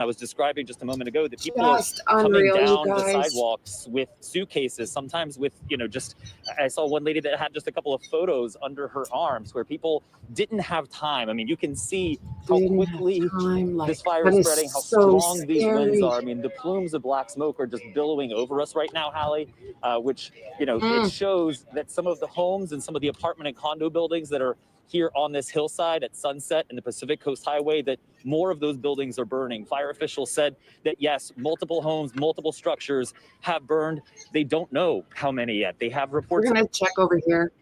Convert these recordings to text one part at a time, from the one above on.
I was describing just a moment ago that people are Just coming unreal, you down the guys. sidewalks with suitcases, sometimes with, just, I saw one lady that had just a couple of photos under her arms where people didn't have time. I mean, you can see how quickly this fire is spreading, how strong these winds are. I mean, the plumes of black smoke are just billowing over us right now, Hallie, which, it shows that some of the homes and some of the apartment and condo buildings that are here on this hillside at Sunset and the Pacific Coast Highway, that more of those buildings are burning. Fire officials said that, yes, multiple homes, multiple structures have burned. They don't know how many yet. They have reports. We're going to check over here.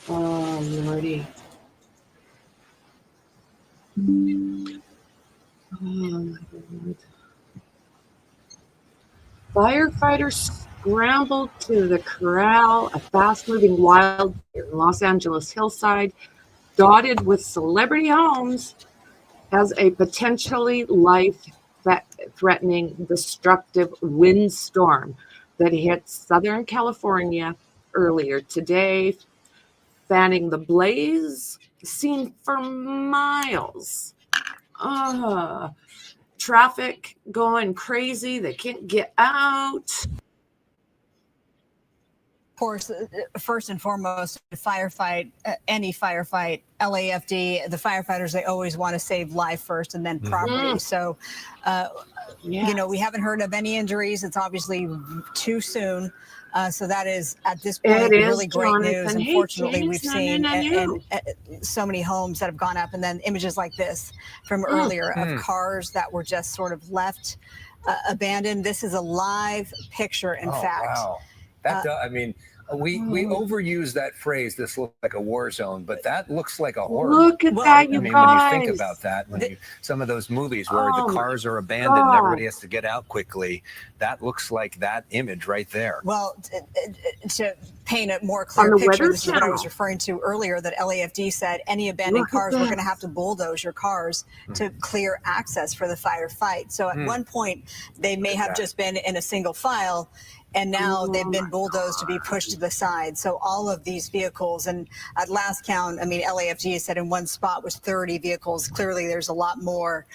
Oh, Lordy. Oh, my God. Firefighters scrambled to the corral a fast-moving wildfire in Los Angeles hillside, dotted with celebrity homes, as a potentially life-threatening, destructive windstorm that hit Southern California earlier today, fanning the blaze seen for miles. Traffic going crazy. They can't get out. Of course, first and foremost, any firefight, LAFD, the firefighters, they always want to save life first and then property. So, we haven't heard of any injuries. It's obviously too soon. So that is, at this point, really great news. Unfortunately, we've seen so many homes that have gone up, and then images like this from earlier of cars that were just sort of left abandoned. This is a live picture, in fact. Wow. We overuse that phrase, this looks like a war zone, but that looks like a horror. Look at that, you guys. When you think about that, some of those movies where the cars are abandoned and everybody has to get out quickly, that looks like that image right there. Well, to paint a more clear picture, this is what I was referring to earlier, that LAFD said any abandoned cars, we're going to have to bulldoze your cars to clear access for the firefight. So at one point, they may have just been in a single file, and now they've been bulldozed to be pushed to the side. So all of these vehicles, and at last count, LAFD said in one spot was 30 vehicles. Clearly, there's a lot more,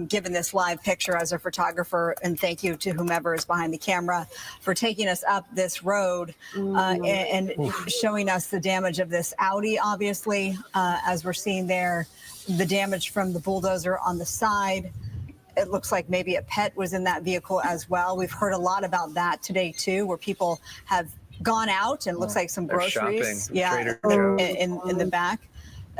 given this live picture as a photographer. And thank you to whomever is behind the camera for taking us up this road and showing us the damage of this Audi, obviously, as we're seeing there, the damage from the bulldozer on the side. It looks like maybe a pet was in that vehicle as well. We've heard a lot about that today, too, where people have gone out and looks like some groceries. In the back.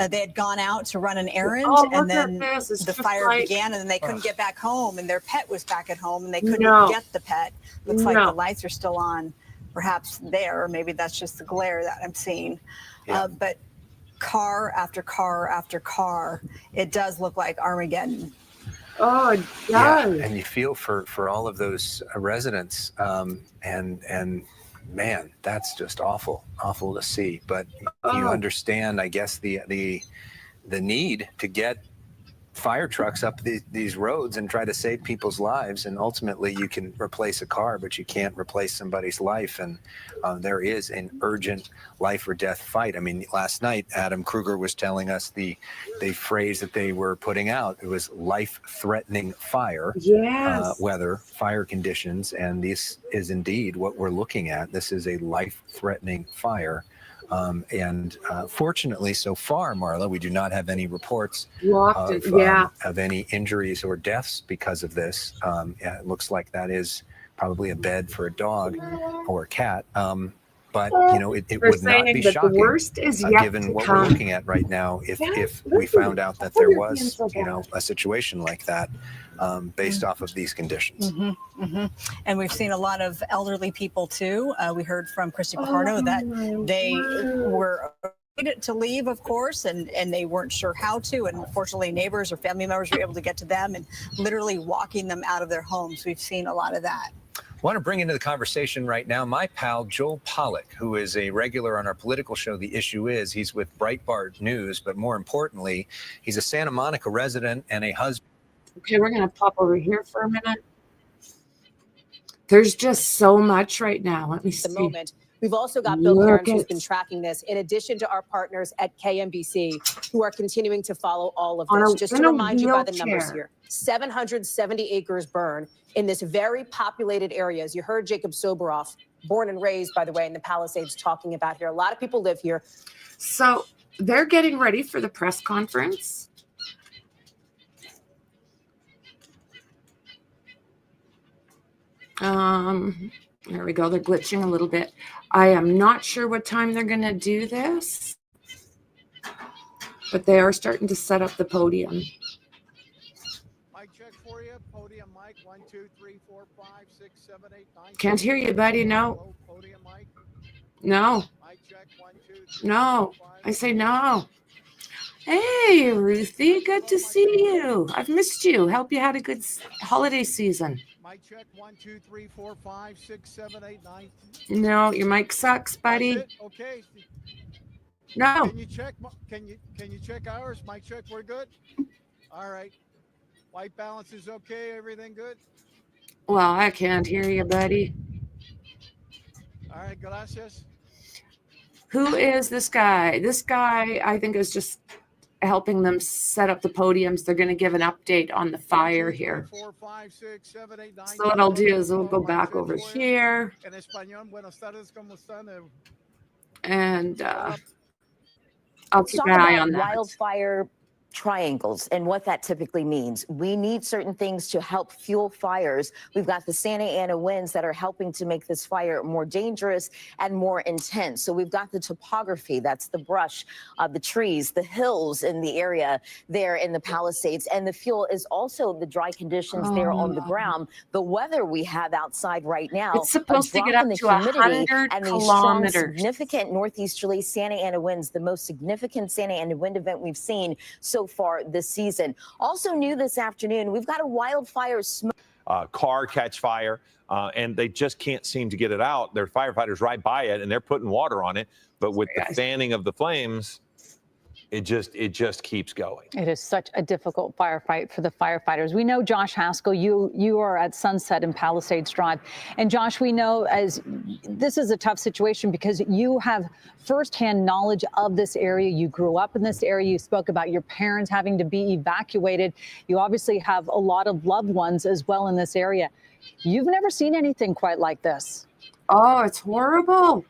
They had gone out to run an errand, and then the fire began, and then they couldn't get back home, and their pet was back at home, and they couldn't get the pet. Looks like the lights are still on, perhaps there, or maybe that's just the glare that I'm seeing. But car after car after car, it does look like Armageddon. Oh, it does. Yeah, and you feel for all of those residents, and man, that's just awful to see. But you understand, I guess, the need to get fire trucks up these roads and try to save people's lives. And ultimately, you can replace a car, but you can't replace somebody's life. And there is an urgent life or death fight. Last night, Adam Kruger was telling us the phrase that they were putting out. It was life-threatening fire, weather, fire conditions. And this is indeed what we're looking at. This is a life-threatening fire. Fortunately, so far, Marla, we do not have any reports of any injuries or deaths because of this. It looks like that is probably a bed for a dog or a cat. But it would not be shocking, the worst is yet given what we're looking at right now, if we found out that there was, a situation like that, based off of these conditions. And we've seen a lot of elderly people too. We heard from Christy Picardo that they were to leave, of course, and they weren't sure how to. And fortunately, neighbors or family members were able to get to them and literally walking them out of their homes. We've seen a lot of that. I want to bring into the conversation right now my pal Joel Pollack, who is a regular on our political show, The Issue Is. He's with Breitbart News, but more importantly, he's a Santa Monica resident and a husband. Okay, we're going to pop over here for a minute. There's just so much right now. Let me see. The moment We've also got Bill Cairns, who's been tracking this, in addition to our partners at KMBC, who are continuing to follow all of this. Just to remind you by the numbers here, 770 acres burn in this very populated area. As you heard Jacob Soboroff, born and raised, by the way, in the Palisades, talking about here. A lot of people live here. So they're getting ready for the press conference. There we go. They're glitching a little bit. I am not sure what time they're going to do this, but they are starting to set up the podium. Mic check for you. Podium mic. 1, 2, 3, 4, 5, 6, 7, 8, 9. Can't hear you, buddy. No. Podium mic. No. Mic check. 1, 2, 3, No. 4, 5. I say no. Hey, Ruthie. Good to see you. I've missed you. Hope you had a good holiday season. Mic check. 1, 2, 3, 4, 5, 6, 7, 8, 9. No, your mic sucks, buddy. Okay. No. Can you check? Can you check ours? Mic check. We're good. All right. White balance is okay. Everything good. Well, I can't hear you, buddy. All right. Gracias. Who is this guy? This guy, I think, is just helping them set up the podiums. They're going to give an update on the fire here. 4, 5, 6, 7, 8, 9. So what I'll do is we'll go back over here. En español, buenas tardes, ¿cómo están? And I'll keep an eye on that. Wildfire triangles and what that typically means. We need certain things to help fuel fires. We've got the Santa Ana winds that are helping to make this fire more dangerous and more intense. So we've got the topography, that's the brush, the trees, the hills in the area there in the Palisades. And the fuel is also the dry conditions there on the ground. The weather we have outside right now. It's supposed to get up to 100 and these kilometers. strong, significant northeasterly Santa Ana winds, the most significant Santa Ana wind event we've seen so far this season. Also new this afternoon, we've got a wildfire smoke. Car catch fire, and they just can't seem to get it out. Their firefighters right by it, and they're putting water on it. But with the fanning of the flames, it just keeps going. It is such a difficult firefight for the firefighters. We know, Josh Haskell, you are at Sunset and Palisades Drive. And Josh, we know as this is a tough situation because you have firsthand knowledge of this area. You grew up in this area. You spoke about your parents having to be evacuated. You obviously have a lot of loved ones as well in this area. You've never seen anything quite like this. Oh, it's horrible.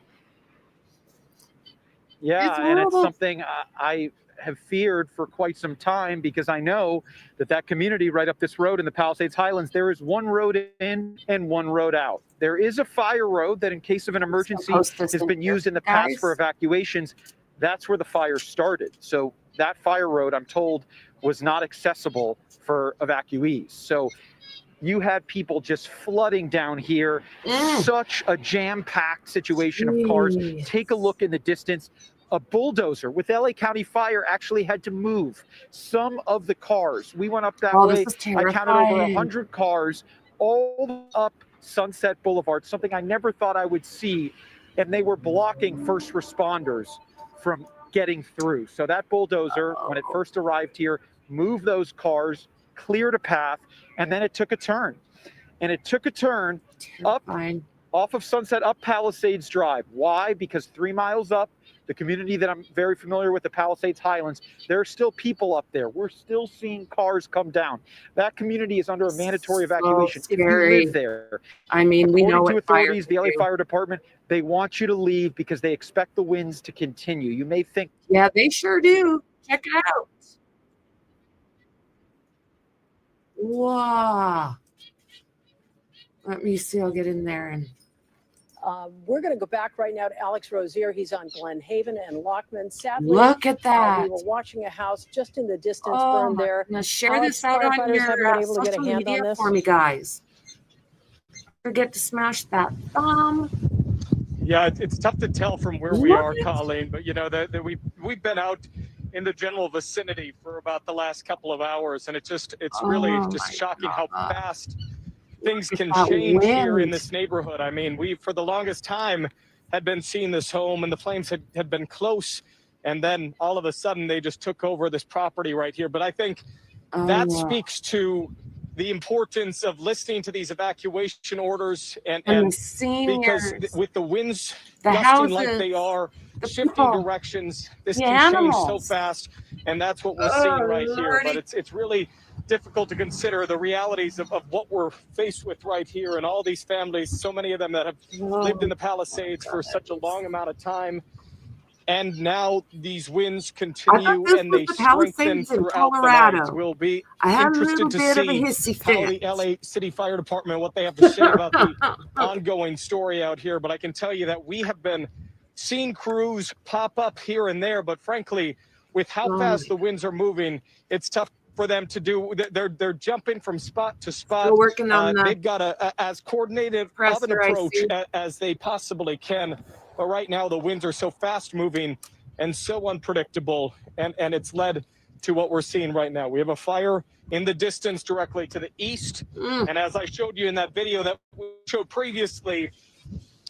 Yeah, and it's something I have feared for quite some time because I know that community right up this road in the Palisades Highlands, there is one road in and one road out. There is a fire road that in case of an emergency has been used in the past for evacuations. That's where the fire started. So that fire road, I'm told, was not accessible for evacuees. So you had people just flooding down here. Such a jam-packed situation of cars. Take a look in the distance. A bulldozer with LA County Fire actually had to move some of the cars. We went up that way. I counted over 100 cars all up Sunset Boulevard, something I never thought I would see. And they were blocking first responders from getting through. So that bulldozer, when it first arrived here, moved those cars, cleared a path, and then it took a turn. And it took a turn up off of Sunset, up Palisades Drive. Why? Because 3 miles up, the community that I'm very familiar with, the Palisades Highlands, there are still people up there. We're still seeing cars come down. That community is under a mandatory evacuation. If you live there, I mean, we know according to authorities, the LA do. Fire Department, they want you to leave because they expect the winds to continue. You may think, yeah, they sure do. Check it out. Wow. Let me see. I'll get in there and. We're going to go back right now to Alex Rozier. He's on Glen Haven and Lockman. Sadly, look at that. We were watching a house just in the distance burn there. Now share this out on your social media for me, guys. Don't forget to smash that thumb. Yeah, it's tough to tell from where we are, Colleen, but you know that we've been out in the general vicinity for about the last couple of hours, and it's really just shocking how fast things can change here in this neighborhood. I mean, we, for the longest time, had been seeing this home and the flames had been close. And then all of a sudden they just took over this property right here. But I think that speaks to the importance of listening to these evacuation orders and the seniors, because with the winds the gusting houses, like they are, shifting people, directions, this the can change so animals. fast, and that's what we're seeing right here. Lordy. But it's really difficult to consider the realities of what we're faced with right here, and all these families, so many of them that have lived in the Palisades for such a long amount of time. And now these winds continue and they strengthen throughout the night. We'll be interested to see how the LA City Fire Department, what they have to say about the ongoing story out here. But I can tell you that we have been seeing crews pop up here and there. But frankly, with how fast the winds are moving, it's tough for them to do. They're jumping from spot to spot. We're working on they've got as coordinated of an approach as they possibly can. But right now, the winds are so fast moving and so unpredictable, and it's led to what we're seeing right now. We have a fire in the distance directly to the east. And as I showed you in that video that we showed previously,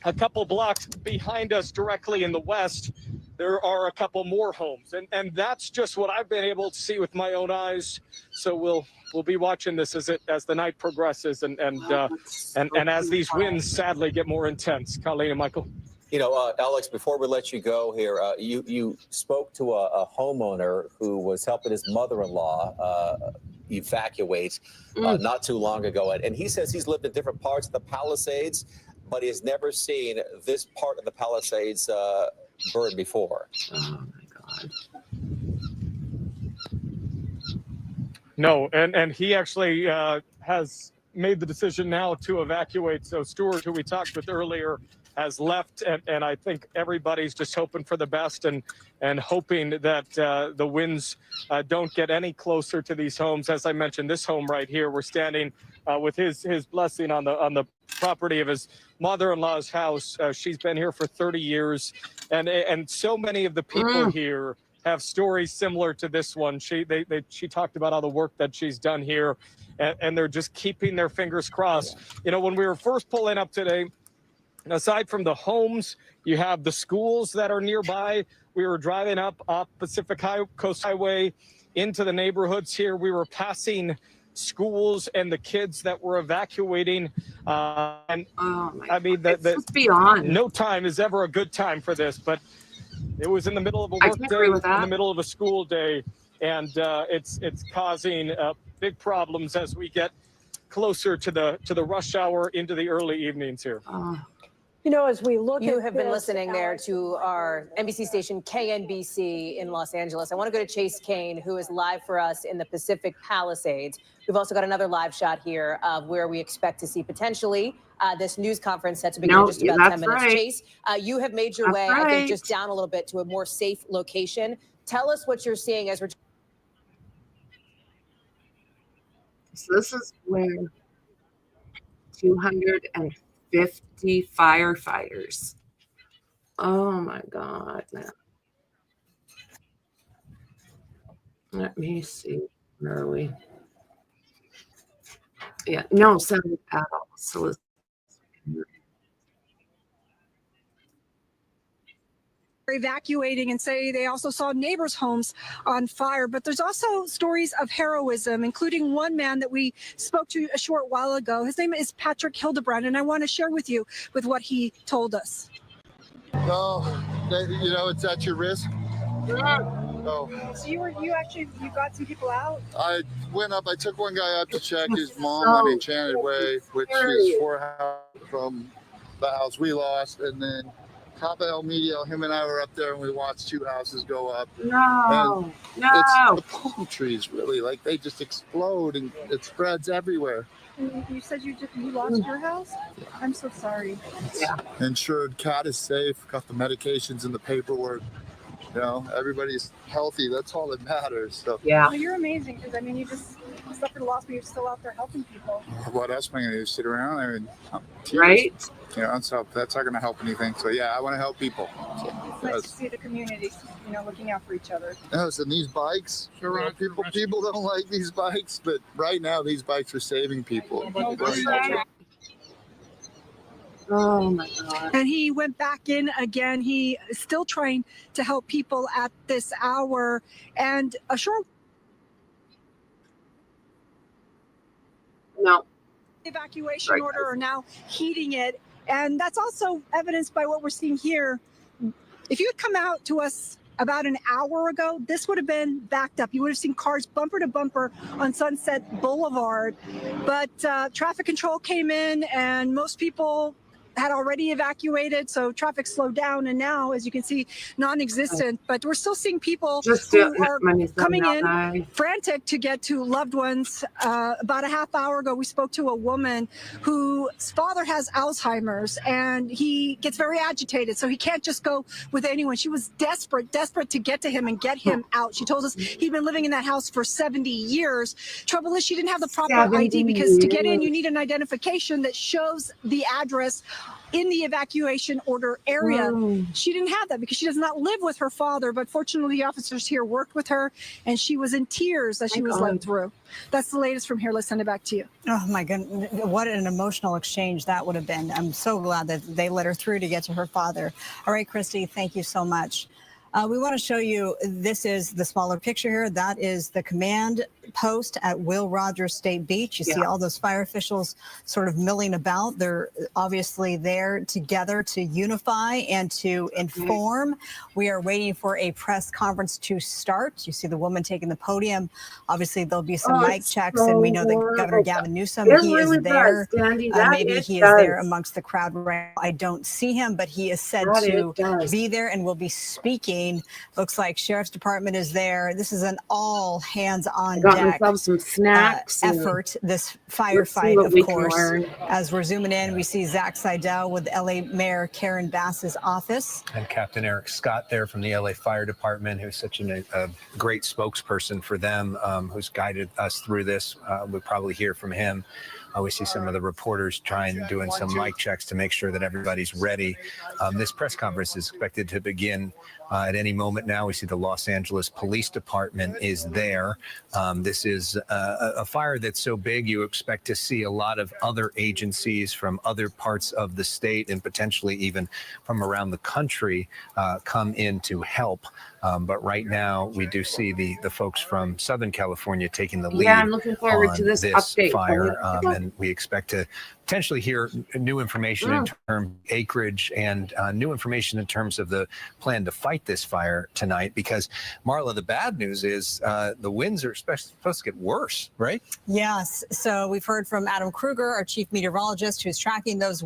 a couple blocks behind us directly in the west, there are a couple more homes. And that's just what I've been able to see with my own eyes. So we'll be watching this as the night progresses and as these winds sadly get more intense. Colleen and Michael. You know, Alex, before we let you go here, you spoke to a homeowner who was helping his mother-in-law evacuate not too long ago. And he says he's lived in different parts of the Palisades, but he has never seen this part of the Palisades burn before. Oh, my God. No, and he actually has made the decision now to evacuate. So Stuart, who we talked with earlier, has left, and I think everybody's just hoping for the best and hoping that the winds don't get any closer to these homes. As I mentioned, this home right here, we're standing with his blessing on the property of his mother-in-law's house. She's been here for 30 years, and so many of the people here have stories similar to this one. She talked about all the work that she's done here, and they're just keeping their fingers crossed. You know, when we were first pulling up today, aside from the homes, you have the schools that are nearby. We were driving up Pacific Coast Highway into the neighborhoods here. We were passing schools and the kids that were evacuating. I mean, beyond. No time is ever a good time for this, but it was in the middle of a work day, in the middle of a school day, and it's causing big problems as we get closer to the rush hour into the early evenings here. You know, as we look, you have been listening there to our NBC station KNBC in Los Angeles. I want to go to Chase Kane, who is live for us in the Pacific Palisades. We've also got another live shot here of where we expect to see potentially this news conference set to begin in just about 10 minutes. Chase, you have made your way, I think, just down a little bit to a more safe location. Tell us what you're seeing as we're. So this is where 250 firefighters. Oh my God. Let me see. Where are we? Yeah, no, 7 adults. So evacuating and say they also saw neighbors' homes on fire. But there's also stories of heroism, including one man that we spoke to a short while ago. His name is Patrick Hildebrand, and I want to share with you with what he told us. Well, you know, it's at your risk. So you got some people out? I went up, I took one guy up to check his mom on Enchanted Way, which is 4 houses from the house we lost, and then top of El Medio, him and I were up there and we watched 2 houses go up. No. It's the palm trees, really, like they just explode and it spreads everywhere. You said you lost your house? I'm so sorry. Yeah. Insured, cat is safe, got the medications and the paperwork. You know, everybody's healthy. That's all that matters. So yeah. Well, you're amazing because I mean, you just suffered a loss, but you're still out there helping people. What else am I going to do? Sit around? I mean, right? You know, so that's not going to help anything. So yeah, I want to help people. It's nice to see the community, you know, looking out for each other. Yes, and these bikes, people don't like these bikes, but right now these bikes are saving people. Oh my God. And he went back in again. He is still trying to help people at this hour. And a short No. Evacuation order are now heeding it. And that's also evidenced by what we're seeing here. If you had come out to us about an hour ago, this would have been backed up. You would have seen cars bumper to bumper on Sunset Boulevard. But traffic control came in and most people had already evacuated, so traffic slowed down, and now, as you can see, non-existent. But we're still seeing people who are coming in frantic to get to loved ones. About a half hour ago, we spoke to a woman whose father has Alzheimer's, and he gets very agitated, so he can't just go with anyone. She was desperate to get to him and get him out. She told us he'd been living in that house for 70 years. Trouble is, she didn't have the proper ID, because to get in, you need an identification that shows the address in the evacuation order area. She didn't have that because she does not live with her father, but fortunately the officers here worked with her, and she was in tears as she was led through. That's the latest from here. Let's send it back to you. Oh my goodness, what an emotional exchange that would have been. I'm so glad that they let her through to get to her father. All right, Christy, thank you so much. We want to show you, this is the smaller picture here. That is the command post at Will Rogers State Beach. You see all those fire officials sort of milling about. They're obviously there together to unify and to inform. We are waiting for a press conference to start. You see the woman taking the podium. Obviously, there'll be some mic checks, and we know that Governor Gavin Newsom, he is there. Maybe he is there amongst the crowd right now. I don't see him, but he is said to be there and will be speaking. Looks like Sheriff's Department is there. This is an all hands on deck some snacks effort, this firefight, of course. As we're zooming in, we see Zach Seidel with LA Mayor Karen Bass's office. And Captain Eric Scott there from the LA Fire Department, who's such a great spokesperson for them, who's guided us through this. We'll probably hear from him. We see some of the reporters doing some mic checks to make sure that everybody's ready. This press conference is expected to begin at any moment now. We see the Los Angeles Police Department is there. This is a fire that's so big, you expect to see a lot of other agencies from other parts of the state and potentially even from around the country come in to help. But right now, we do see the folks from Southern California taking the lead. Yeah, I'm looking forward to this update. Fire, and we expect to potentially hear new information in terms of acreage and new information in terms of the plan to fight this fire tonight. Because, Marla, the bad news is the winds are supposed to get worse, right? Yes. So we've heard from Adam Kruger, our chief meteorologist, who's tracking those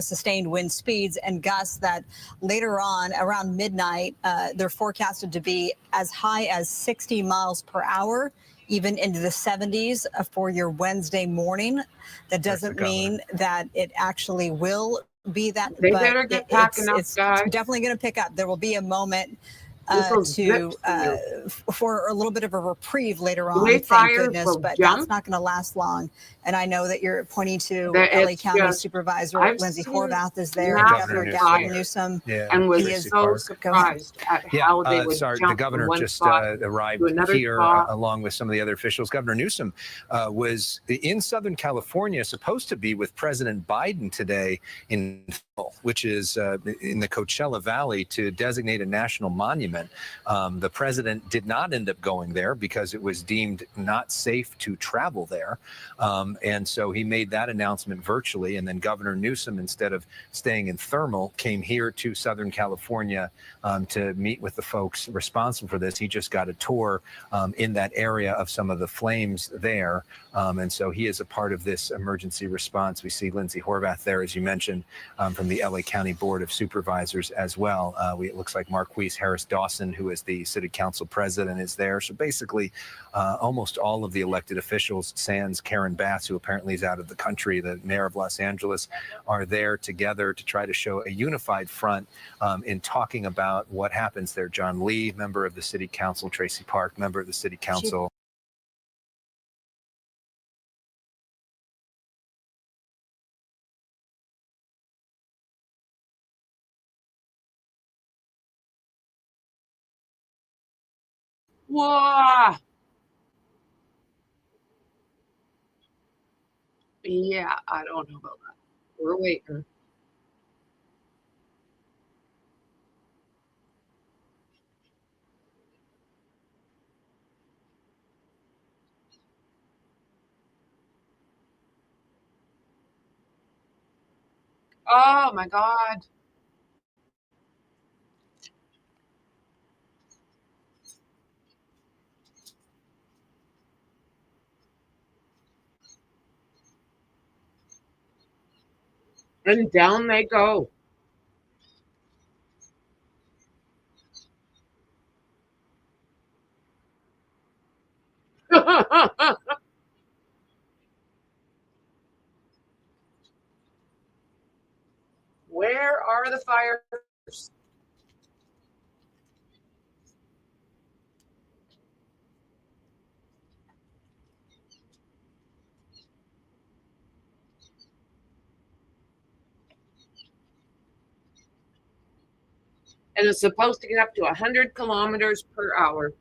sustained wind speeds and gusts that later on, around midnight, they're forecasted to be as high as 60 miles per hour, even into the 70s for your Wednesday morning. That doesn't mean that it actually will be that, they but better get packing up, it's guys. definitely going to pick up. There will be a moment for a little bit of a reprieve later on, thank goodness, but that's not going to last long. And I know that you're pointing to LA County Supervisor Lindsay Horvath is there, Governor Gavin Newsom, and was so surprised at how they would jump the governor just arrived here along with some of the other officials. Governor Newsom was in Southern California, supposed to be with President Biden today in which is in the Coachella Valley, to designate a national monument. The president did not end up going there because it was deemed not safe to travel there. And so he made that announcement virtually. And then Governor Newsom, instead of staying in Thermal, came here to Southern California to meet with the folks responsible for this. He just got a tour in that area of some of the flames there. And so he is a part of this emergency response. We see Lindsay Horvath there, as you mentioned, from the LA County Board of Supervisors as well. It looks like Marquise Harris Dawson, who is the city council president, is there. So basically, almost all of the elected officials, sans Karen Bass, who apparently is out of the country, the mayor of Los Angeles, are there together to try to show a unified front in talking about what happens there. John Lee, member of the city council, Tracy Park, member of the city council. Whoa. Yeah, I don't know about that. We're waiting. Oh my God. And down they go. Where are the fires? And it's supposed to get up to 100 kilometers per hour.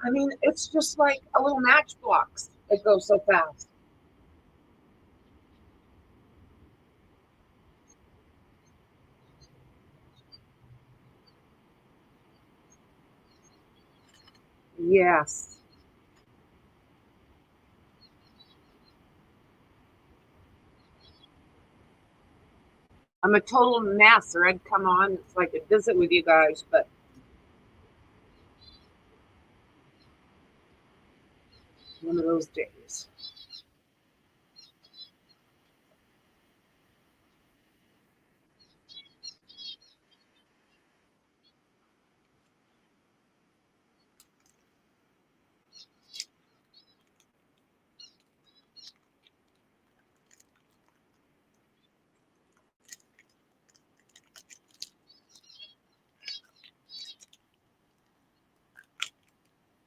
I mean, it's just like a little matchbox. It goes so fast. Yes. I'm a total mess, or I'd come on so I could visit with you guys, but one of those days.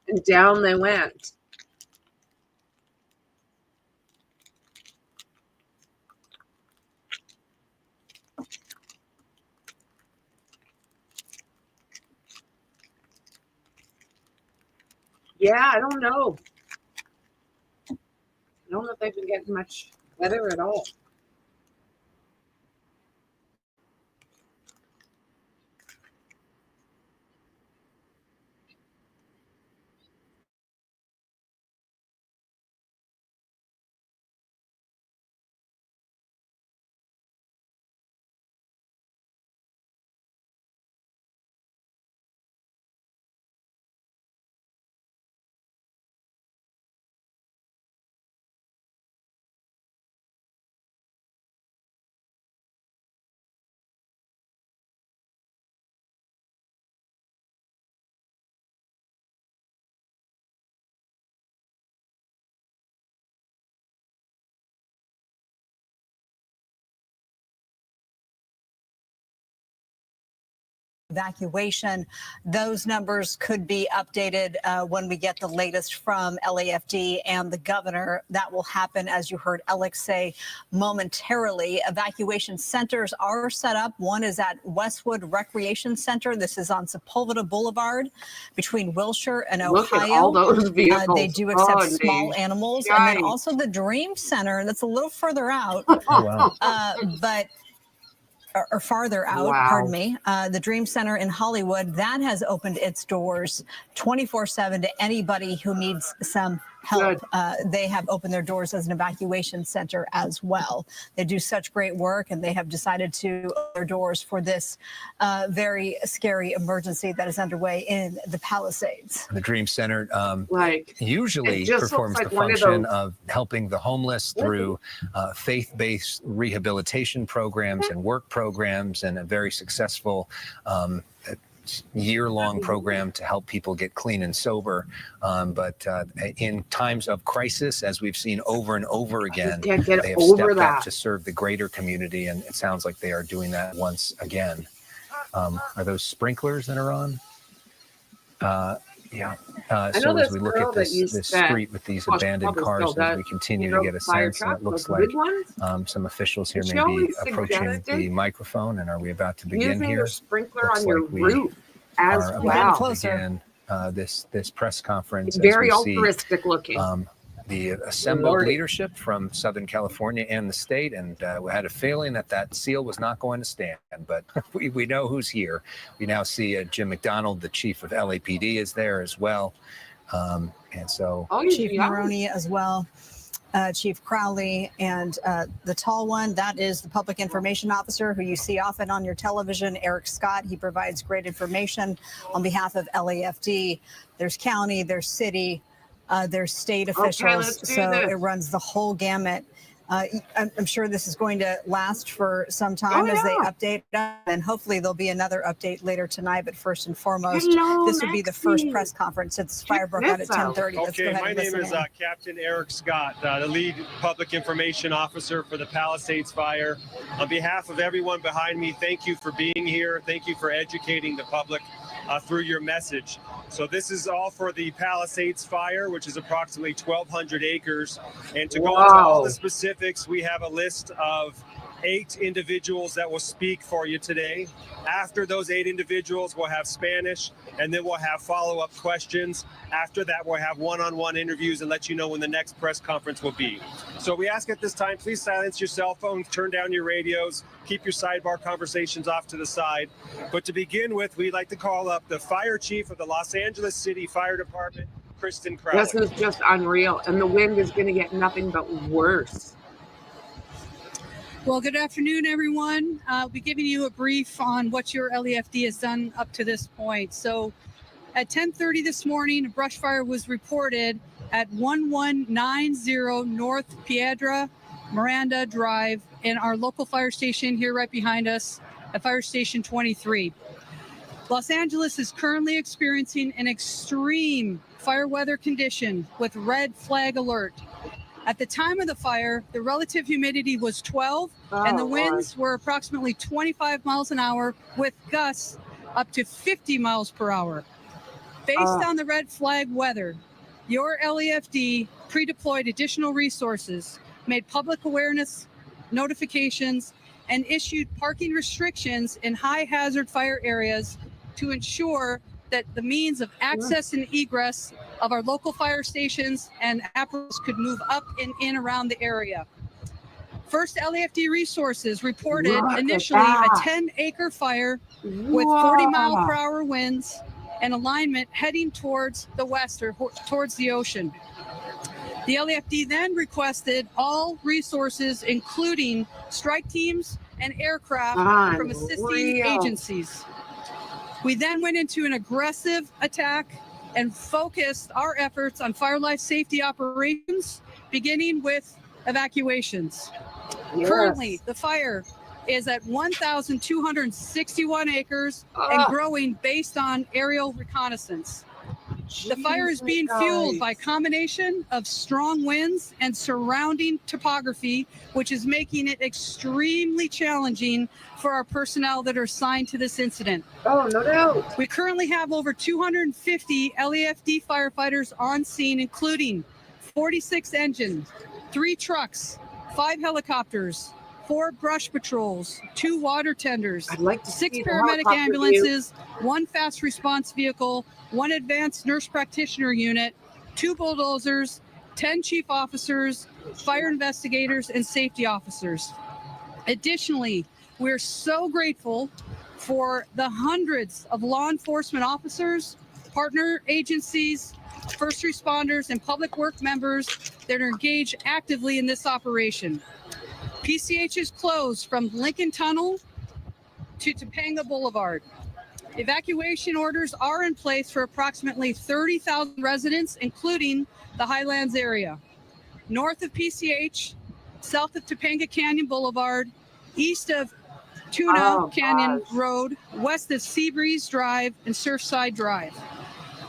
And down they went. Yeah, I don't know. I don't know if they've been getting much weather at all. Evacuation. Those numbers could be updated when we get the latest from LAFD and the governor. That will happen, as you heard Alex say, momentarily. Evacuation centers are set up. One is at Westwood Recreation Center. This is on Sepulveda Boulevard between Wilshire and Ohio. Look at all those vehicles. They do accept small animals. Giant. And then also the Dream Center, that's a little further out. Oh, wow. But or farther out, Wow. pardon me. The Dream Center in Hollywood, that has opened its doors 24/7 to anybody who needs some help. They have opened their doors as an evacuation center as well. They do such great work, and they have decided to open their doors for this very scary emergency that is underway in the Palisades. The Dream Center usually it just performs looks the like one of function those- of helping the homeless through faith-based rehabilitation programs and work programs, and a very successful year-long program to help people get clean and sober. But in times of crisis, as we've seen over and over again, can't get they have over stepped that. up to serve the greater community, and it sounds like they are doing that once again. Are those sprinklers that are on? Yeah. So as we look at this street with these abandoned cars, as we continue to get a sense, and it looks like some officials here may be approaching the microphone. And are we about to begin here? Sprinkler Looks on your like we roof as are well. about to begin this press conference. Very as we see, altruistic looking. the assembled leadership from Southern California and the state, and we had a feeling that seal was not going to stand, but we know who's here. We now see Jim McDonald, the chief of LAPD, is there as well. And so Chief Maroney as well, Chief Crowley, and the tall one, that is the public information officer who you see often on your television, Eric Scott. He provides great information on behalf of LAFD. There's county, there's city, there's state officials, so it runs the whole gamut. I'm sure this is going to last for some time as they update, and hopefully there'll be another update later tonight. But first and foremost, this would be the first press conference since fire broke out at 10:30. Okay, my name is Captain Eric Scott, the lead public information officer for the Palisades fire. On behalf of everyone behind me, thank you for being here. Thank you for educating the public through your message. So this is all for the Palisades fire, which is approximately 1,200 acres. And to go into all the specifics, we have a list of 8 individuals that will speak for you today. After those 8 individuals, we'll have Spanish, and then we'll have follow-up questions. After that, we'll have one-on-one interviews and let you know when the next press conference will be. So we ask at this time, please silence your cell phones, turn down your radios, keep your sidebar conversations off to the side. But to begin with, we'd like to call up the fire chief of the Los Angeles City Fire Department, Kristen Crowley. This is just unreal, and the wind is going to get nothing but worse. Well, good afternoon, everyone. I'll be giving you a brief on what your LAFD has done up to this point. So at 10:30 this morning, a brush fire was reported at 1190 North Piedra Miranda Drive in our local fire station here right behind us at Fire Station 23. Los Angeles is currently experiencing an extreme fire weather condition with red flag alert. At the time of the fire, the relative humidity was 12, and the winds were approximately 25 miles an hour with gusts up to 50 miles per hour. Based on the red flag weather, your LAFD pre-deployed additional resources, made public awareness notifications, and issued parking restrictions in high hazard fire areas to ensure that the means of access and egress of our local fire stations and apparatus could move up and in around the area. First LAFD resources reported initially a 10-acre fire with 40-mile-per-hour winds and alignment heading towards the west or towards the ocean. The LAFD then requested all resources, including strike teams and aircraft from assisting agencies. We then went into an aggressive attack and focused our efforts on fire life safety operations, beginning with evacuations. Currently, the fire is at 1,261 acres and growing based on aerial reconnaissance. The fire is being fueled by a combination of strong winds and surrounding topography, which is making it extremely challenging for our personnel that are assigned to this incident. Oh, no doubt. We currently have over 250 LAFD firefighters on scene, including 46 engines, 3 trucks, 5 helicopters, 4 brush patrols, 2 water tenders, 6 paramedic ambulances, 1 fast response vehicle, 1 advanced nurse practitioner unit, 2 bulldozers, 10 chief officers, fire investigators, and safety officers. Additionally, we're so grateful for the hundreds of law enforcement officers, partner agencies, first responders, and public work members that are engaged actively in this operation. PCH is closed from Lincoln Tunnel to Topanga Boulevard. Evacuation orders are in place for approximately 30,000 residents, including the Highlands area. North of PCH, south of Topanga Canyon Boulevard, east of Tuna Canyon Road, west of Seabreeze Drive and Surfside Drive.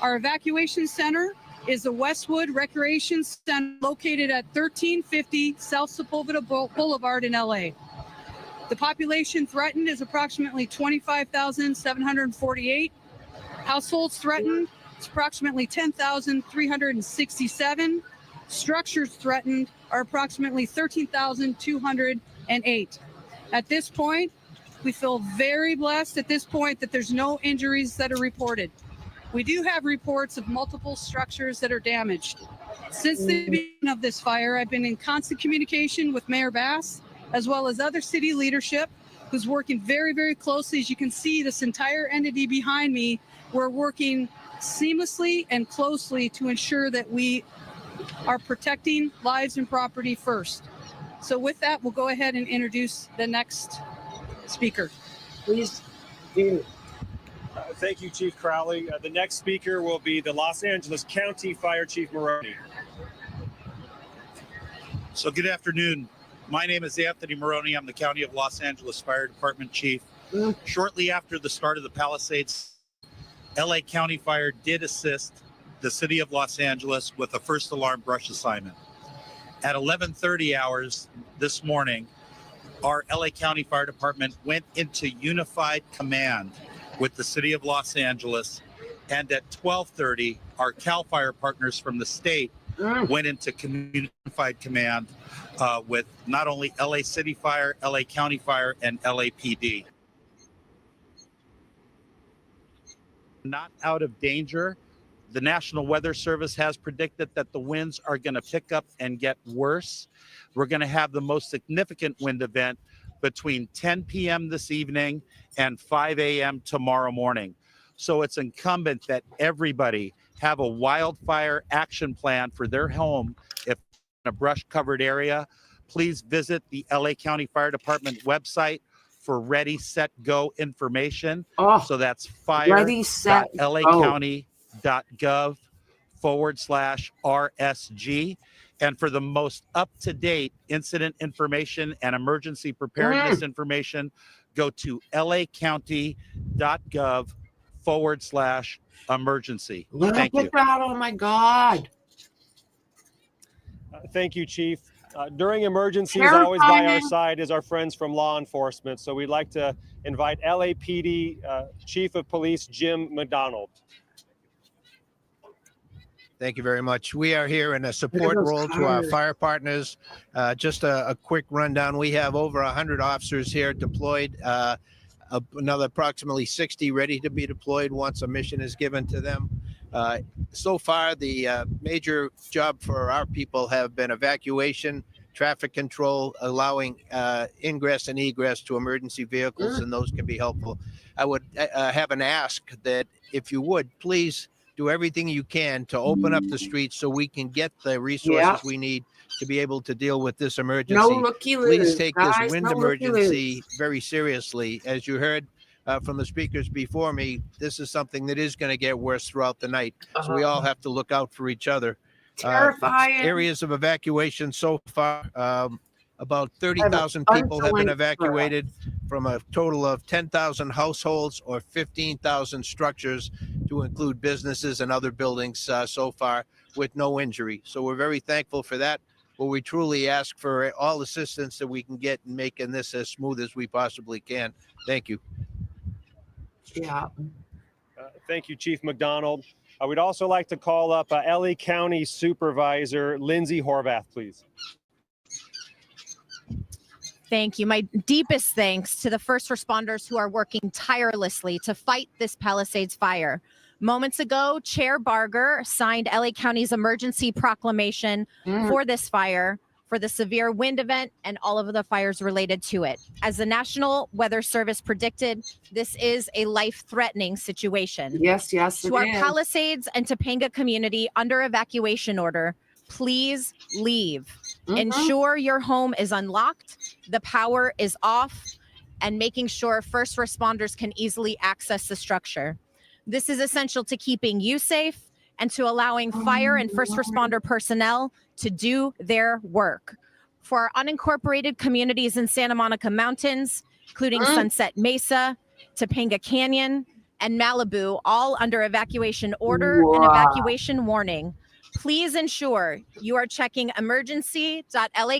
Our evacuation center is the Westwood Recreation Center located at 1350 South Sepulveda Boulevard in LA. The population threatened is approximately 25,748. Households threatened is approximately 10,367. Structures threatened are approximately 13,208. At this point, we feel very blessed at this point that there's no injuries that are reported. We do have reports of multiple structures that are damaged. Since the beginning of this fire, I've been in constant communication with Mayor Bass, as well as other city leadership, who's working very, very closely. As you can see, this entire entity behind me, we're working seamlessly and closely to ensure that we are protecting lives and property first. So with that, we'll go ahead and introduce the next speaker. Please do. Thank you, Chief Crowley. The next speaker will be the Los Angeles County Fire Chief Maroney. So good afternoon. My name is Anthony Maroney. I'm the County of Los Angeles Fire Department Chief. Shortly after the start of the Palisades, LA County Fire did assist the City of Los Angeles with a first alarm brush assignment. At 11:30 hours this morning, our LA County Fire Department went into unified command with the City of Los Angeles, and at 12:30, our CAL FIRE partners from the state went into unified command with not only LA City Fire, LA County Fire, and LAPD. Not out of danger. The National Weather Service has predicted that the winds are going to pick up and get worse. We're going to have the most significant wind event between 10 p.m. this evening and 5 a.m. tomorrow morning. So it's incumbent that everybody have a wildfire action plan for their home if in a brush-covered area. Please visit the LA County Fire Department website for Ready, Set, Go information. So that's fire.lacounty.gov/RSG. And for the most up-to-date incident information and emergency preparedness information, go to lacounty.gov/emergency. Thank you. Oh my God. Thank you, Chief. During emergencies, always by our side is our friends from law enforcement. So we'd like to invite LAPD Chief of Police Jim McDonald. Thank you very much. We are here in a support role to our fire partners. Just a quick rundown. We have over 100 officers here deployed, another approximately 60 ready to be deployed once a mission is given to them. So far, the major job for our people have been evacuation, traffic control, allowing ingress and egress to emergency vehicles, and those can be helpful. I would have an ask that if you would, please do everything you can to open up the streets so we can get the resources we need to be able to deal with this emergency. No looky-loos, Please take guys, this wind no emergency very seriously. As you heard from the speakers before me, this is something that is going to get worse throughout the night. So we all have to look out for each other. Terrifying. Areas of evacuation so far, about 30,000 people have been evacuated from a total of 10,000 households or 15,000 structures, to include businesses and other buildings so far, with no injury. So we're very thankful for that. But we truly ask for all assistance that we can get in making this as smooth as we possibly can. Thank you. Yeah. Thank you, Chief McDonald. We'd also like to call up LA County Supervisor Lindsay Horvath, please. Thank you. My deepest thanks to the first responders who are working tirelessly to fight this Palisades fire. Moments ago, Chair Barger signed LA County's emergency proclamation for this fire, for the severe wind event and all of the fires related to it. As the National Weather Service predicted, this is a life-threatening situation. Yes, To our Palisades and Topanga community under evacuation order, please leave. Ensure your home is unlocked, the power is off, and making sure first responders can easily access the structure. This is essential to keeping you safe and to allowing fire and first responder personnel to do their work. For our unincorporated communities in Santa Monica Mountains, including Sunset Mesa, Topanga Canyon, and Malibu, all under evacuation order and evacuation warning, please ensure you are checking emergency.la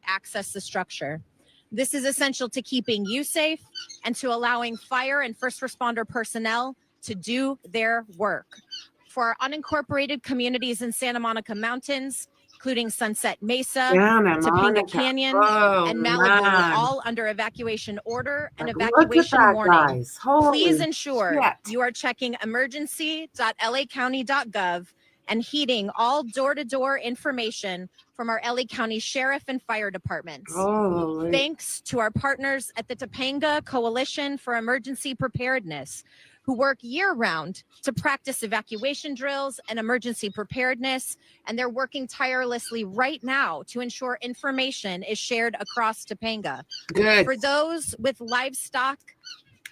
access the structure. This is essential to keeping you safe and to allowing fire and first responder personnel to do their work. For our unincorporated communities in Santa Monica Mountains, including Sunset Mesa, Santa Topanga Monica. Canyon, Oh, and Malibu, man. all under evacuation order and Look at evacuation that, warning. guys. Holy Please ensure shit. you are checking emergency.lacounty.gov and heeding all door-to-door information from our LA County Sheriff and Fire Departments. Holy. Thanks to our partners at the Topanga Coalition for Emergency Preparedness, who work year-round to practice evacuation drills and emergency preparedness, and they're working tirelessly right now to ensure information is shared across Topanga. Good. For those with livestock,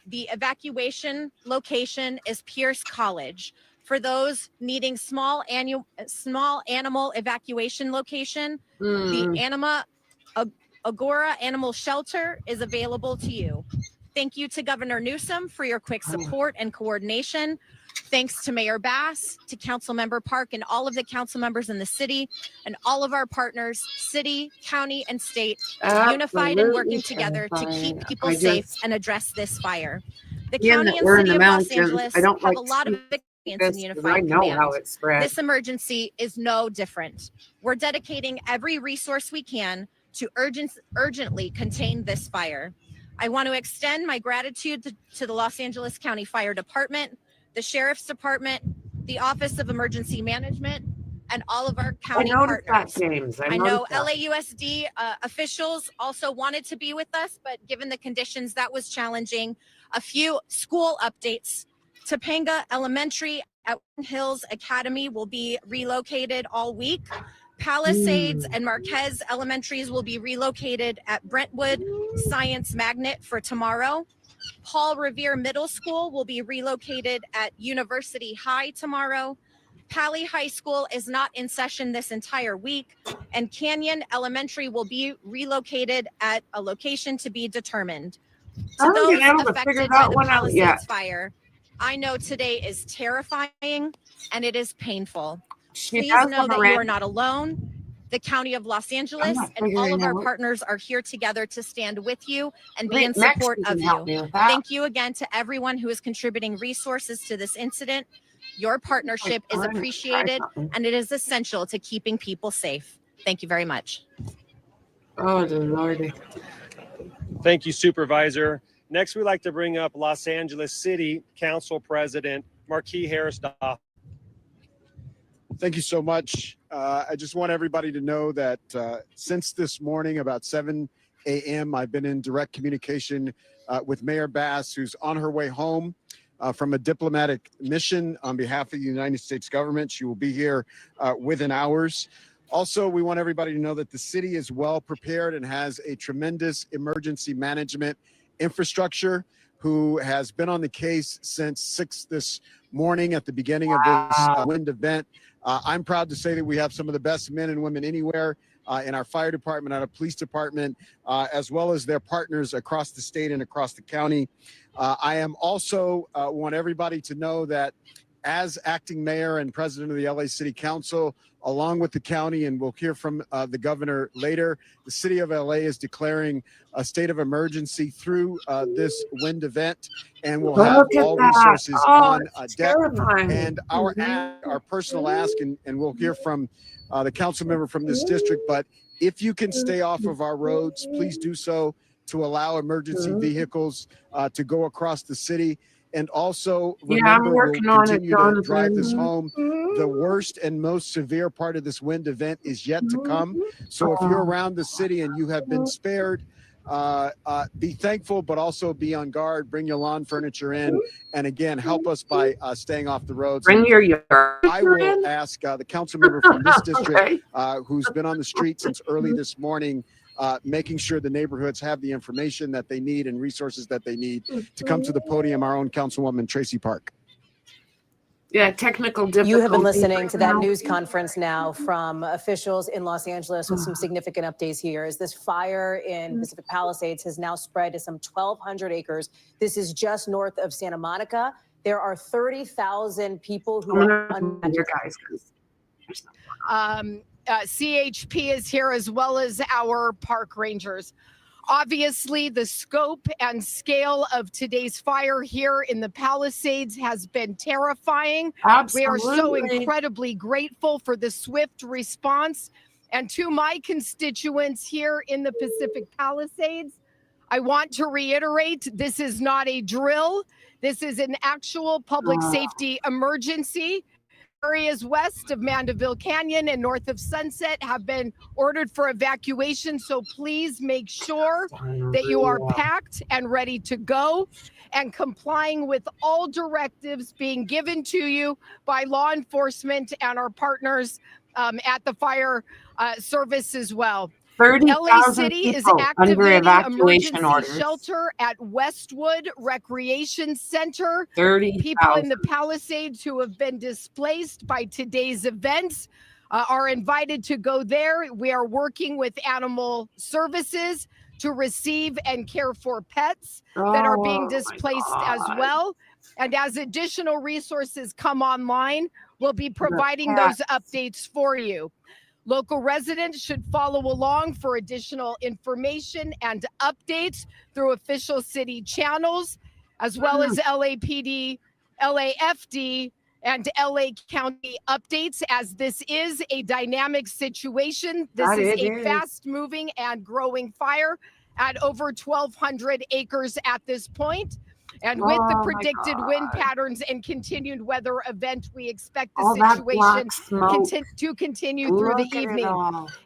the evacuation location is Pierce College. For those needing small animal evacuation location, the Agora Animal Shelter is available to you. Thank you to Governor Newsom for your quick support and coordination. Thanks to Mayor Bass, to Councilmember Park, and all of the council members in the city, and all of our partners, city, county, and state, unified and working together to keep people safe and address this fire. The county and city of Los Angeles have a lot of experience in unified command. This emergency is no different. We're dedicating every resource we can to urgently contain this fire. I want to extend my gratitude to the Los Angeles County Fire Department, the Sheriff's Department, the Office of Emergency Management, and all of our county partners. I know LAUSD officials also wanted to be with us, but given the conditions, that was challenging. A few school updates. Topanga Elementary at Hills Academy will be relocated all week. Palisades and Marquez Elementaries will be relocated at Brentwood Science Magnet for tomorrow. Paul Revere Middle School will be relocated at University High tomorrow. Pali High School is not in session this entire week, and Canyon Elementary will be relocated at a location to be determined. To those affected by the Palisades fire, I know today is terrifying and it is painful. Please know that you are not alone. The County of Los Angeles and all of our partners are here together to stand with you and be in support of you. Thank you again to everyone who is contributing resources to this incident. Your partnership is appreciated and it is essential to keeping people safe. Thank you very much. Oh, Lordy. Thank you, Supervisor. Next, we'd like to bring up Los Angeles City Council President Marquis Harris-Dahl. Thank you so much. I just want everybody to know that since this morning, about 7 a.m., I've been in direct communication with Mayor Bass, who's on her way home from a diplomatic mission on behalf of the United States government. She will be here within hours. Also, we want everybody to know that the city is well prepared and has a tremendous emergency management infrastructure who has been on the case since 6 this morning at the beginning of this wind event. I'm proud to say that we have some of the best men and women anywhere in our fire department, our police department, as well as their partners across the state and across the county. I am also want everybody to know that as acting mayor and president of the LA City Council, along with the county, and we'll hear from the governor later, the city of LA is declaring a state of emergency through this wind event, and we'll have all resources on deck. And our personal ask, and we'll hear from the council member from this district, but if you can stay off of our roads, please do so to allow emergency vehicles to go across the city. And also, remember, we'll continue to drive this home. The worst and most severe part of this wind event is yet to come. So if you're around the city and you have been spared, be thankful, but also be on guard. Bring your lawn furniture in. And again, help us by staying off the roads. Bring your yard. I will ask the council member from this district who's been on the street since early this morning, making sure the neighborhoods have the information that they need and resources that they need to come to the podium, our own Councilwoman Tracy Park. Yeah, technical difficulties. You have been listening to that news conference now from officials in Los Angeles with some significant updates here. As this fire in Pacific Palisades has now spread to some 1,200 acres. This is just north of Santa Monica. There are 30,000 people who are your guys. CHP is here as well as our park rangers. Obviously, the scope and scale of today's fire here in the Palisades has been terrifying. Absolutely. We are so incredibly grateful for the swift response And to my constituents here in the Pacific Palisades, I want to reiterate, this is not a drill. This is an actual public safety emergency. Areas west of Mandeville Canyon and north of Sunset have been ordered for evacuation. So please make sure that you are packed and ready to go and complying with all directives being given to you by law enforcement and our partners at the fire service as well. 30,000 LA City is people under activating evacuation emergency orders. shelter at Westwood Recreation Center. 30,000. People in the Palisades who have been displaced by today's events are invited to go there. We are working with animal services to receive and care for pets that are being displaced as well. And as additional resources come online, we'll be providing those updates for you. Local residents should follow along for additional information and updates through official city channels, as well as LAPD, LAFD, and LA County updates, as this is a dynamic situation. This is a fast-moving and growing fire at over 1,200 acres at this point. And with the predicted wind patterns and continued weather event, we expect the situation to continue through the evening.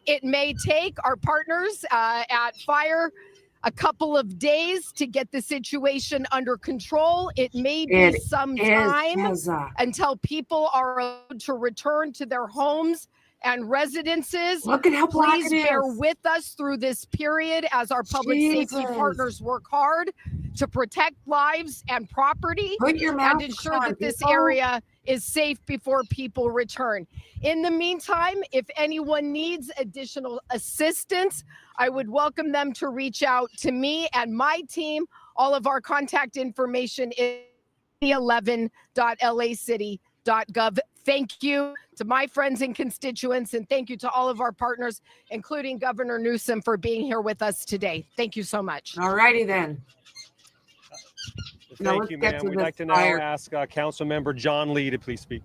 It may take our partners at fire a couple of days to get the situation under control. It may be some time until people are allowed to return to their homes and residences. Look at how black Please it is. bear with us through this period as our public safety partners work hard to protect lives and property and ensure that this area is safe before people return. In the meantime, if anyone needs additional assistance, I would welcome them to reach out to me and my team. All of our contact information is 11.lacity.gov. Thank you to my friends and constituents, and thank you to all of our partners, including Governor Newsom, for being here with us today. Thank you so much. All righty then. Thank you, ma'am. We'd like to now ask Council Member John Lee to please speak.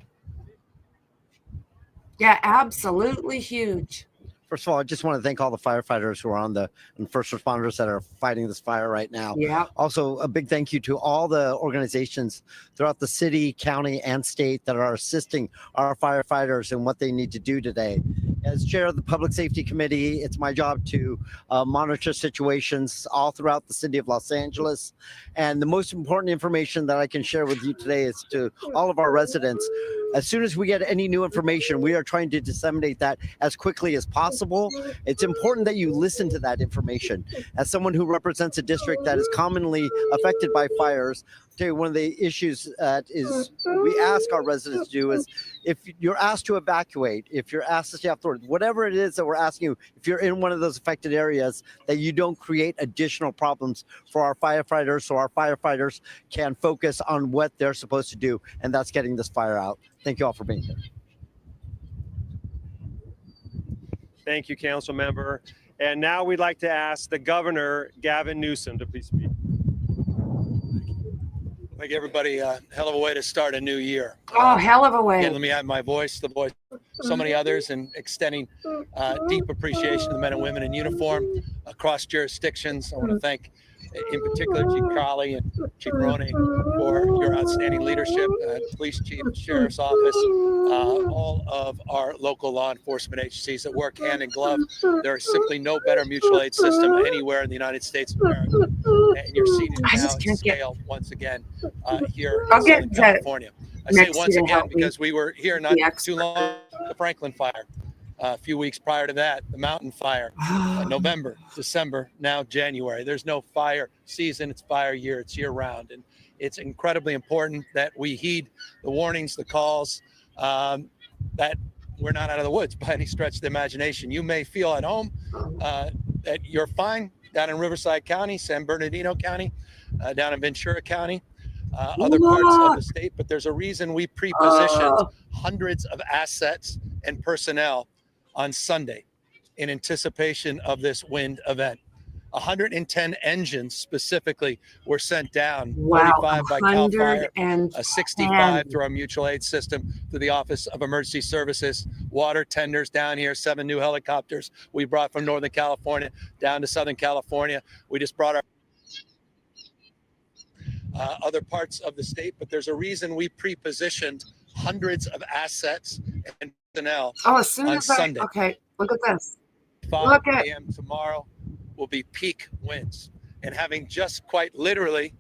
Yeah, absolutely huge. First of all, I just want to thank all the firefighters who are and first responders that are fighting this fire right now. Yeah. Also, a big thank you to all the organizations throughout the city, county, and state that are assisting our firefighters in what they need to do today. As chair of the Public Safety Committee, it's my job to monitor situations all throughout the city of Los Angeles. And the most important information that I can share with you today is to all of our residents. As soon as we get any new information, we are trying to disseminate that as quickly as possible. It's important that you listen to that information. As someone who represents a district that is commonly affected by fires, I'll tell you one of the issues is we ask our residents to do is if you're asked to evacuate, if you're asked to stay off the road, whatever it is that we're asking you, if you're in one of those affected areas, that you don't create additional problems for our firefighters so our firefighters can focus on what they're supposed to do, and that's getting this fire out. Thank you all for being here. Thank you, Council Member. And now we'd like to ask the Governor, Gavin Newsom, to please speak. Like everybody, hell of a way to start a new year. Oh, hell of a way. Again, let me add my voice, the voice of so many others, and extending deep appreciation to the men and women in uniform across jurisdictions. I want to thank, in particular, Chief Crowley and Chief Roney for your outstanding leadership, Police Chief, Sheriff's Office, all of our local law enforcement agencies that work hand in glove. There is simply no better mutual aid system anywhere in the United States of America. And you're seeing it now in scale once again here in Southern California. I say once again because we were here not too long, the Franklin fire. A few weeks prior to that, the Mountain Fire, November, December, now January. There's no fire season, it's fire year, it's year round. And it's incredibly important that we heed the warnings, the calls, that we're not out of the woods by any stretch of the imagination. You may feel at home that you're fine down in Riverside County, San Bernardino County, down in Ventura County, other parts of the state, but there's a reason we pre-positioned hundreds of assets and personnel on Sunday in anticipation of this wind event. 110 engines specifically were sent down. Wow, 35 by Cal Fire, 110. 65 through our mutual aid system, through the Office of Emergency Services, water tenders down here, 7 new helicopters we brought from Northern California down to Southern California. We just brought our other parts of the state, but there's a reason we pre-positioned hundreds of assets and personnel As soon on as Sunday. okay, look at this. 5 a.m. tomorrow will be peak winds. And having just quite literally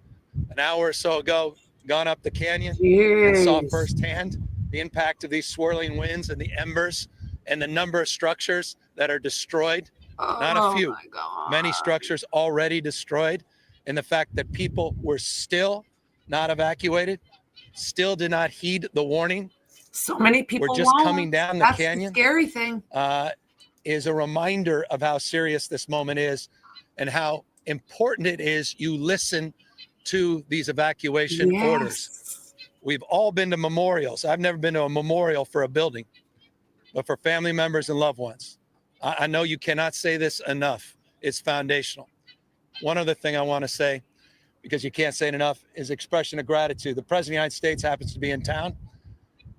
an hour or so ago gone up the canyon and saw firsthand the impact of these swirling winds and the embers and the number of structures that are destroyed. Not a few, many structures already destroyed. And the fact that people were still not evacuated, still did not heed the warning. So many people We're just coming down the That's canyon. The scary thing. Is a reminder of how serious this moment is and how important it is you listen to these evacuation orders. We've all been to memorials. I've never been to a memorial for a building, but for family members and loved ones. I know you cannot say this enough. It's foundational. One other thing I want to say, because you can't say it enough, is expression of gratitude. The President of the United States happens to be in town.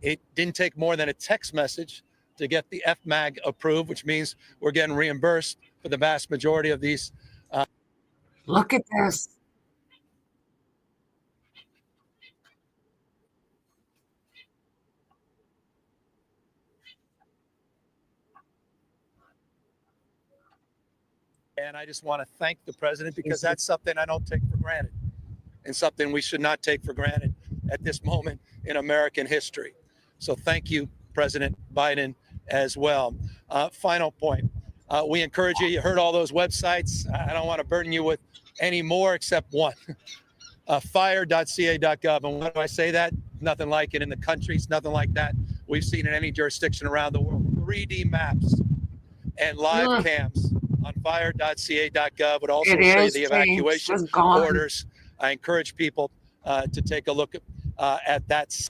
It didn't take more than a text message to get the FMAG approved, which means we're getting reimbursed for the vast majority of these. Look at this. And I just want to thank the president because that's something I don't take for granted and something we should not take for granted at this moment in American history. So thank you, President Biden, as well. Final point. We encourage you. You heard all those websites. I don't want to burden you with any more except one. Fire.ca.gov. And why do I say that? Nothing like it in the country. It's nothing like that we've seen in any jurisdiction around the world. 3D maps and live cams on fire.ca.gov would also say the evacuation orders. I encourage people to take a look at that.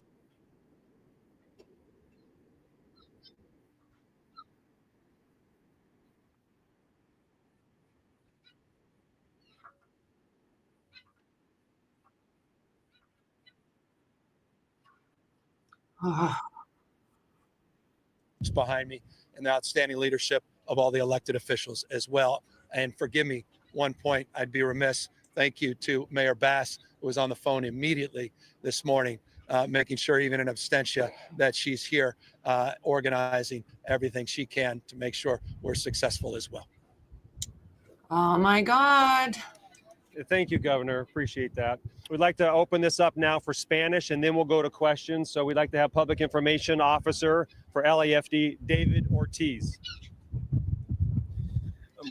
Behind me and the outstanding leadership of all the elected officials as well. And forgive me, one point I'd be remiss. Thank you to Mayor Bass, who was on the phone immediately this morning, making sure even in absentia that she's here organizing everything she can to make sure we're successful as well. Oh my God. Thank you, Governor. Appreciate that. We'd like to open this up now for Spanish, and then we'll go to questions. So we'd like to have Public Information Officer for LAFD, David Ortiz.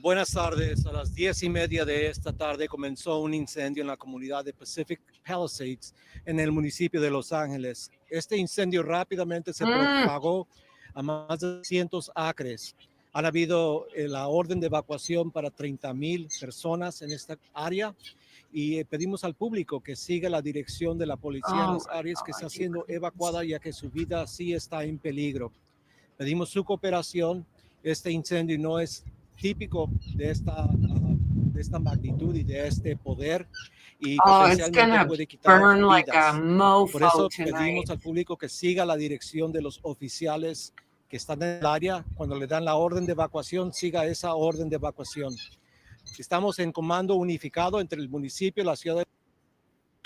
Buenas tardes. A las 10:30 de esta tarde comenzó un incendio en la comunidad de Pacific Palisades en el municipio de Los Ángeles. Este incendio rápidamente se propagó a más de 200 acres. Han habido la orden de evacuación para 30,000 personas en esta área y pedimos al público que siga la dirección de la policía en las áreas que está siendo evacuada, ya que su vida sí está en peligro. Pedimos su cooperación. Este incendio no es típico de esta magnitud y de este poder y potencialmente puede quitar vidas. Por eso pedimos al público que siga la dirección de los oficiales que están en el área. Cuando le dan la orden de evacuación, siga esa orden de evacuación. Estamos en comando unificado entre el municipio y la ciudad de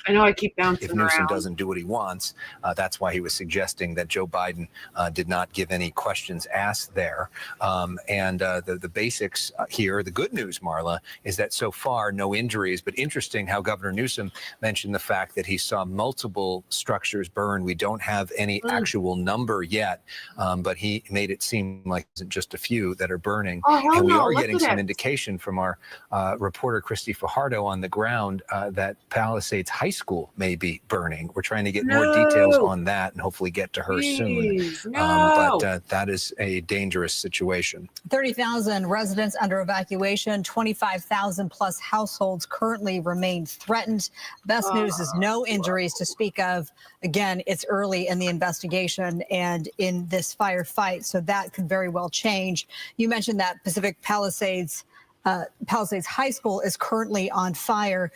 I know I keep bouncing if Newsom around. doesn't do what he wants, that's why he was suggesting that Joe Biden did not give any questions asked there. The basics here, the good news, Marla, is that so far no injuries, but interesting how Governor Newsom mentioned the fact that he saw multiple structures burn. We don't have any actual number yet, but he made it seem like just a few that are burning. And we are getting some indication from our reporter, Christy Fajardo, on the ground that Palisades High School may be burning. We're trying to get more details on that and hopefully get to her soon. But that is a dangerous situation. 30,000 residents under evacuation, 25,000 plus households currently remain threatened. Best news is no injuries to speak of. Again, it's early in the investigation and in this firefight, so that could very well change. You mentioned that Pacific Palisades Palisades High School is currently on fire.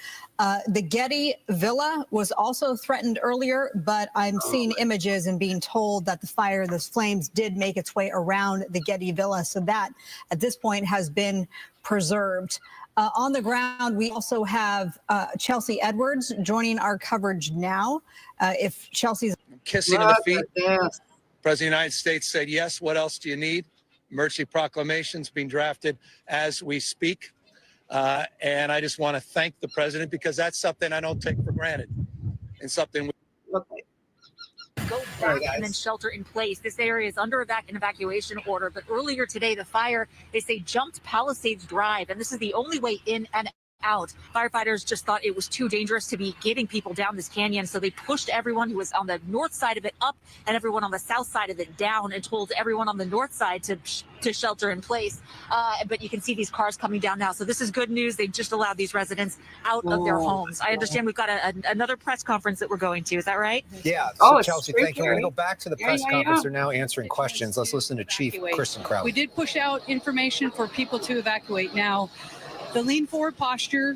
The Getty Villa was also threatened earlier, but I'm seeing images and being told that the flames did make its way around the Getty Villa. So that at this point has been preserved. On the ground, we also have Chelsea Edwards joining our coverage now. If Chelsea's kissing of the feet. Yes. President of the United States said, yes, what else do you need? Emergency proclamations being drafted as we speak. And I just want to thank the president because that's something I don't take for granted and something go back and then shelter in place. This area is under an evacuation order, but earlier today, the fire, they say, jumped Palisades Drive, and this is the only way in and out. Firefighters just thought it was too dangerous to be getting people down this canyon, so they pushed everyone who was on the north side of it up and everyone on the south side of it down and told everyone on the north side to shelter in place. But you can see these cars coming down now, so this is good news. They just allowed these residents out of their homes. I understand we've got another press conference that we're going to. Is that right? Yeah. So Chelsea, thank you. We're going to go back to the press conference. They're now answering questions. Let's listen to Chief Kristen Crowley. We did push out information for people to evacuate. Now, the lean forward posture,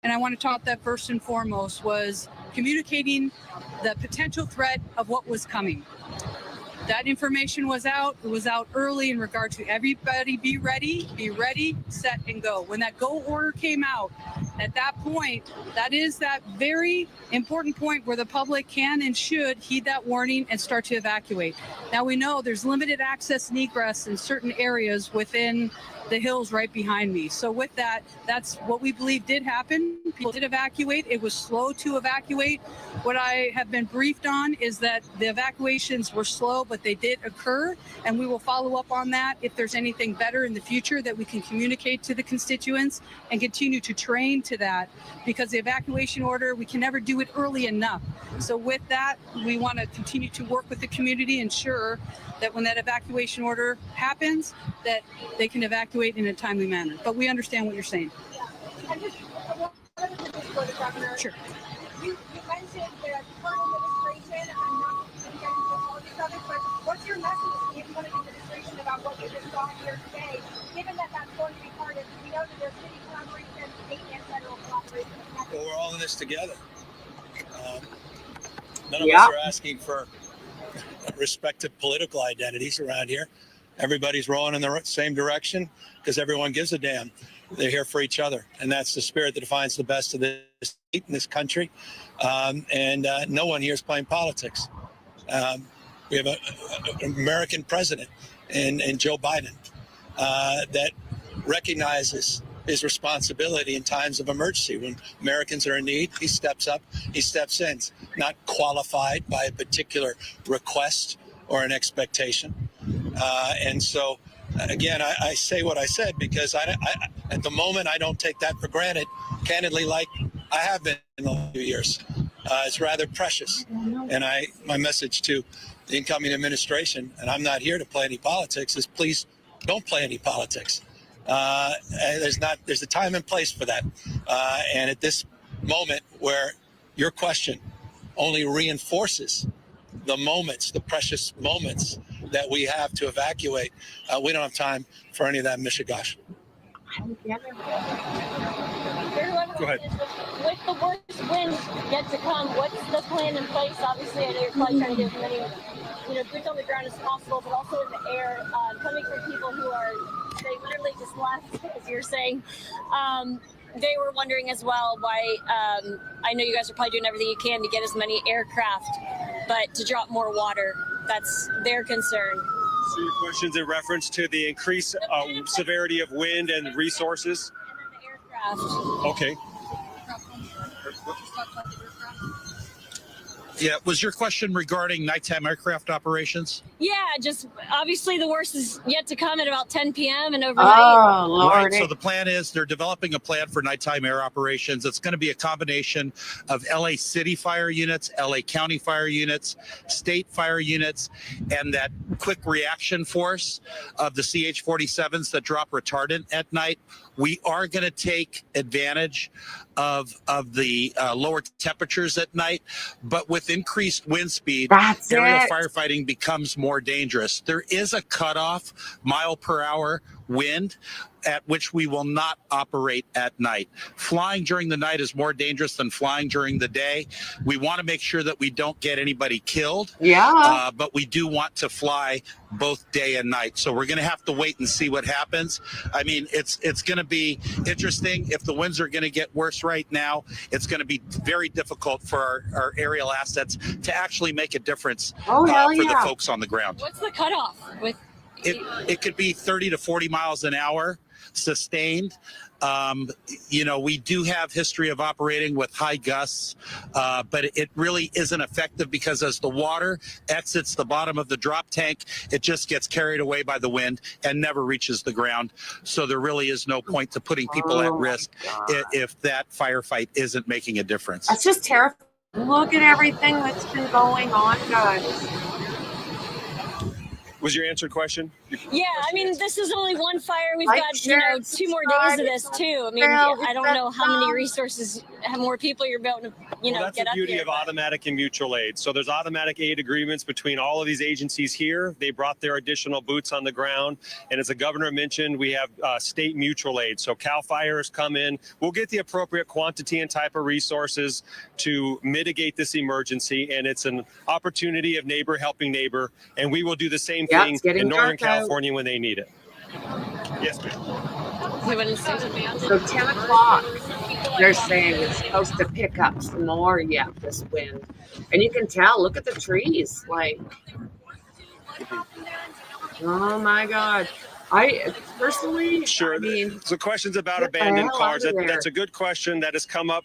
and I want to talk that first and foremost, was communicating the potential threat of what was coming. That information was out. It was out early in regard to everybody be ready, set, and go. When that go order came out, at that point, that is that very important point where the public can and should heed that warning and start to evacuate. Now we know there's limited access and egress in certain areas within the hills right behind me. So with that, that's what we believe did happen. People did evacuate. It was slow to evacuate. What I have been briefed on is that the evacuations were slow, but they did occur, and we will follow up on that if there's anything better in the future that we can communicate to the constituents and continue to train to that, because the evacuation order, we can never do it early enough. So with that, we want to continue to work with the community, ensure that when that evacuation order happens, that they can evacuate in a timely manner. But we understand what you're saying. Sure. You mentioned the current administration. I'm not getting into politics of it, but what's your message to the incoming administration about what we just saw here today, given that that's going to be part of, we know that there's city collaboration, state and federal collaboration. Well, we're all in this together. None of us are asking for respective political identities around here. Everybody's rowing in the same direction because everyone gives a damn. They're here for each other, and that's the spirit that defines the best of this state and this country. No one here is playing politics. We have an American president and Joe Biden that recognizes his responsibility in times of emergency. When Americans are in need, he steps up, he steps in, not qualified by a particular request or an expectation. And so, again, I say what I said because I at the moment, I don't take that for granted, candidly, like I have been in the last few years. It's rather precious. And my message to the incoming administration, and I'm not here to play any politics, is please don't play any politics. There's a time and place for that. And at this moment where your question only reinforces the moments, the precious moments that we have to evacuate, we don't have time for any of that mishigash. Go ahead. With the worst winds yet to come, what's the plan in place? Obviously, I know you're probably trying to get as many, boots on the ground as possible, but also in the air, coming from people who are, they literally just left, as you're saying. They were wondering as well why, I know you guys are probably doing everything you can to get as many aircraft, but to drop more water, that's their concern. So your question's in reference to the increased severity of wind and resources? Okay. Yeah, was your question regarding nighttime aircraft operations? Yeah, just obviously the worst is yet to come at about 10 p.m. and overnight. Oh, Lord. Right, so the plan is they're developing a plan for nighttime air operations. It's going to be a combination of LA City fire units, LA County fire units, state fire units, and that quick reaction force of the CH-47s that drop retardant at night. We are going to take advantage of the lower temperatures at night, but with increased wind speed, aerial firefighting becomes more dangerous. There is a cutoff mile per hour wind at which we will not operate at night. Flying during the night is more dangerous than flying during the day. We want to make sure that we don't get anybody killed. Yeah. But we do want to fly both day and night. So we're going to have to wait and see what happens. I mean, it's going to be interesting. If the winds are going to get worse right now, it's going to be very difficult for our aerial assets to actually make a difference for the folks on the ground. What's the cutoff with? It could be 30 to 40 miles an hour sustained. You know, we do have history of operating with high gusts, but it really isn't effective because as the water exits the bottom of the drop tank, it just gets carried away by the wind and never reaches the ground. So there really is no point to putting people at risk if that firefight isn't making a difference. That's just terrifying. Look at everything that's been going on, guys. Was your answer question? Yeah, I mean, this is only one fire. We've got, 2 more days of this too. I mean, I don't know how many resources, how more people you're able to, Well, that's get the up beauty here. of automatic and mutual aid. So there's automatic aid agreements between all of these agencies here. They brought their additional boots on the ground. And as the governor mentioned, we have state mutual aid. So CAL FIRE's come in. We'll get the appropriate quantity and type of resources to mitigate this emergency. And it's an opportunity of neighbor helping neighbor. And we will do the same thing in Northern California when they need it. Yes, ma'am. So 10 o'clock, they're saying it's supposed to pick up some more. Yeah, this wind. And you can tell, look at the trees. Like, oh my God. I personally, sure. I mean, so questions about get the abandoned hell cars. out of there. That's a good question that has come up.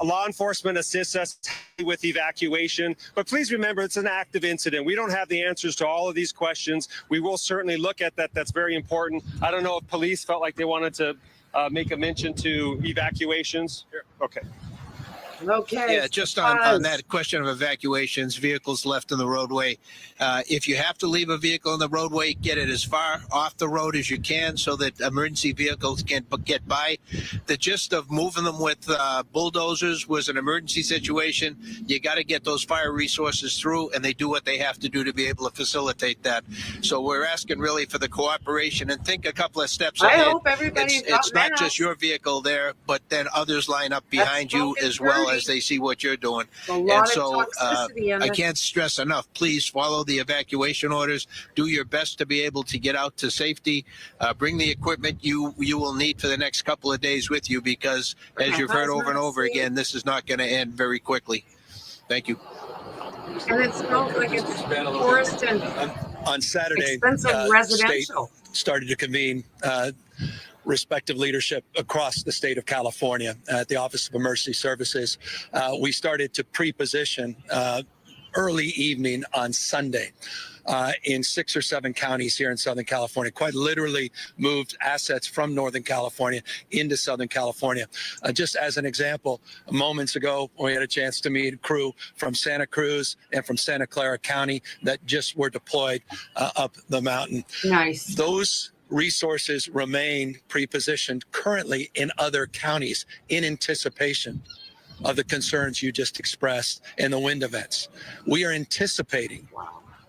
Law enforcement assists us with evacuation, but please remember it's an active incident. We don't have the answers to all of these questions. We will certainly look at that. That's very important. I don't know if police felt like they wanted to make a mention to evacuations. Okay. Okay. Yeah, just on that question of evacuations, vehicles left in the roadway. If you have to leave a vehicle in the roadway, get it as far off the road as you can so that emergency vehicles can't get by. The gist of moving them with bulldozers was an emergency situation. You got to get those fire resources through, and they do what they have to do to be able to facilitate that. So we're asking really for the cooperation and think a couple of steps ahead. I hope everybody's It's not just your vehicle there, but then others line up behind you as well as they see what you're doing. And so I can't stress enough, please follow the evacuation orders. Do your best to be able to get out to safety. Bring the equipment you will need for the next couple of days with you because, as you've heard over and over again, this is not going to end very quickly. Thank you. And it smells like it's forest and on Saturday, expensive residential. State started to convene respective leadership across the state of California at the Office of Emergency Services. We started to pre-position early evening on Sunday in 6 or 7 counties here in Southern California, quite literally moved assets from Northern California into Southern California. Just as an example, moments ago, we had a chance to meet a crew from Santa Cruz and from Santa Clara County that just were deployed up the mountain. Nice. Those resources remain pre-positioned currently in other counties in anticipation of the concerns you just expressed and the wind events. We are anticipating,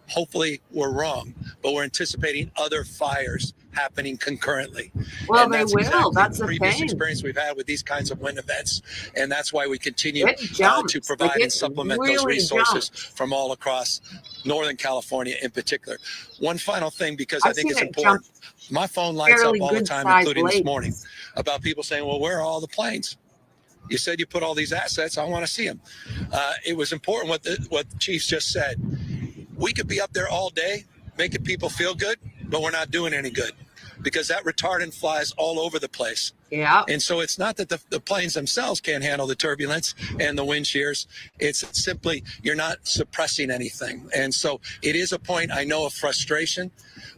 hopefully we're wrong, but we're anticipating other fires happening concurrently. Well, and they that's will. exactly That's the the previous thing. experience we've had with these kinds of wind events. And that's why we continue It jumps. to provide Like, and supplement those really resources jumps. from all across Northern California in particular. One final thing, because I've I think seen it's it important. jump My phone lights up fairly all the good time, sized including this lakes. morning, about people saying, well, where are all the planes? You said you put all these assets. I want to see them. It was important what the chiefs just said. We could be up there all day making people feel good, but we're not doing any good because that retardant flies all over the place. Yeah. And so it's not that the planes themselves can't handle the turbulence and the wind shears. It's simply you're not suppressing anything. And so it is a point, I know, of frustration,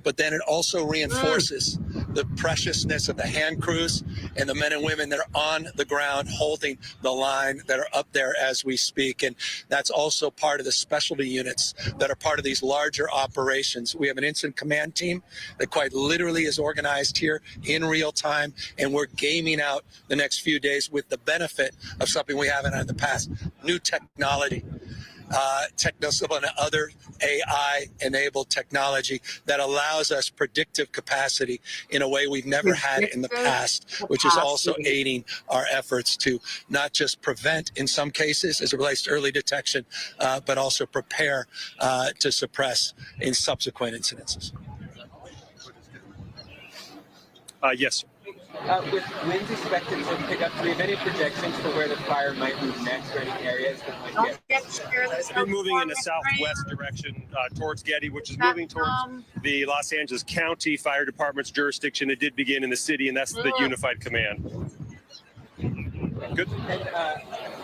but then it also reinforces the preciousness of the hand crews and the men and women that are on the ground holding the line that are up there as we speak. And that's also part of the specialty units that are part of these larger operations. We have an incident command team that quite literally is organized here in real time, and we're gaming out the next few days with the benefit of something we haven't had in the past, new technology. technical and other AI-enabled technology that allows us predictive capacity in a way we've never had in the past, which is also aiding our efforts to not just prevent in some cases as it relates to early detection, but also prepare to suppress in subsequent incidences. Yes, sir. With winds expected to pick up, do we have any projections for where the fire might move next or any areas that might get? It's been moving in a southwest direction towards Getty, which is moving towards the Los Angeles County Fire Department's jurisdiction. It did begin in the city, and that's the Unified Command. Good. And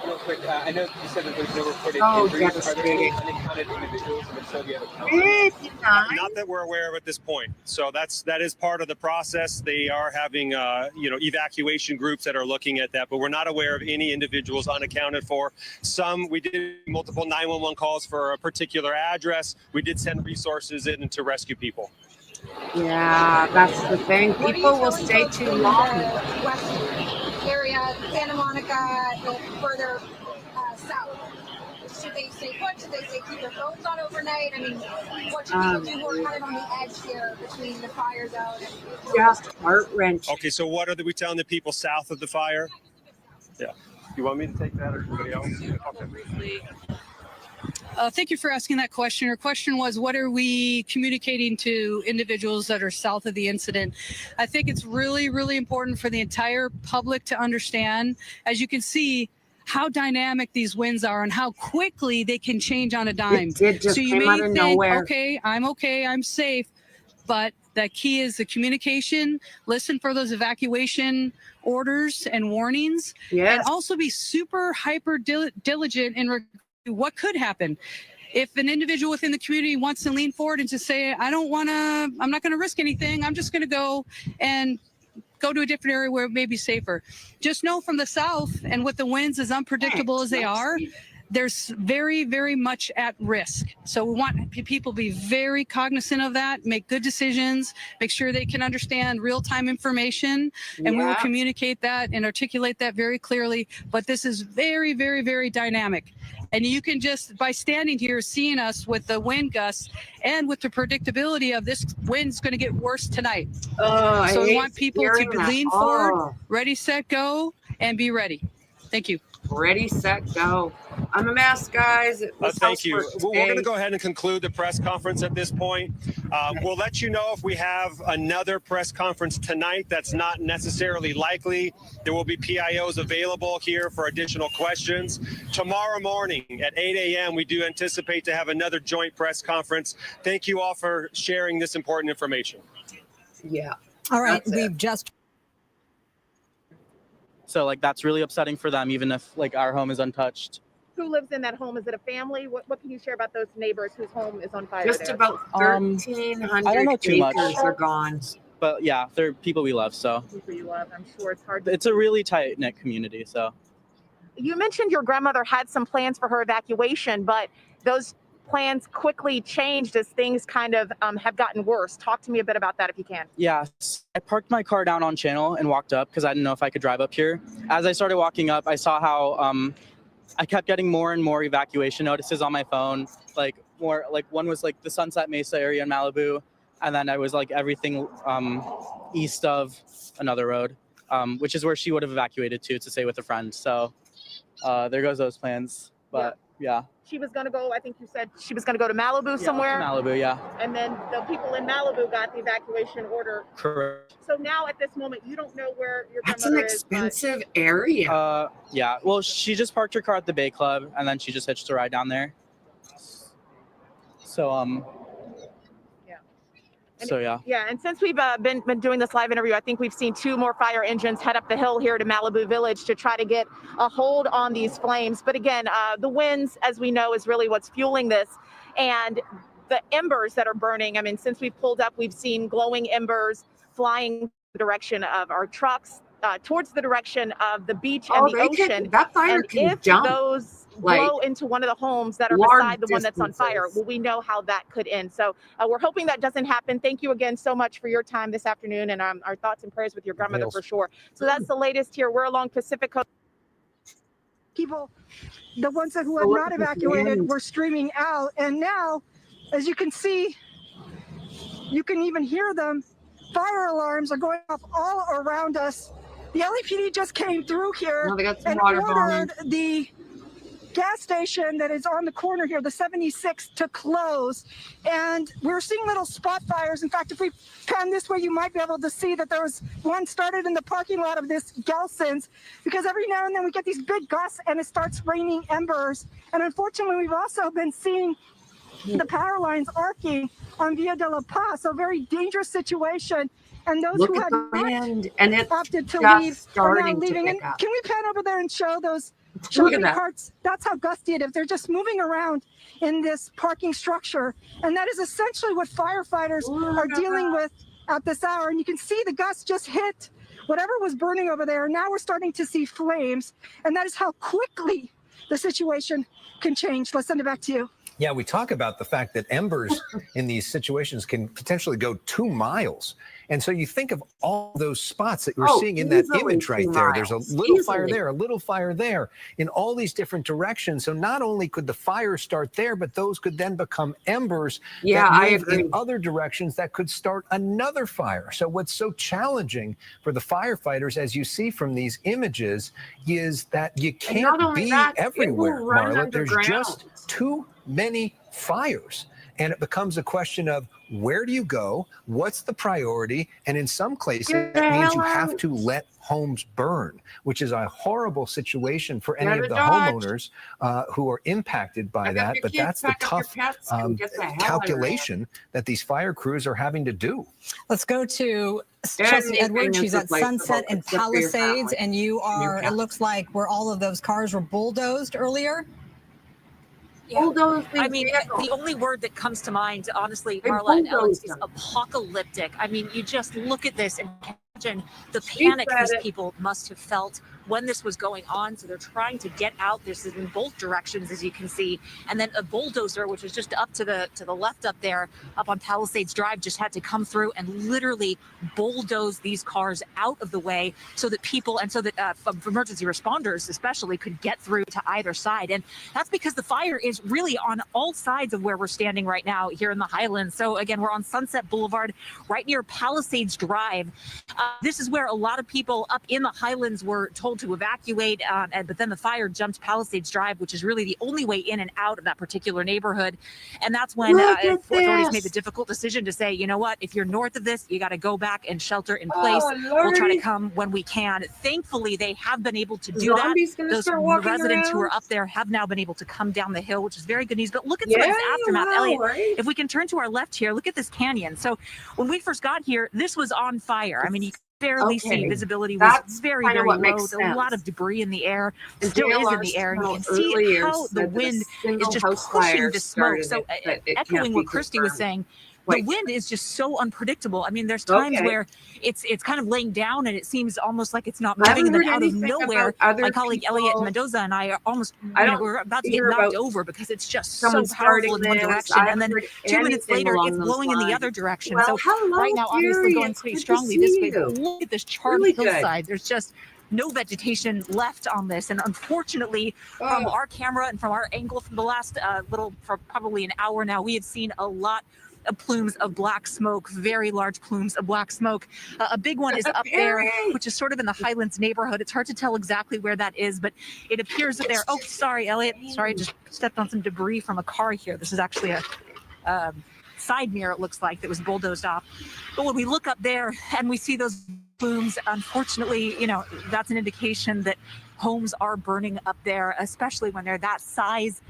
real quick, I know you said that there's no reported injuries. Are there any unaccounted individuals in the Soviet account? Not that we're aware of at this point. So that is part of the process. They are having evacuation groups that are looking at that, but we're not aware of any individuals unaccounted for. We did multiple 911 calls for a particular address. We did send resources in to rescue people. Yeah, that's the thing. People will stay too long. Area, Santa Monica, further south. Should they stay put? Should they stay keep their phones on overnight? I mean, what should people do who are kind of on the edge here between the fire zone and just heart-wrenching. Okay, so what are we telling the people south of the fire? Yeah. You want me to take that or somebody else? Okay. Thank you for asking that question. Your question was, what are we communicating to individuals that are south of the incident? I think it's really, really important for the entire public to understand, as you can see, how dynamic these winds are and how quickly they can change on a dime. It just so you came may out of think, nowhere. okay, I'm safe. But the key is the communication, listen for those evacuation orders and warnings, and also be super hyper diligent in what could happen. If an individual within the community wants to lean forward and to say, I'm not going to risk anything, I'm just going to go to a different area where it may be safer. Just know from the south, and with the winds as unpredictable as they are, there's very, very much at risk. So we want people to be very cognizant of that, make good decisions, make sure they can understand real-time information, and we will communicate that and articulate that very clearly. But this is very, very, very dynamic. And you can just, by standing here, seeing us with the wind gusts and with the predictability of this wind's going to get worse tonight. So we want people to lean forward, ready, set, go, and be ready. Thank you. Ready, set, go. I'm a mess, guys. Thank you. We're going to go ahead and conclude the press conference at this point. We'll let you know if we have another press conference tonight. That's not necessarily likely. There will be PIOs available here for additional questions. Tomorrow morning at 8 a.m., we do anticipate to have another joint press conference. Thank you all for sharing this important information. Yeah. All right. We've just. So that's really upsetting for them, even if our home is untouched. Who lives in that home? Is it a family? What can you share about those neighbors whose home is on fire? Just about 1,300 I don't know too much. acres are gone. But yeah, they're people we love. So People you love. I'm sure it's hard. it's a really tight knit community. So You mentioned your grandmother had some plans for her evacuation, but those plans quickly changed as things kind of have gotten worse. Talk to me a bit about that if you can. yeah, I parked my car down on Channel and walked up because I didn't know if I could drive up here. As I started walking up, I saw how I kept getting more and more evacuation notices on my phone. One was the Sunset Mesa area in Malibu, and then I was everything east of another road, which is where she would have evacuated to stay with a friend. So there goes those plans. But yeah. She was going to go, I think you said she was going to go to Malibu somewhere. Malibu, yeah. And then the people in Malibu got the evacuation order. Correct. So now at this moment, you don't know where your That's an grandmother is. expensive area. Yeah. Well, she just parked her car at the Bay Club, and then she just hitched a ride down there. So Yeah, and since we've been doing this live interview, I think we've seen 2 more fire engines head up the hill here to Malibu Village to try to get a hold on these flames. But again, the winds, as we know, is really what's fueling this. And the embers that are burning, I mean, since we've pulled up, we've seen glowing embers flying in the direction of our trucks, towards the direction of the beach and the ocean. That fire and can if jump, those blow into one of the homes that are beside the one that's on fire, well, we know how that could end. So we're hoping that doesn't happen. Thank you again so much for your time this afternoon, and our thoughts and prayers with your grandmother for sure. So that's the latest here. We're along Pacific Coast. people, the ones who had not evacuated, were streaming out. And now, as you can see, you can even hear them. Fire alarms are going off all around us. The LAPD just came through here and ordered the gas station that is on the corner here, the 76, to close. And we're seeing little spot fires. In fact, if we pan this way, you might be able to see that there was one started in the parking lot of this Gelson's, because every now and then we get these big gusts and it starts raining embers. And unfortunately, we've also been seeing the power lines arcing on Via de la Paz, a very dangerous situation. And those who had opted to leave are now leaving. And can we pan over there and show those shopping carts? That's how gusty it is. They're just moving around in this parking structure. And that is essentially what firefighters are dealing with at this hour. And you can see the gust just hit whatever was burning over there. Now we're starting to see flames. And that is how quickly the situation can change. Let's send it back to you. Yeah, we talk about the fact that embers in these situations can potentially go 2 miles. And so you think of all those spots that you're seeing in that image right there. There's a little fire there, a little fire there, in all these different directions. So not only could the fire start there, but those could then become embers that move in other directions that could start another fire. So what's so challenging for the firefighters, as you see from these images, is that you can't be everywhere, Marla. There's just too many fires. And it becomes a question of where do you go? What's the priority? And in some cases, it means you have to let homes burn, which is a horrible situation for any of the homeowners who are impacted by that. But that's the tough calculation that these fire crews are having to do. Let's go to Chelsea Edwards. She's at Sunset and Palisades, and you are, it looks like, where all of those cars were bulldozed earlier. Yeah. I mean, the only word that comes to mind, honestly, Marla and Alex, is apocalyptic. I mean, you just look at this and imagine the panic these people must have felt when this was going on. So they're trying to get out. This is in both directions, as you can see. And then a bulldozer, which was just up to the left up there, up on Palisades Drive, just had to come through and literally bulldoze these cars out of the way so that people, and so that emergency responders especially, could get through to either side. And that's because the fire is really on all sides of where we're standing right now here in the Highlands. So again, we're on Sunset Boulevard, right near Palisades Drive. This is where a lot of people up in the Highlands were told to evacuate, but then the fire jumped Palisades Drive, which is really the only way in and out of that particular neighborhood. And that's when authorities made the difficult decision to say, you know what, if you're north of this, you got to go back and shelter in place. We'll try to come when we can. Thankfully, they have been able to do that. Those residents who are up there have now been able to come down the hill, which is very good news. But look at some of this aftermath. Elliot, if we can turn to our left here, look at this canyon. So when we first got here, this was on fire. I mean, you barely see. Visibility was very, very low. There's a lot of debris in the air, still is in the air. And you can see how the wind is just pushing the smoke. So echoing what Christy was saying, the wind is just so unpredictable. I mean, there's times where it's kind of laying down and it seems almost like it's not moving, and then out of nowhere, my colleague Elliot Mendoza and I are almost, we're about to get knocked over because it's just so powerful in one direction, and then 2 minutes later, it's blowing in the other direction. So right now, obviously going pretty strongly this way. But look at this charred hillside. There's just no vegetation left on this. And unfortunately, from our camera and from our angle from the last for probably an hour now, we have seen a lot of plumes of black smoke, very large plumes of black smoke. A big one is up there, which is sort of in the Highlands neighborhood. It's hard to tell exactly where that is, but it appears that there. Oh, sorry, Elliot. Sorry, I just stepped on some debris from a car here. This is actually a side mirror, it looks like, that was bulldozed off. But when we look up there and we see those plumes, unfortunately, that's an indication that homes are burning up there, especially when they're that size.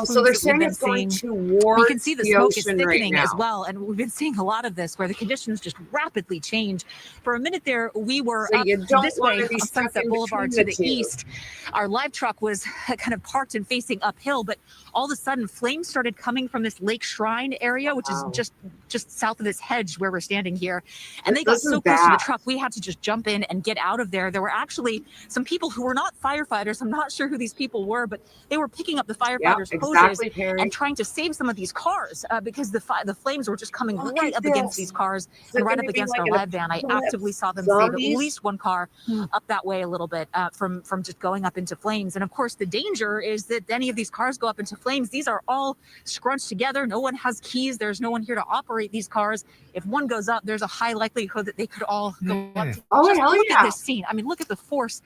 So they're saying it's going towards you can see the smoke is thickening right as well, and we've been seeing a lot of this where the conditions just rapidly change. For a minute there, we were up this way on Sunset Boulevard to the east. Our live truck was kind of parked and facing uphill, but all of a sudden flames started coming from this Lake Shrine area, which is just south of this hedge where we're standing here. And they got so close to the truck, we had to just jump in and get out of there. There were actually some people who were not firefighters. I'm not sure who these people were, but they were picking up the firefighters' hoses and trying to save some of these cars because the flames were just coming right up against these cars and right up against our live van. I actively saw them save at least one car up that way a little bit from just going up into flames. And of course, the danger is that any of these cars go up into flames. These are all scrunched together. No one has keys. There's no one here to operate these cars. If one goes up, there's a high likelihood that they could all go up. Just look at this scene. I mean, look at the force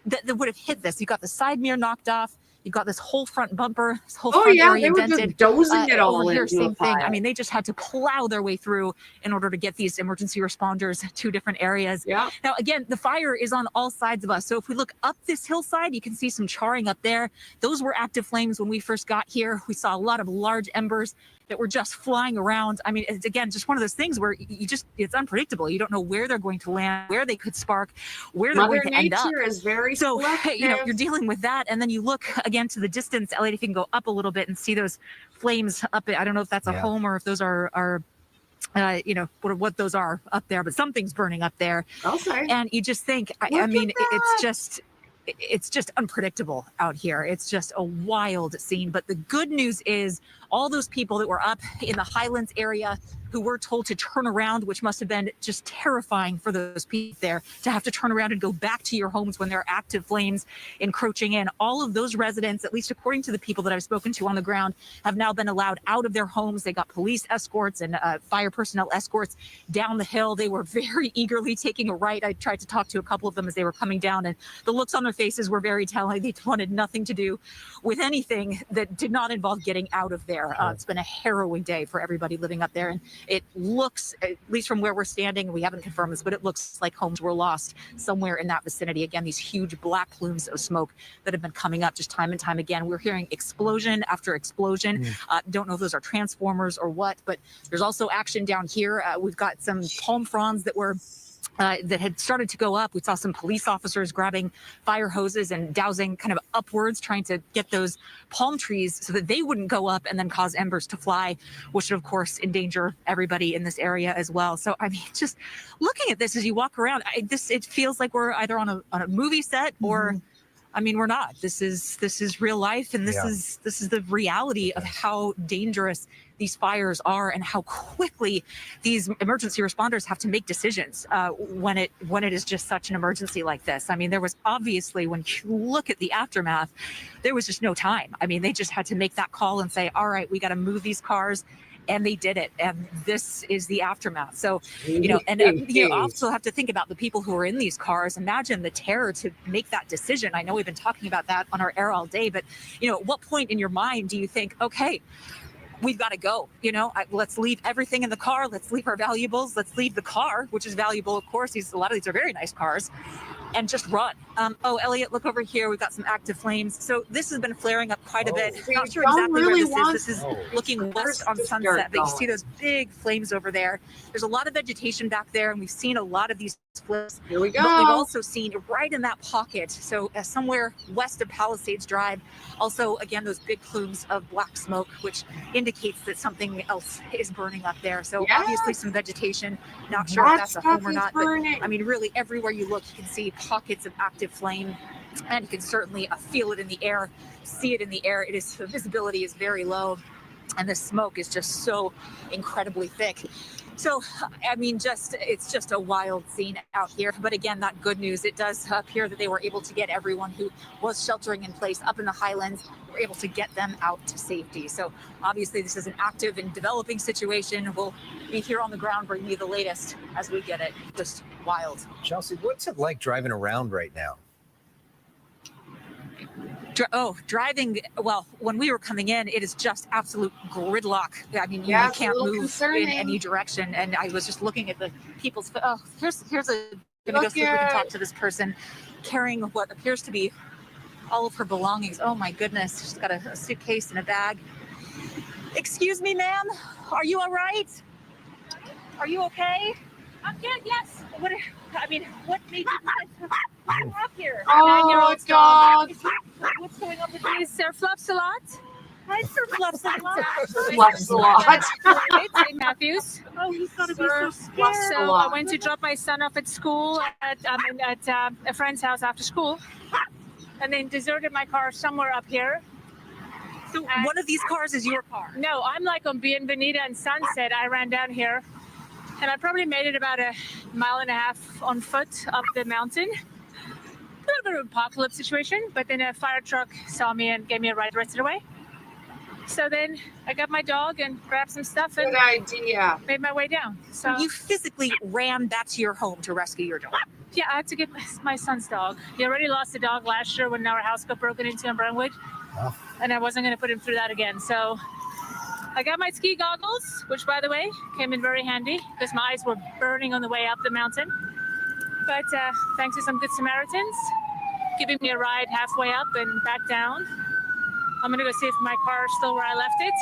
that would have hit this. You got the side mirror knocked off. You've got this whole front bumper, this whole front area they were dented. just dozing it all over here, into same a thing. pile. I mean, they just had to plow their way through in order to get these emergency responders to different areas. Yeah. Now, again, the fire is on all sides of us. So if we look up this hillside, you can see some charring up there. Those were active flames when we first got here. We saw a lot of large embers that were just flying around. I mean, it's, again, just one of those things where it's unpredictable. You don't know where they're going to land, where they could spark, where they're going to end up. Nature is very selective. You're dealing with that. And then you look again to the distance, Elliot, if you can go up a little bit and see those flames up. I don't know if that's a home or if those are what those are up there, but something's burning up there. Okay. And you just think, I mean, it's just unpredictable out here. It's just a wild scene. But the good news is all those people that were up in the Highlands area who were told to turn around, which must have been just terrifying for those people there to have to turn around and go back to your homes when there are active flames encroaching in. All of those residents, at least according to the people that I've spoken to on the ground, have now been allowed out of their homes. They got police escorts and fire personnel escorts down the hill. They were very eagerly taking a right. I tried to talk to a couple of them as they were coming down, and the looks on their faces were very telling. They wanted nothing to do with anything that did not involve getting out of there. It's been a harrowing day for everybody living up there, and it looks, at least from where we're standing, we haven't confirmed this, but it looks like homes were lost somewhere in that vicinity. Again, these huge black plumes of smoke that have been coming up just time and time again. We're hearing explosion after explosion. Don't know if those are transformers or what, but there's also action down here. We've got some palm fronds that were that had started to go up. We saw some police officers grabbing fire hoses and dousing kind of upwards, trying to get those palm trees so that they wouldn't go up and then cause embers to fly, which would, of course, endanger everybody in this area as well. So, I mean, just looking at this as you walk around, it feels like we're either on a movie set or I mean, we're not. This is real life, and this is the reality of how dangerous these fires are and how quickly these emergency responders have to make decisions when it is just such an emergency like this. I mean, there was obviously, when you look at the aftermath, there was just no time. I mean, they just had to make that call and say, all right, we got to move these cars. And they did it. And this is the aftermath. So, you also have to think about the people who are in these cars. Imagine the terror to make that decision. I know we've been talking about that on our air all day, but, at what point in your mind do you think, okay, we've got to go, let's leave everything in the car. Let's leave our valuables. Let's leave the car, which is valuable, of course. A lot of these are very nice cars, and just run. Elliot, look over here. We've got some active flames. So this has been flaring up quite a bit. Not sure exactly where this is. This is looking west on Sunset, but you see those big flames over there. There's a lot of vegetation back there, and we've seen a lot of these flips. Here we go. But we've also seen right in that pocket, so somewhere west of Palisades Drive, also, again, those big plumes of black smoke, which indicates that something else is burning up there. So obviously some vegetation. Not sure if that's a home or not, but I mean, really everywhere you look, you can see pockets of active flame, and you can certainly feel it in the air, see it in the air. The visibility is very low, and the smoke is just so incredibly thick. So, I mean, it's just a wild scene out here. But again, that good news, it does appear that they were able to get everyone who was sheltering in place up in the Highlands, were able to get them out to safety. So obviously this is an active and developing situation. We'll be here on the ground bringing you the latest as we get it. Just wild. Chelsea, what's it like driving around right now? Driving, well, when we were coming in, it is just absolute gridlock. I mean, you can't move in any direction. And I was just looking at the people's, here's gonna go see if we can talk to this person carrying what appears to be all of her belongings. Oh my goodness, she's got a suitcase and a bag. Excuse me, ma'am, are you all right? Are you okay? I'm good, yes. What made you up here? Oh, 9-year-old God. What's going on with Is these? Sir Fluffs a lot? Hi, Sir Fluffs a lot. Fluffs a lot. St. Matthews. Oh, he's got to be so scared. So I went to drop my son off at school at a friend's house after school. and then deserted my car somewhere up here. So one of these cars is your car? No, I'm like on Bienvenida and Sunset. I ran down here, and I probably made it about a mile and a half on foot up the mountain. A little bit of an apocalypse situation, but then a fire truck saw me and gave me a ride the rest of the way. So then I got my dog and grabbed some stuff and made my way down. So you physically ran back to your home to rescue your dog? Yeah, I had to get my son's dog. He already lost a dog last year when our house got broken into in Brentwood. Oh. And I wasn't going to put him through that again. So I got my ski goggles, which, by the way, came in very handy because my eyes were burning on the way up the mountain. But thanks to some good Samaritans giving me a ride halfway up and back down, I'm going to go see if my car is still where I left it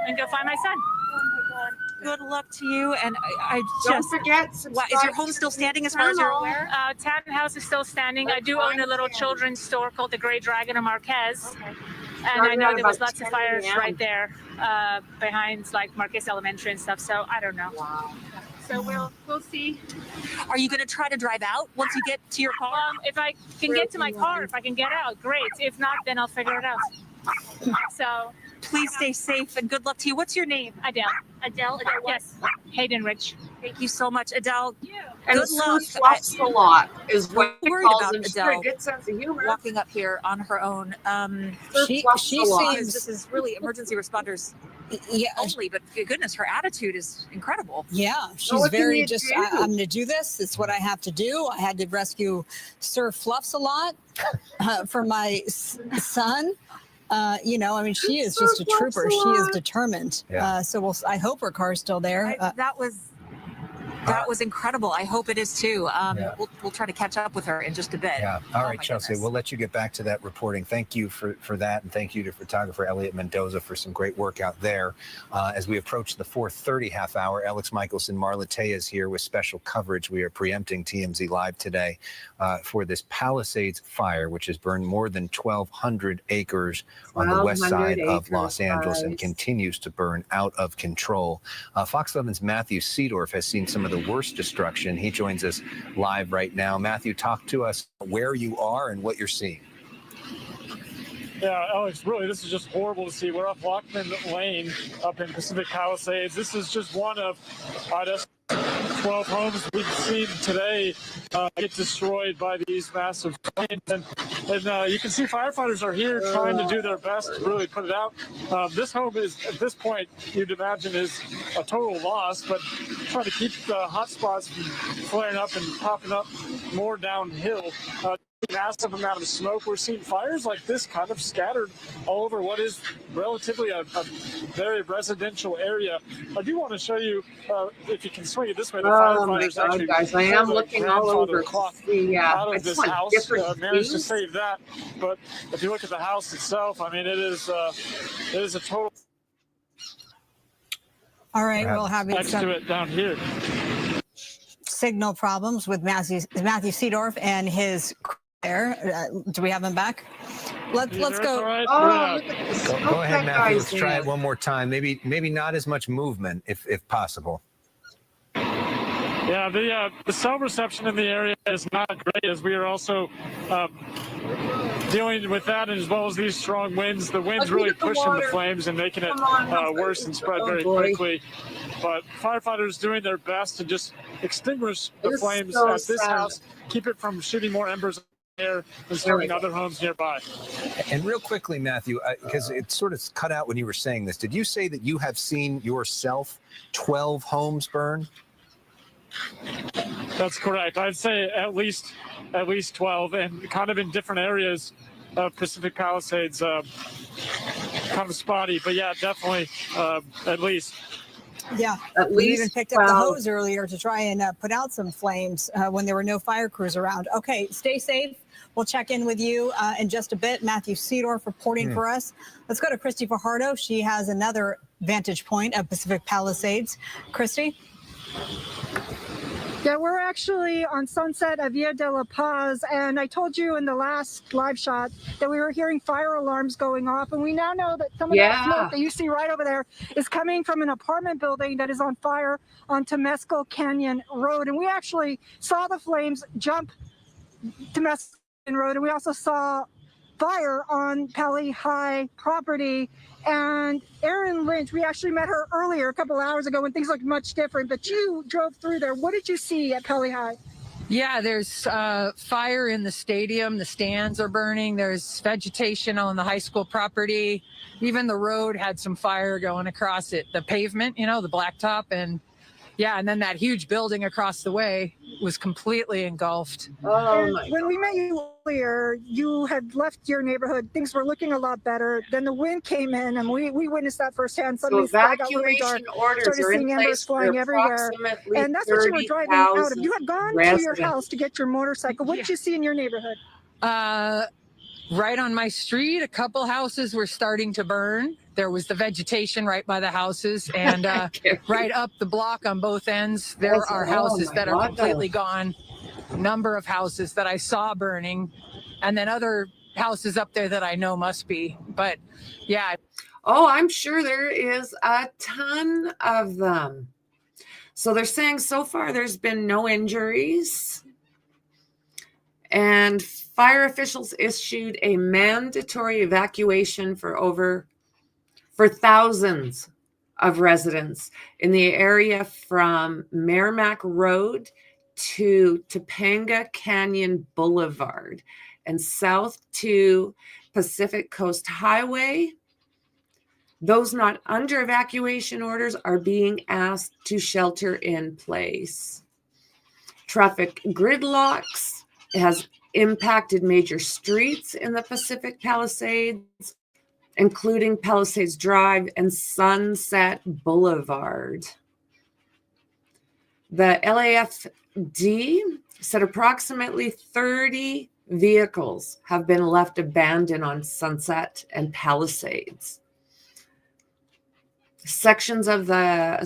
and go find my son. Oh, my God. Good luck to you. And I Don't just forget, is your home still standing as far as you're aware? Townhouse is still standing. I do own a little children's store called the Gray Dragon of Marquez. Okay. And I know there was lots of fires right there behind like Marquez Elementary and stuff. So I don't know. Wow. So we'll see. Are you going to try to drive out once you get to your car? If I can get to my car, if I can get out, great. If not, then I'll figure it out. So please stay safe and good luck to you. What's your name? Adele. Adele what? Yes. Hayden Rich. Thank you so much, Adele. And good luck. Sloughs a lot is what I'm worried about Adele a good sense of humor. walking up here on her own. She seems this is really emergency responders. Yeah, only, but goodness, her attitude is incredible. Yeah, she's very just. I'm going to do this. It's what I have to do. I had to rescue Sir Fluffs a lot for my son. You know, I mean, she is just a trooper. She is determined. Yeah. So I hope her car's still there. That was incredible. I hope it is too. We'll try to catch up with her in just a bit. Yeah. All right, Chelsea. We'll let you get back to that reporting. Thank you for that, and thank you to photographer Elliot Mendoza for some great work out there. As we approach the 4:30 half hour, Alex Michelson, Marla Tea is here with special coverage. We are preempting TMZ Live today for this Palisades fire, which has burned more than 1,200 acres on the west side of Los Angeles and continues to burn out of control. Fox 11's Matthew Seedorf has seen some of the worst destruction. He joins us live right now. Matthew, talk to us where you are and what you're seeing. Yeah, Alex, really, this is just horrible to see. We're up Lockman Lane up in Pacific Palisades. This is just one of 12 homes we've seen today get destroyed by these massive flames. And you can see firefighters are here trying to do their best to really put it out. This home is, at this point, you'd imagine is a total loss, but trying to keep the hot spots from flaring up and popping up more downhill. Massive amount of smoke. We're seeing fires like this kind of scattered all over what is relatively a very residential area. I do want to show you, if you can swing it this way, the firefighters actually guys, I am looking all over clock out of this house. Managed to save that, but if you look at the house itself, I mean, it is a total. All right, we'll have next to it down here. Signal problems with Matthew Seedorf and his there. Do we have him back? Let's go. Right. Go ahead, Matthew. Let's try it one more time. Maybe not as much movement, if possible. Yeah, the cell reception in the area is not great, as we are also dealing with that, as well as these strong winds. The wind's really pushing the flames and making it worse and spread very quickly. But firefighters doing their best to just extinguish the flames at this house, keep it from shooting more embers there and starting other homes nearby. And real quickly, Matthew, because it sort of cut out when you were saying this, did you say that you have seen yourself 12 homes burn? That's correct. I'd say at least 12, and kind of in different areas of Pacific Palisades, kind of spotty, but yeah, definitely at least. Yeah, we even picked up the hose earlier to try and put out some flames when there were no fire crews around. Okay, stay safe. We'll check in with you in just a bit. Matthew Seedorf reporting for us. Let's go to Christy Fajardo. She has another vantage point of Pacific Palisades. Christy? Yeah, we're actually on Sunset at Villa de la Paz, and I told you in the last live shot that we were hearing fire alarms going off, and we now know that some of that smoke that you see right over there is coming from an apartment building that is on fire on Temescal Canyon Road, and we actually saw the flames jump Temescal Canyon Road, and we also saw fire on Pali High property. And Erin Lynch, we actually met her earlier, a couple hours ago, when things looked much different, but you drove through there. What did you see at Pali High? Yeah, there's fire in the stadium. The stands are burning. There's vegetation on the high school property. Even the road had some fire going across it. The pavement, you know, the blacktop. And yeah, and then that huge building across the way was completely engulfed. Oh my When we met you earlier, you had left your neighborhood. Things were looking a lot better. Then the wind came in, and we witnessed that firsthand. Suddenly, the sky got really dark. Evacuation orders Started are in seeing embers place for flying everywhere. approximately And that's what you were driving out of. 30,000 You had gone to your residents. house to get your motorcycle. What did you see in your neighborhood? Right on my street, a couple houses were starting to burn. There was the vegetation right by the houses, and right up the block on both ends, there are houses that are completely gone. Number of houses that I saw burning, and then other houses up there that I know must be. But yeah. Oh, I'm sure there is a ton of them. So they're saying so far there's been no injuries. And fire officials issued a mandatory evacuation for thousands of residents in the area from Merrimack Road to Topanga Canyon Boulevard and south to Pacific Coast Highway. Those not under evacuation orders are being asked to shelter in place. Traffic gridlocks has impacted major streets in the Pacific Palisades, including Palisades Drive and Sunset Boulevard. The LAFD said approximately 30 vehicles have been left abandoned on Sunset and Palisades. Sections of the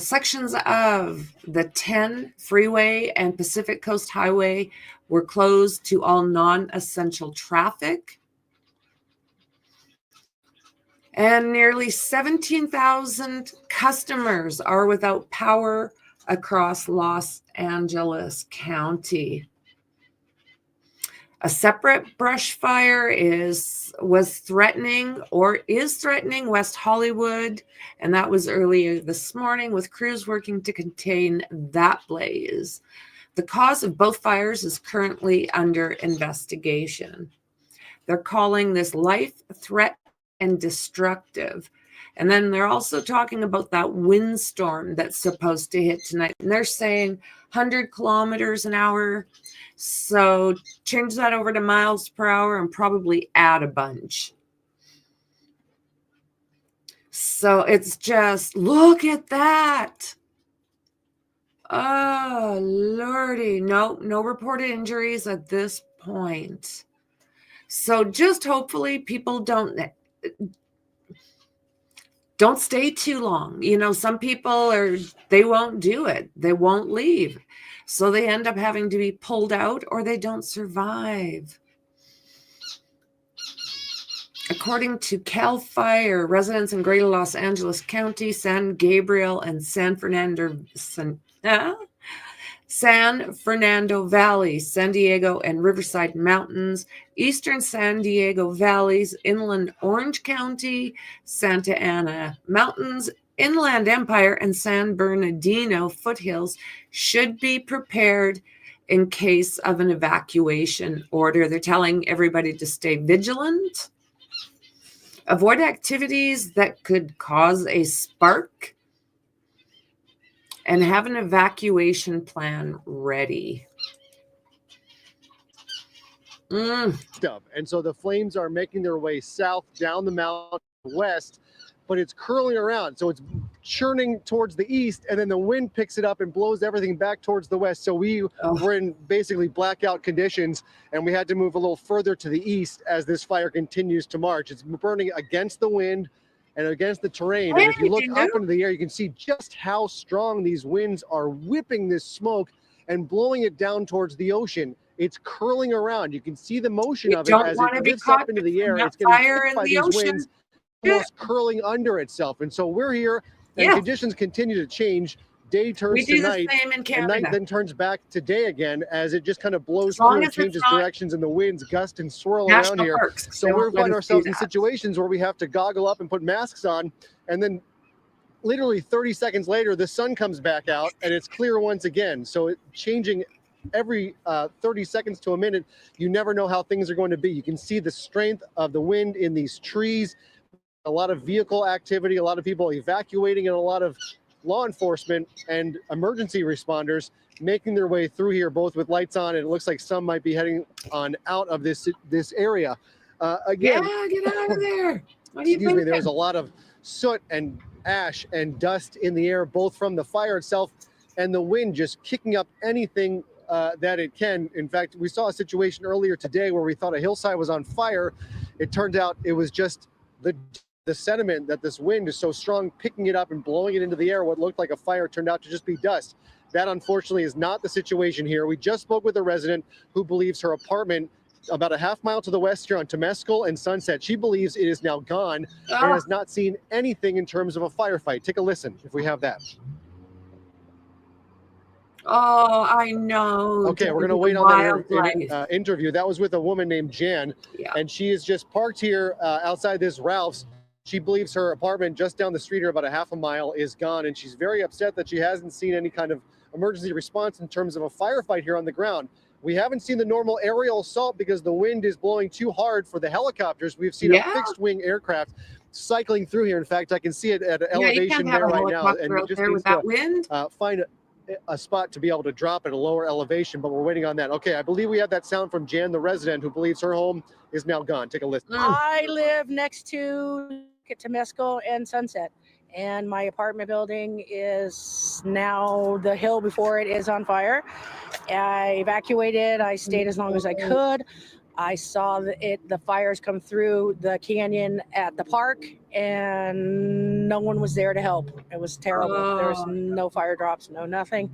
10 freeway and Pacific Coast Highway were closed to all non-essential traffic. And nearly 17,000 customers are without power across Los Angeles County. A separate brush fire is threatening West Hollywood, and that was earlier this morning, with crews working to contain that blaze. The cause of both fires is currently under investigation. They're calling this life threat and destructive. And then they're also talking about that windstorm that's supposed to hit tonight. And they're saying 100 kilometers an hour. So change that over to miles per hour and probably add a bunch. So it's just, look at that. Oh, Lordy. No reported injuries at this point. So just hopefully people don't stay too long. You know, some people they won't do it. They won't leave. So they end up having to be pulled out or they don't survive. According to Cal Fire, residents in Greater Los Angeles County, San Gabriel, and San Fernando Valley, San Diego and Riverside Mountains, eastern San Diego Valleys, inland Orange County, Santa Ana Mountains, Inland Empire, and San Bernardino foothills should be prepared in case of an evacuation order. They're telling everybody to stay vigilant, avoid activities that could cause a spark, and have an evacuation plan ready. Stuff. And so the flames are making their way south down the mountain west, but it's curling around. So it's churning towards the east, and then the wind picks it up and blows everything back towards the west. So we were in basically blackout conditions, and we had to move a little further to the east as this fire continues to march. It's burning against the wind and against the terrain. And if you look up into the air, you can see just how strong these winds are whipping this smoke and blowing it down towards the ocean. It's curling around. You can see the motion of it as it lifts up into the air. It's getting hit by these winds, almost curling under itself. And so we're here, and conditions continue to change day turns to night, and night then turns back to day again as it just kind of blows through and changes directions, and the winds gust and swirl around here. So we find ourselves in situations where we have to goggle up and put masks on, and then literally 30 seconds later, the sun comes back out and it's clear once again. So it's changing every 30 seconds to a minute. You never know how things are going to be. You can see the strength of the wind in these trees, a lot of vehicle activity, a lot of people evacuating, and a lot of law enforcement and emergency responders making their way through here, both with lights on, and it looks like some might be heading on out of this area. Again, yeah, get out of there. What do you excuse me, there was a lot of soot and ash and dust in the air, both from the fire itself and the wind just kicking up anything that it can. In fact, we saw a situation earlier today where we thought a hillside was on fire. It turned out it was just the sediment that this wind is so strong, picking it up and blowing it into the air. What looked like a fire turned out to just be dust. That unfortunately is not the situation here. We just spoke with a resident who believes her apartment about a half mile to the west here on Temescal and Sunset, she believes it is now gone and has not seen anything in terms of a firefight. Take a listen if we have that. Oh, I know. Okay, we're going to wait on that interview. That was with a woman named Jan, and she is just parked here outside this Ralph's. She believes her apartment just down the street here, about a half a mile, is gone, and she's very upset that she hasn't seen any kind of emergency response in terms of a firefight here on the ground. We haven't seen the normal aerial assault because the wind is blowing too hard for the helicopters. We've seen a fixed-wing aircraft cycling through here. In fact, I can see it at an elevation there right now, and it just needs to find a spot to be able to drop at a lower elevation, but we're waiting on that. Okay, I believe we have that sound from Jan, the resident, who believes her home is now gone. Take a listen. I live next to Temescal and Sunset, and my apartment building is now, the hill before it is on fire. I evacuated. I stayed as long as I could. I saw the fires come through the canyon at the park, and no one was there to help. It was terrible. There was no fire drops, no nothing.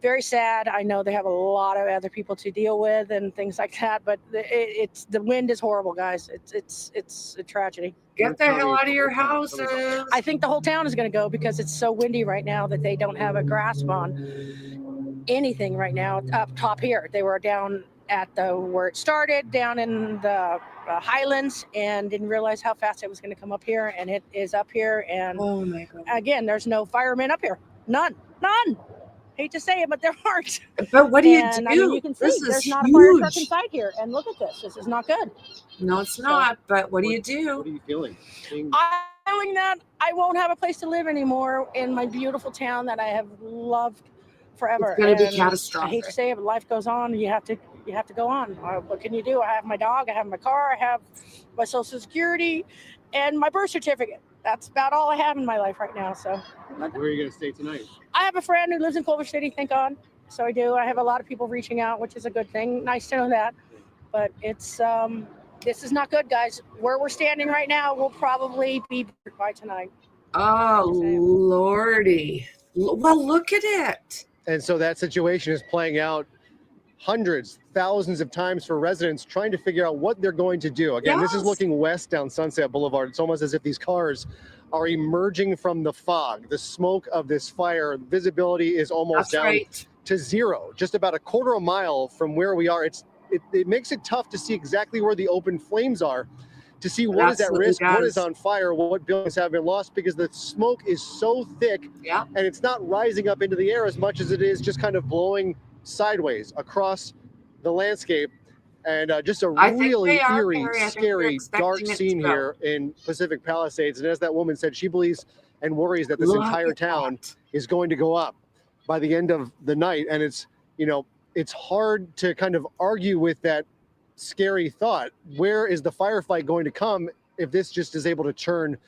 Very sad. I know they have a lot of other people to deal with and things like that, but the wind is horrible, guys. It's a tragedy. Get the hell out of your houses. I think the whole town is going to go because it's so windy right now that they don't have a grasp on anything right now up top here. They were down at where it started, down in the highlands, and didn't realize how fast it was going to come up here, and it is up here. And oh my God. Again, there's no firemen up here. None. Hate to say it, but there aren't. But what do you do? I mean, you can see there's not a fire truck inside here. And look at this. This is not good. No, it's not. But what do you do? What are you feeling? I'm feeling that I won't have a place to live anymore in my beautiful town that I have loved forever. It's going to be catastrophic. I hate to say it, but life goes on. You have to go on. What can you do? I have my dog. I have my car. I have my Social Security and my birth certificate. That's about all I have in my life right now. So, where are you going to stay tonight? I have a friend who lives in Culver City, thank God. So I do. I have a lot of people reaching out, which is a good thing. Nice to know that. But it's this is not good, guys. Where we're standing right now will probably be by tonight. Oh, Lordy. Well, look at it. And so that situation is playing out hundreds, thousands of times for residents trying to figure out what they're going to do. Again, This is looking west down Sunset Boulevard. It's almost as if these cars are emerging from the fog. The smoke of this fire, visibility is almost down to zero, just about a quarter of a mile from where we are. It makes it tough to see exactly where the open flames are, to see what is at risk, what is on fire, what buildings have been lost, because the smoke is so thick and it's not rising up into the air as much as it is just kind of blowing sideways across the landscape. And just a really eerie, scary, dark scene here in Pacific Palisades. And as that woman said, she believes and worries that this entire town is going to go up by the end of the night. And it's, it's hard to kind of argue with that scary thought. Where is the firefight going to come if this just is able to churn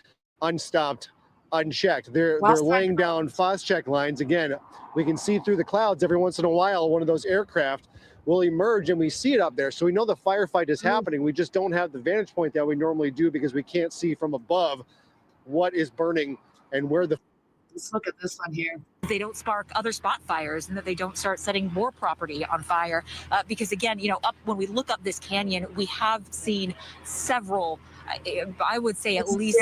unstopped, unchecked? They're laying down Phos-Check lines. Again, we can see through the clouds every once in a while. One of those aircraft will emerge and we see it up there. So we know the firefight is happening. We just don't have the vantage point that we normally do because we can't see from above what is burning and where the... Let's look at this one here. They don't spark other spot fires and that they don't start setting more property on fire. Because again, when we look up this canyon, we have seen several, I would say at least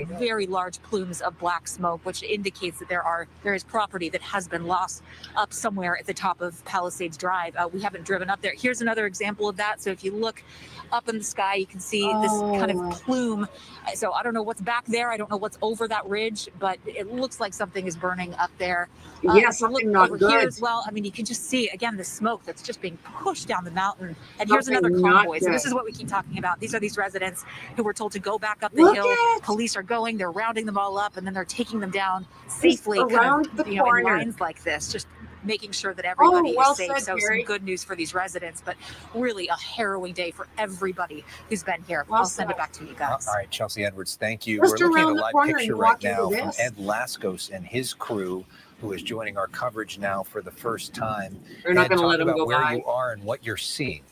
very large plumes of black smoke, which indicates that there is property that has been lost up somewhere at the top of Palisades Drive. We haven't driven up there. Here's another example of that. So if you look up in the sky, you can see this kind of plume. So I don't know what's back there. I don't know what's over that ridge, but it looks like something is burning up there. Yeah, something not over good. here as well. I mean, you can just see again the smoke that's just being pushed down the mountain. And here's another convoy. So this is what we keep talking about. These are these residents who were told to go back up the hill. Police are going, they're rounding them all up, and then they're taking them down safely around kind of, the in corner. lines like this, just making sure that everybody well is safe. said, So Gary. some good news for these residents, but really a harrowing day for everybody who's been here. Well I'll send said. it back to you guys. All right, Chelsea Edwards, thank you. Just We're looking at around a the live corner picture and right walk into now from this. Ed Laskos and his crew, who is joining our coverage now for the first time. We're not Ed, going to talk let him about go where by. you are and what you're seeing.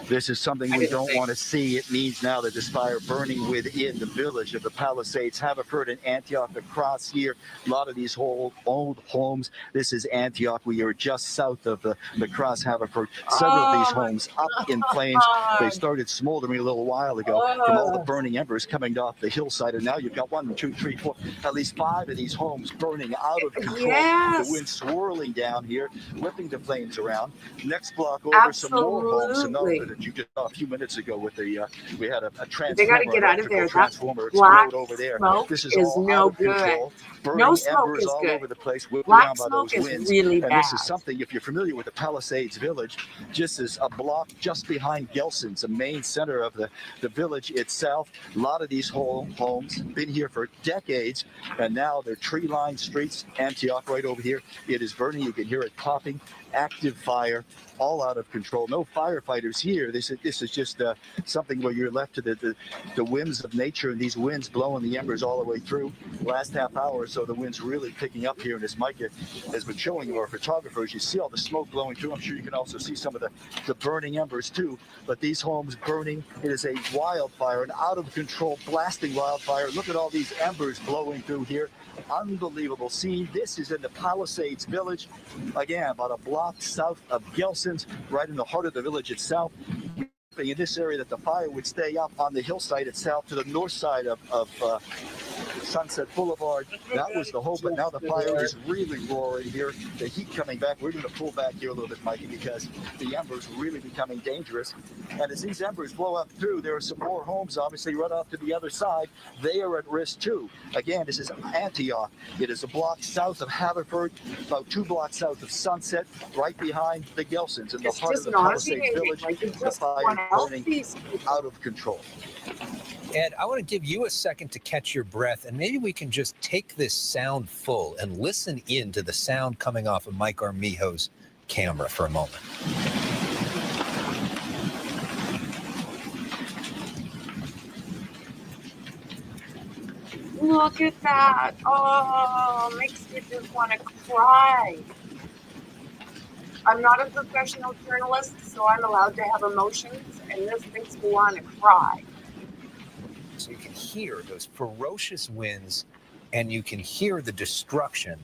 This is something we don't want to see. It means now that this fire burning within the village of the Palisades, Haverford and Antioch across here. A lot of these old homes. This is Antioch. We are just south of the cross Haverford. Several of these homes up in flames. They started smoldering a little while ago from all the burning embers coming off the hillside. And now you've got 1, 2, 3, 4, at least 5 of these homes burning out of control. Yes. The wind swirling down here, whipping the flames around. Next block over, some more homes. Another that you just saw a few minutes ago with the we had a transformer. They got to get out of there. That Transformer black explode over there. smoke This is all no out of good. control. Burning No smoke embers is all good. over the place, whipped Black around by smoke those is winds. really and bad. this is something, if you're familiar with the Palisades village, just as a block just behind Gelson's, the main center of the village itself. A lot of these whole homes been here for decades, and now they're tree-lined streets. Antioch right over here. It is burning. You can hear it popping. Active fire, all out of control. No firefighters here. This is just something where you're left to the whims of nature, and these winds blowing the embers all the way through. Last half hour or so, the wind's really picking up here, and as Micah has been showing you, our photographers, you see all the smoke blowing through. I'm sure you can also see some of the burning embers too. But these homes burning, it is a wildfire, an out of control blasting wildfire. Look at all these embers blowing through here. Unbelievable scene. This is in the Palisades village, again about a block south of Gelson's, right in the heart of the village itself. In this area that the fire would stay up on the hillside itself to the north side of Sunset Boulevard. That was the hope, but now the fire is really roaring here. The heat coming back. We're going to pull back here a little bit, Mikey, because the embers really becoming dangerous. And as these embers blow up through, there are some more homes obviously right off to the other side. They are at risk too. Again, this is Antioch. It is a block south of Haverford, about 2 blocks south of Sunset, right behind the Gelsons in the heart of the Palisades village. The fire burning out of control. Ed, I want to give you a second to catch your breath, and maybe we can just take this sound full and listen in to the sound coming off of Mike Armijo's camera for a moment. Look at that. Oh, makes me just want to cry. I'm not a professional journalist, so I'm allowed to have emotions, and this makes me want to cry. So you can hear those ferocious winds, and you can hear the destruction.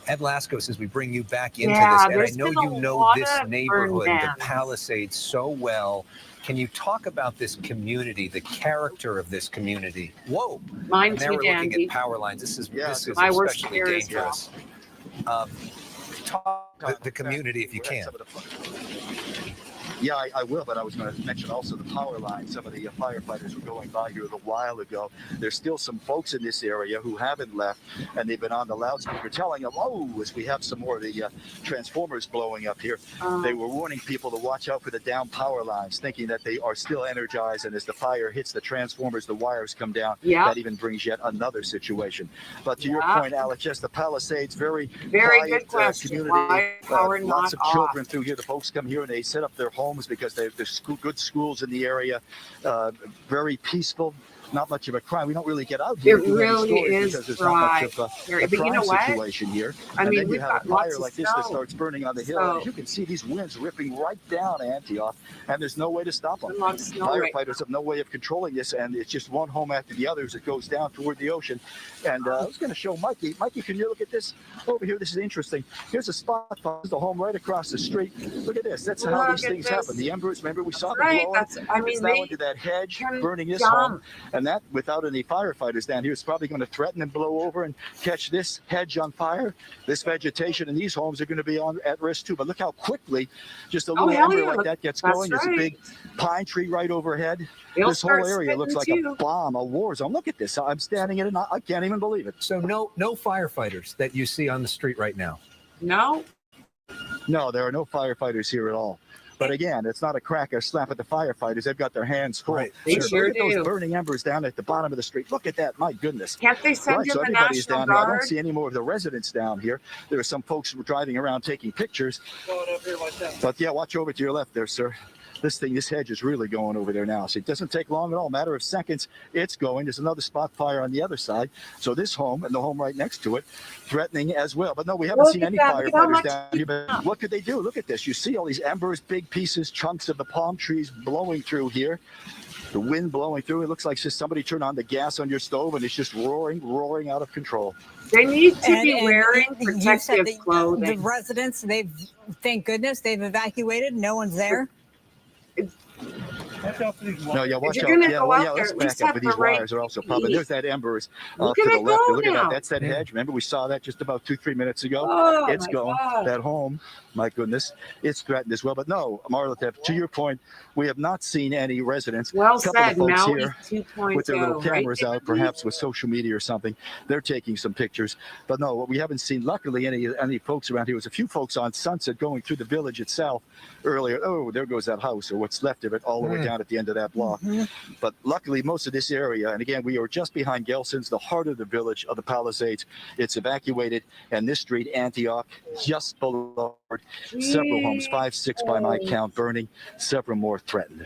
Ed Laskos, as we bring you back into this, and I know you know this neighborhood, the Palisades, so well. Can you talk about this community, the character of this community? Whoa! Mine's now we're looking dandy. at power lines. This is my worst especially fear is dangerous. Talk the community if you can. Yeah, I will, but I was going to mention also the power line. Some of the firefighters were going by here a little while ago. There's still some folks in this area who haven't left, and they've been on the loudspeaker telling them, oh, as we have some more of the transformers blowing up here. They were warning people to watch out for the down power lines, thinking that they are still energized, and as the fire hits the transformers, the wires come down. That even brings yet another situation. But to your point, Alex, just the Palisades, very quiet, good question. community. Why power Lots of not children off? through here. The folks come here and they set up their homes because there's good schools in the area, very peaceful, not much of a crime. We don't really get out here. It really is because there's not much of a but you crime know what? situation here. I and mean, then you we've have got a fire lots of like this that snow. starts burning on the hill. So- And as you can see, these winds ripping right down Antioch, and there's no way to stop them. A lot of snow right Firefighters have no way of controlling this, and it's just one home after the other as it goes down toward the ocean. And I was going to show Mikey. Mikey, can you look at this over here? This is interesting. Here's a spot. There's the home right across the street. Look at this. That's how Look these at things this. happen. The embers, remember we saw That's them right. blowing? I mean, it's now they into that hedge, can burning this jump. home. And that, without any firefighters down here, is probably going to threaten and blow over and catch this hedge on fire. This vegetation in these homes are going to be at risk too. But look how quickly just a little ember like that gets going. There's a big pine tree right overhead. This whole area looks like a bomb, a war zone. Look at this. I'm standing in it, and I can't even believe it. So no firefighters that you see on the street right now? No. No, there are no firefighters here at all. But again, it's not a crack or slap at the firefighters. They've got their hands full. Right. They sure look at do. those burning embers down at the bottom of the street. Look at that. My goodness. Can't they send in so the everybody's National down here. I Guard? don't see any more of the residents down here. There are some folks who were driving around taking pictures. Going up here like that. But yeah, watch over to your left there, sir. This hedge is really going over there now. So it doesn't take long at all. Matter of seconds, it's going. There's another spot fire on the other side. So this home and the home right next to it, threatening as well. But no, we haven't seen any firefighters down here. But what could they do? Look at this. You see all these embers, big pieces, chunks of the palm trees blowing through here. The wind blowing through. It looks like just somebody turned on the gas on your stove and it's just roaring out of control. They need to be wearing protective clothing. The residents, thank goodness, they've evacuated. No one's there. No, yeah, watch out. Let's back up. But these wires are also popping. There's that embers to the left. Look at that. That's that hedge. Remember, we saw that just about 2-3 minutes ago. It's going. That home, my goodness, it's threatened as well. But no, Marla, to your point, we have not seen any residents. Well a couple said. of folks Now here 2.0, with their little cameras right? out, perhaps with social media or something. They're taking some pictures. But no, we haven't seen, luckily, any folks around here. There was a few folks on Sunset going through the village itself earlier. Oh, there goes that house, or what's left of it, all the way down at the end of that block. But luckily, most of this area, and again, we are just behind Gelson's, the heart of the village of the Palisades. It's evacuated, and this street, Antioch, just below, several homes, 5, 6 by my count, burning, several more threatened.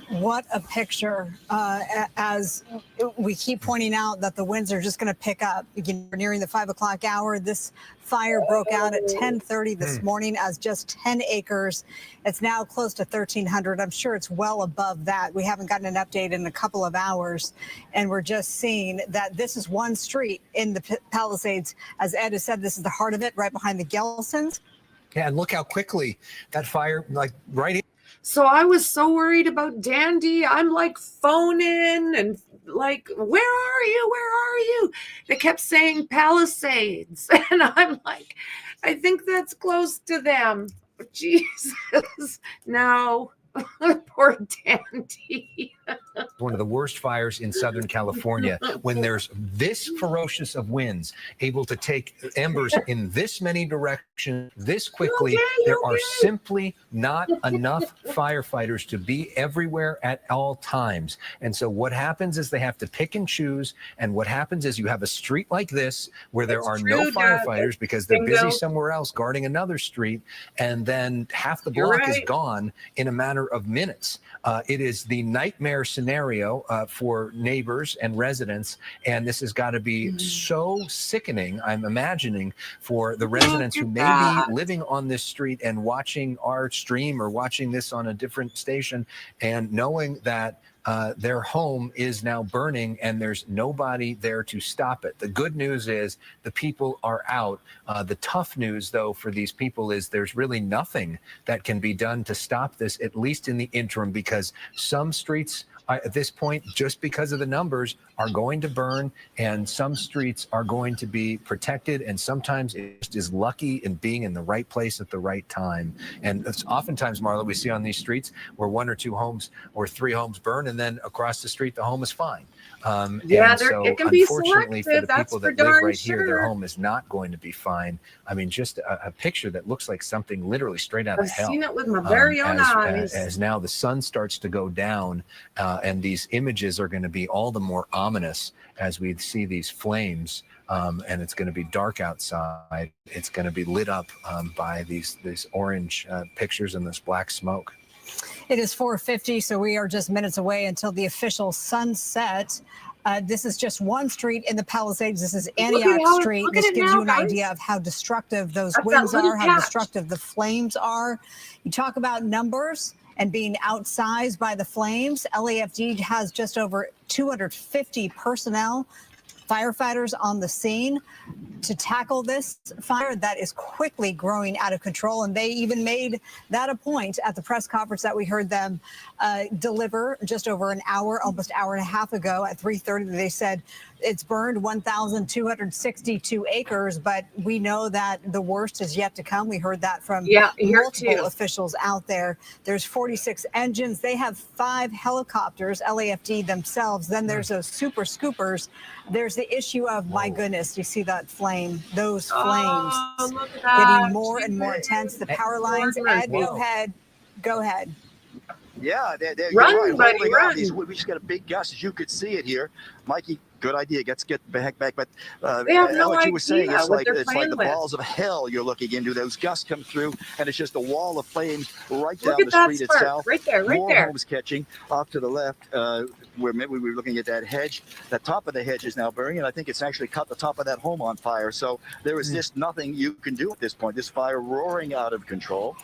What a picture. As we keep pointing out that the winds are just going to pick up. We're nearing the 5 o'clock hour. This fire broke out at 10:30 this morning as just 10 acres. It's now close to 1,300. I'm sure it's well above that. We haven't gotten an update in a couple of hours. And we're just seeing that this is one street in the Palisades. As Ed has said, this is the heart of it, right behind the Gelsons. Yeah, and look how quickly that fire, like right here. So I was so worried about Dandy. I'm like phoning and like, where are you? Where are you? They kept saying Palisades. And I'm like, I think that's close to them. Jesus. No. Poor Dandy. One of the worst fires in Southern California, when there's this ferocious of winds, able to take embers in this many directions this quickly. There are simply not enough firefighters to be everywhere at all times. And so what happens is they have to pick and choose. And what happens is you have a street like this where there are no firefighters because they're busy somewhere else guarding another street. And then half the block is gone in a matter of minutes. It is the nightmare scenario for neighbors and residents, and this has got to be so sickening, I'm imagining, for the residents who may be living on this street and watching our stream or watching this on a different station and knowing that their home is now burning and there's nobody there to stop it. The good news is the people are out. The tough news, though, for these people is there's really nothing that can be done to stop this, at least in the interim, because some streets at this point, just because of the numbers, are going to burn, and some streets are going to be protected, and sometimes it just is lucky in being in the right place at the right time. And it's oftentimes, Marla, we see on these streets where 1 or 2 homes or 3 homes burn, and then across the street, the home is fine. Yeah, so it can be unfortunately selective. for the people that live right here, their home is not going to be fine. I mean, just a picture that looks like something literally straight out of hell. I've seen it with my very own eyes. As now the sun starts to go down, and these images are going to be all the more ominous as we see these flames, and it's going to be dark outside. It's going to be lit up by these orange pictures and this black smoke. It is 4:50, so we are just minutes away until the official sunset. This is just one street in the Palisades. This is Antioch Street. This gives you an idea of how destructive those winds are, how destructive the flames are. You talk about numbers and being outsized by the flames. LAFD has just over 250 personnel firefighters on the scene to tackle this fire that is quickly growing out of control. And they even made that a point at the press conference that we heard them deliver just over an hour, almost hour and a half ago at 3:30. They said it's burned 1,262 acres, but we know that the worst is yet to come. We heard that from multiple officials out there. There's 46 engines. They have 5 helicopters, LAFD themselves. Then there's those super scoopers. There's the issue of, my goodness, you see that flame, those flames getting more and more intense. The power lines, Ed, go ahead. Yeah, you're Run, right. buddy, Holding run. on these, we just got a big gust, as you could see it here. Mikey, good idea. Let's get back. But They have no what you were saying, idea it's what like they're the playing with. balls of hell you're looking into. Those gusts come through, and it's just a wall of flames right down Look at the that street spark. itself. Right there, right More there. homes catching. Off to the left, where maybe we were looking at that hedge. The top of the hedge is now burning, and I think it's actually caught the top of that home on fire. So there is just nothing you can do at this point. This fire roaring out of control.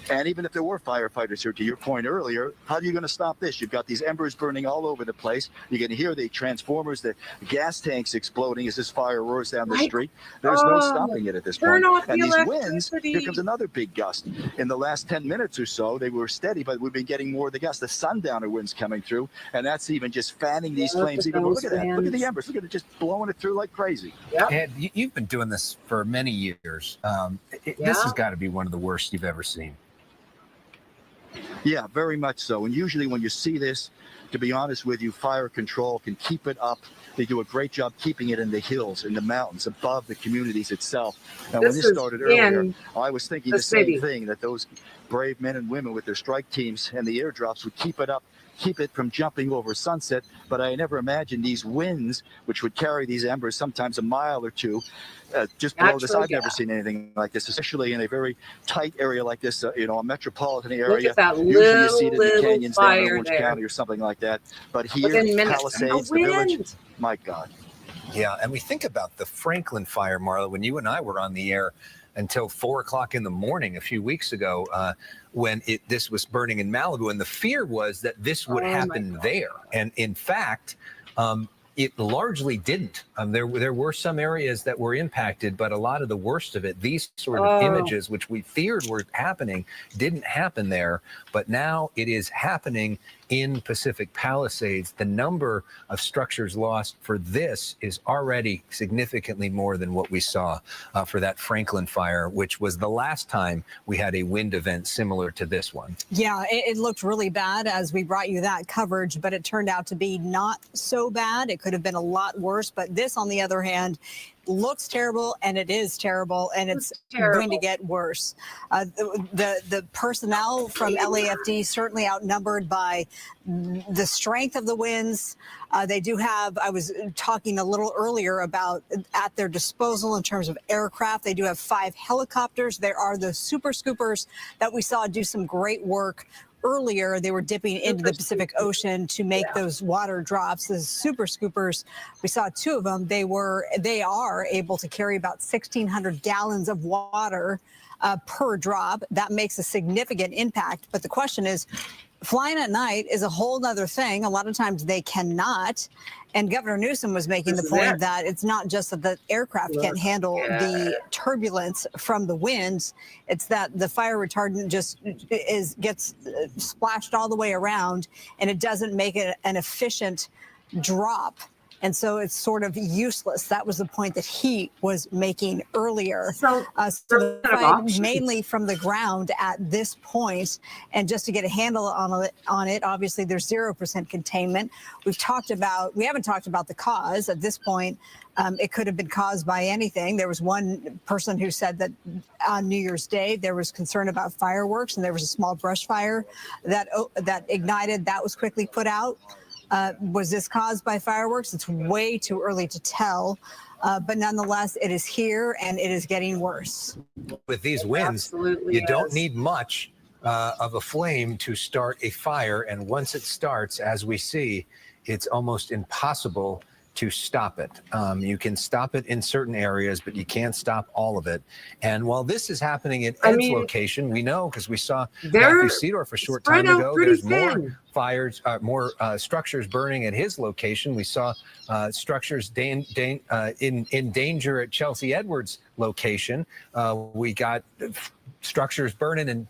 And even if there were firefighters here, to your point earlier, how are you going to stop this? You've got these embers burning all over the place. You can hear the transformers, the gas tanks exploding as this fire roars down the street. There's no stopping it at this point. And these winds, here comes another big gust. In the last 10 minutes or so, they were steady, but we've been getting more of the gusts. The sundowner winds coming through, and that's even just fanning these flames even more. Look at that. Look at the embers. Look at it just blowing it through like crazy. Ed, you've been doing this for many years. This has got to be one of the worst you've ever seen. Yeah, very much so. And usually when you see this, to be honest with you, fire control can keep it up. They do a great job keeping it in the hills, in the mountains, above the communities itself. And when this started earlier, I was thinking the same thing, that those brave men and women with their strike teams and the airdrops would keep it up, keep it from jumping over Sunset. But I never imagined these winds, which would carry these embers sometimes a mile or two, just below this. I've never seen anything like this, especially in a very tight area like this, a metropolitan area. Look at that Usually you see it in the little canyons down in fire Orange there. County or something like that. But here, Within minutes. Palisades, And the the village, wind. my God. Yeah, and we think about the Franklin fire, Marla, when you and I were on the air until 4 o'clock in the morning a few weeks ago, when this was burning in Malibu, and the fear was that this would happen there. And in fact, it largely didn't. There were some areas that were impacted, but a lot of the worst of it, these sort of images, which we feared were happening, didn't happen there. But now it is happening in Pacific Palisades. The number of structures lost for this is already significantly more than what we saw for that Franklin fire, which was the last time we had a wind event similar to this one. Yeah, it looked really bad as we brought you that coverage, but it turned out to be not so bad. It could have been a lot worse, but this, on the other hand, looks terrible, and it is terrible, and it's going to get worse. The personnel from LAFD certainly outnumbered by the strength of the winds. They do have, I was talking a little earlier about at their disposal in terms of aircraft, they do have 5 helicopters. There are the super scoopers that we saw do some great work earlier. They were dipping into the Pacific Ocean to make those water drops. The super scoopers, we saw 2 of them. They are able to carry about 1,600 gallons of water per drop. That makes a significant impact. But the question is, flying at night is a whole other thing. A lot of times they cannot. And Governor Newsom was making the point that it's not just that the aircraft can't handle the turbulence from the winds. It's that the fire retardant just gets splashed all the way around, and it doesn't make it an efficient drop. And so it's sort of useless. That was the point that he was making earlier. So the fight mainly from the ground at this point, and just to get a handle on it, obviously there's 0% containment. We haven't talked about the cause at this point. It could have been caused by anything. There was one person who said that on New Year's Day there was concern about fireworks, and there was a small brush fire that ignited. That was quickly put out. Was this caused by fireworks? It's way too early to tell, but nonetheless, it is here and it is getting worse. With these winds, you don't need much of a flame to start a fire, and once it starts, as we see, it's almost impossible to stop it. You can stop it in certain areas, but you can't stop all of it. And while this is happening at Ed's location, we know because we saw Matthew Seedorf a short time ago, there's more fires, more structures burning at his location. We saw structures in danger at Chelsea Edwards' location. We got structures burning in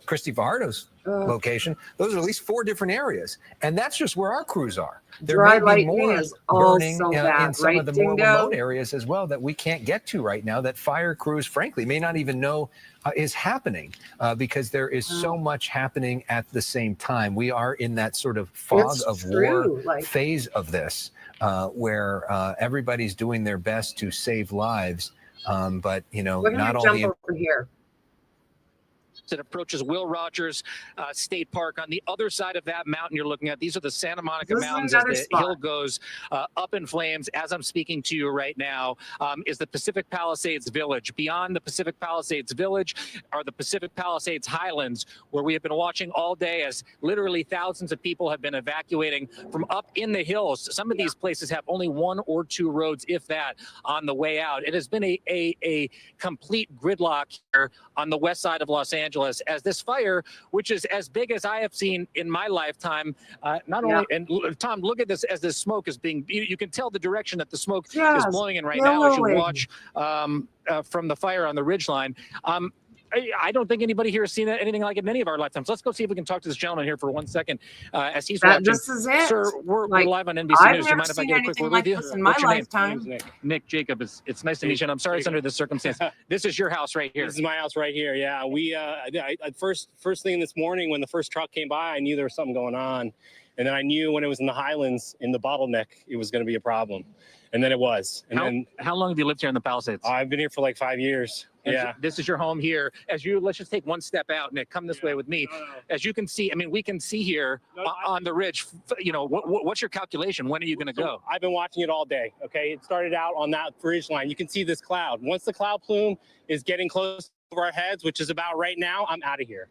Christy Fajardo's location. Those are at least 4 different areas, and that's just where our crews are. There may be more burning in some of the more remote areas as well that we can't get to right now, that fire crews frankly may not even know is happening, because there is so much happening at the same time. We are in that sort of fog of war phase of this, where everybody's doing their best to save lives, but not all the over here. That approaches Will Rogers State Park. On the other side of that mountain you're looking at, these are the Santa Monica Mountains as the hill goes up in flames. As I'm speaking to you right now, is the Pacific Palisades Village. Beyond the Pacific Palisades Village are the Pacific Palisades Highlands, where we have been watching all day as literally thousands of people have been evacuating from up in the hills. Some of these places have only 1 or 2 roads, if that, on the way out. It has been a complete gridlock here on the west side of Los Angeles, as this fire, which is as big as I have seen in my lifetime, only, and Tom, look at this as this smoke is being, you can tell the direction that the smoke is blowing in right now as you watch from the fire on the ridgeline. I don't think anybody here has seen anything like it in any of our lifetimes. Let's go see if we can talk to this gentleman here for 1 second as he's watching. This is it. Sir, we're live on NBC I've News. Do you mind if I get a quick word with you? In my What's your lifetime. name? Nick Jacob. It's nice to meet you. And I'm sorry it's under this circumstance. This is your house right here. This is my house right here. Yeah, we first thing this morning when the first truck came by, I knew there was something going on, and then I knew when it was in the Highlands in the bottleneck, it was going to be a problem, and then it was. And how long have you lived here in the Palisades? I've been here for like 5 years. Yeah. This is your home here. Let's just take one step out, Nick. Come this way with me. As you can see, I mean, we can see here on the ridge, what's your calculation? When are you going to go? I've been watching it all day. Okay. It started out on that ridge line. You can see this cloud. Once the cloud plume is getting close over our heads, which is about right now, I'm out of here.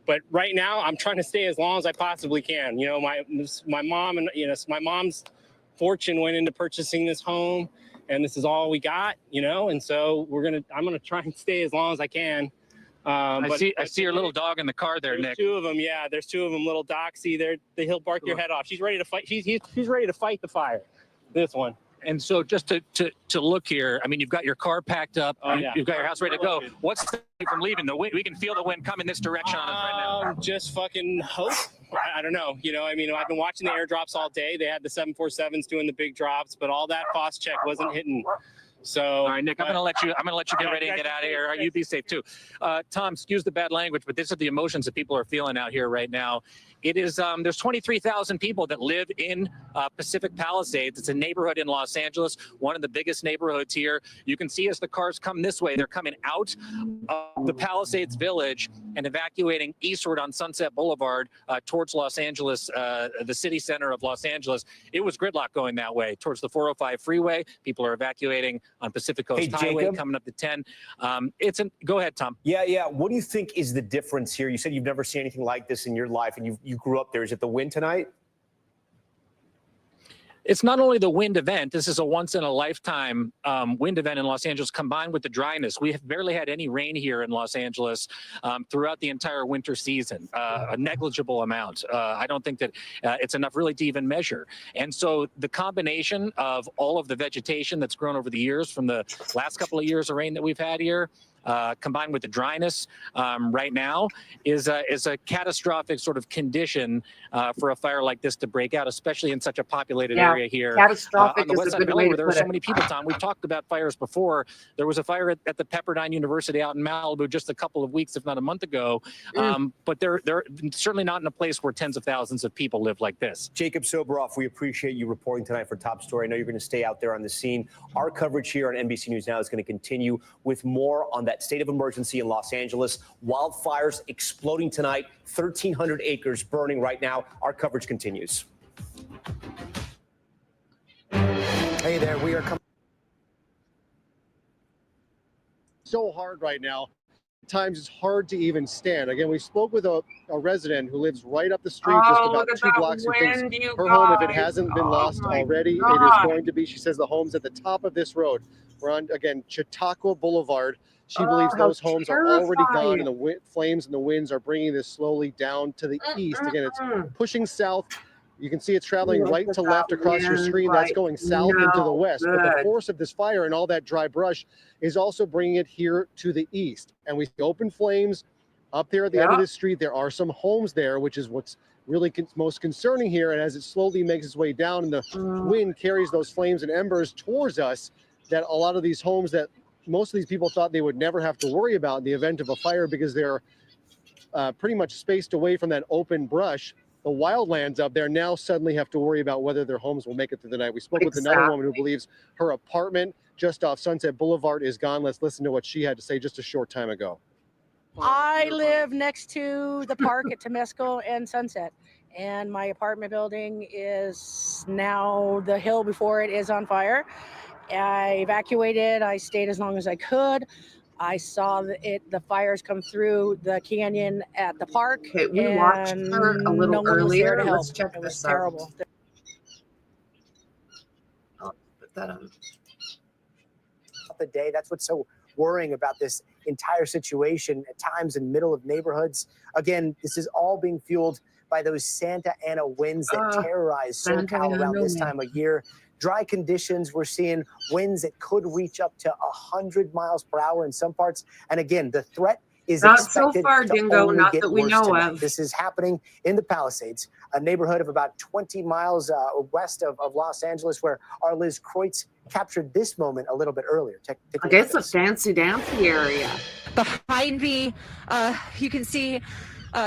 But right now I'm trying to stay as long as I possibly can. My mom and, my mom's fortune went into purchasing this home. And this is all we got, and so I'm gonna try and stay as long as I can. I see your little dog in the car there, Nick. 2 of them, yeah. There's 2 of them, little Doxy. He'll bark your head off. She's ready to fight. She's ready to fight the fire. This one. And so just to look here, I mean, you've got your car packed up. You've got your house ready to go. What's stopping you from leaving? The wind, we can feel the wind coming this direction on us right now. Just fucking hope. I don't know. I've been watching the airdrops all day. They had the 747s doing the big drops, but all that FOS check wasn't hitting. So all right, Nick, I'm gonna let you get ready and get out of here. You be safe too. Tom, excuse the bad language, but these are the emotions that people are feeling out here right now. It is there's 23,000 people that live in Pacific Palisades. It's a neighborhood in Los Angeles, one of the biggest neighborhoods here. You can see as the cars come this way, they're coming out of the Palisades Village and evacuating eastward on Sunset Boulevard towards Los Angeles, the city center of Los Angeles. It was gridlock going that way towards the 405 freeway. People are evacuating on Pacific Coast Highway, Jacob, coming up to 10. Go ahead, Tom. Yeah. What do you think is the difference here? You said you've never seen anything like this in your life, and you grew up there. Is it the wind tonight? It's not only the wind event. This is a once-in-a-lifetime wind event in Los Angeles, combined with the dryness. We have barely had any rain here in Los Angeles throughout the entire winter season, a negligible amount. I don't think that it's enough really to even measure. And so the combination of all of the vegetation that's grown over the years from the last couple of years of rain that we've had here, combined with the dryness right now, is a catastrophic sort of condition for a fire like this to break out, especially in such a populated area here. Catastrophic on the is west a side of good LA, way where to there are put so it. many people, Tom. We've talked about fires before. There was a fire at the Pepperdine University out in Malibu just a couple of weeks, if not a month ago. But they're certainly not in a place where tens of thousands of people live like this. Jacob Soboroff, we appreciate you reporting tonight for Top Story. I know you're going to stay out there on the scene. Our coverage here on NBC News Now is going to continue with more on that state of emergency in Los Angeles. Wildfires exploding tonight, 1,300 acres burning right now. Our coverage continues. Hey there, we are coming so hard right now. times it's hard to even stand. Again, we spoke with a resident who lives right up the street, just about 2 blocks, who thinks her home, if it hasn't been lost already, it is going to be. She says the home's at the top of this road. We're on, again, Chautauqua Boulevard. She believes those homes are already gone, and the flames and the winds are bringing this slowly down to the east. Again, it's pushing south. You can see it's traveling right to left across your screen. That's going south into the west. But the force of this fire and all that dry brush is also bringing it here to the east. And we see open flames up there at the end of this street. There are some homes there, which is what's really most concerning here. And as it slowly makes its way down and the wind carries those flames and embers towards us, that a lot of these homes that most of these people thought they would never have to worry about in the event of a fire because they're pretty much spaced away from that open brush, the wildlands up there now suddenly have to worry about whether their homes will make it through the night. We spoke with another woman who believes her apartment just off Sunset Boulevard is gone. Let's listen to what she had to say just a short time ago. I live next to the park at Temescal and Sunset, and my apartment building is now the hill before it is on fire. I evacuated. I stayed as long as I could. I saw the fires come through the canyon at the park. Okay, we watched her a little no one was earlier. there to help. Let's check it was this terrible. out. I'll put that on. The day. That's what's so worrying about this entire situation at times in the middle of neighborhoods. Again, this is all being fueled by those Santa Ana winds that terrorize SoCal around this time of year. Dry conditions, we're seeing winds that could reach up to 100 miles per hour in some parts. And again, the threat is Not expected so far, to Dingo, only not get that we worse know tonight. of. This is happening in the Palisades, a neighborhood of about 20 miles west of Los Angeles, where our Liz Kreutz captured this moment a little bit earlier. I guess a fancy dancy area. Behind me, you can see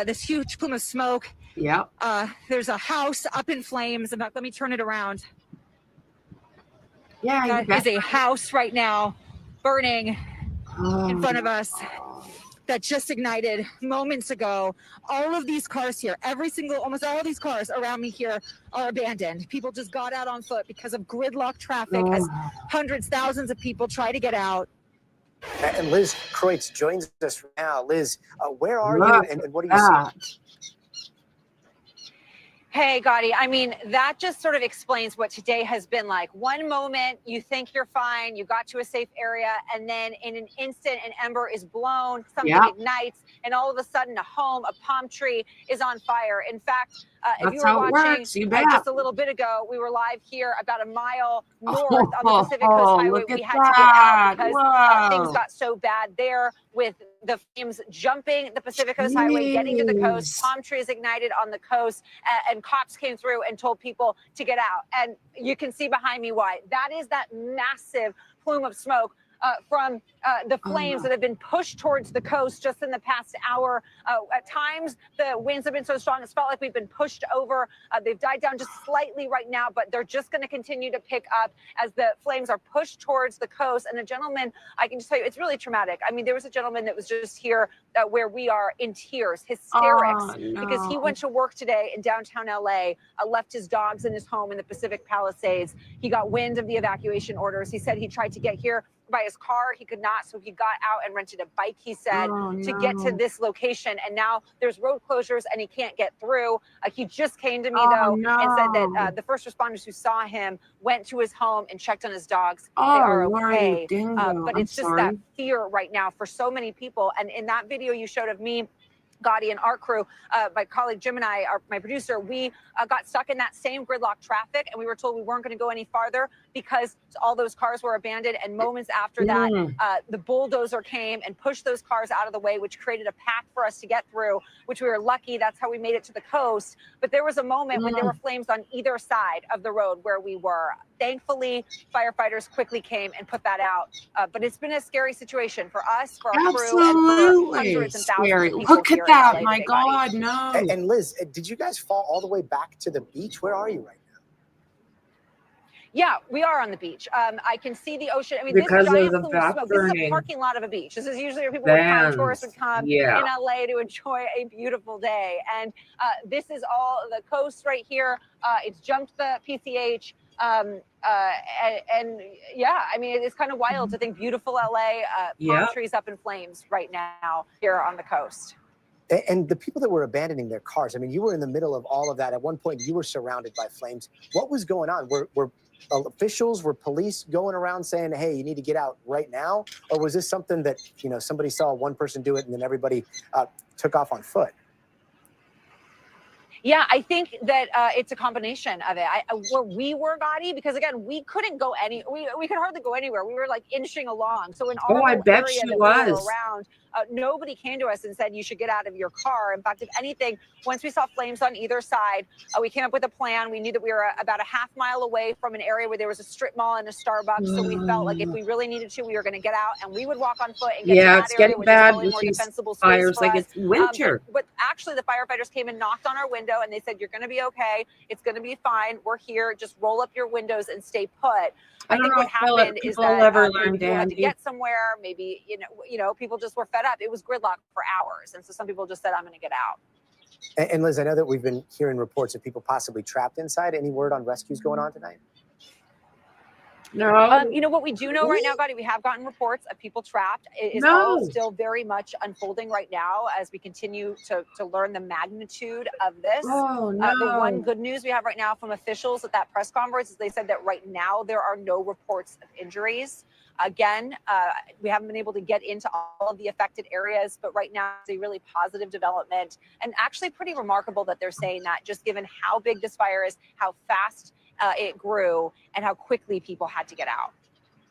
this huge plume of smoke. Yep. There's a house up in flames. Let me turn it around. Yeah, that is a house right now burning in front of us that just ignited moments ago. All of these cars here, almost all of these cars around me here are abandoned. People just got out on foot because of gridlock traffic as hundreds, thousands of people try to get out. And Liz Kreutz joins us now. Liz, where are you and what are you seeing? Hey, Gotti, I mean, that just sort of explains what today has been like. One moment, you think you're fine, you got to a safe area, and then in an instant, an ember is blown, something ignites, and all of a sudden, a home, a palm tree is on fire. In fact, if you were watching just a little bit ago, we were live here about a mile north on the Pacific Coast Highway. We had to get out because things got so bad there with the flames jumping the Pacific Coast Highway, getting to the coast, palm trees ignited on the coast, and cops came through and told people to get out. And you can see behind me why. That is that massive plume of smoke from the flames that have been pushed towards the coast just in the past hour. At times, the winds have been so strong, it's felt like we've been pushed over. They've died down just slightly right now, but they're just going to continue to pick up as the flames are pushed towards the coast. And the gentleman, I can just tell you, it's really traumatic. I mean, there was a gentleman that was just here where we are in tears, hysterics, because he went to work today in downtown LA, left his dogs in his home in the Pacific Palisades. He got wind of the evacuation orders. He said he tried to get here by his car. He could not, so he got out and rented a bike, he said, to get to this location. And now there's road closures and he can't get through. He just came to me, though, and said that the first responders who saw him went to his home and checked on his dogs. They are okay. But it's just that fear right now for so many people. And in that video you showed of me, Gotti, and our crew, my colleague Jim and I, my producer, we got stuck in that same gridlock traffic, and we were told we weren't going to go any farther because all those cars were abandoned. And moments after that, the bulldozer came and pushed those cars out of the way, which created a path for us to get through, which we were lucky. That's how we made it to the coast. But there was a moment when there were flames on either side of the road where we were. Thankfully, firefighters quickly came and put that out. But it's been a scary situation for us, for our crew, and for hundreds and thousands of people. Look at that. My God, no. And Liz, did you guys fall all the way back to the beach? Where are you right now? Yeah, we are on the beach. I can see the ocean. I mean, Because this giant of the plume of smoke. This is a burning. parking lot of a beach. This is usually where people would come, tourists would come in LA to enjoy a beautiful day. And this is all the coast right here. It's jumped the PCH. And yeah, I mean, it's kind of wild to think beautiful LA, palm trees up in flames right now here on the coast. And the people that were abandoning their cars, I mean, you were in the middle of all of that. At one point, you were surrounded by flames. What was going on? Were officials, were police going around saying, hey, you need to get out right now? Or was this something that, you know, somebody saw one person do it and then everybody took off on foot? Yeah, I think that it's a combination of it. Where we were, Gotti, because again, we couldn't go we could hardly go anywhere. We were like inching along. So in our I bet area she that was. we were around, nobody came to us and said you should get out of your car. In fact, if anything, once we saw flames on either side, we came up with a plan. We knew that we were about a half mile away from an area where there was a strip mall and a Starbucks. So we felt like if we really needed to, we were going to get out, and we would walk on foot and get to that it's area, getting which bad is probably with more these defensible space fires. for Like us. it's winter. But actually, the firefighters came and knocked on our window, and they said, "You're going to be okay. It's going to be fine. We're here. Just roll up your windows and stay put." I think what happened is that maybe people had to get somewhere. Maybe you know, people just were fed up. It was gridlock for hours, and so some people just said, "I'm going to get out." And Liz, I know that we've been hearing reports of people possibly trapped inside. Any word on rescues going on tonight? No. You know what we do know right now, Gotti? We have gotten reports of people trapped. It is all still very much unfolding right now as we continue to learn the magnitude of this. The one good news we have right now from officials at that press conference is they said that right now there are no reports of injuries. Again, we haven't been able to get into all of the affected areas, but right now it's a really positive development and actually pretty remarkable that they're saying that, just given how big this fire is, how fast it grew, and how quickly people had to get out.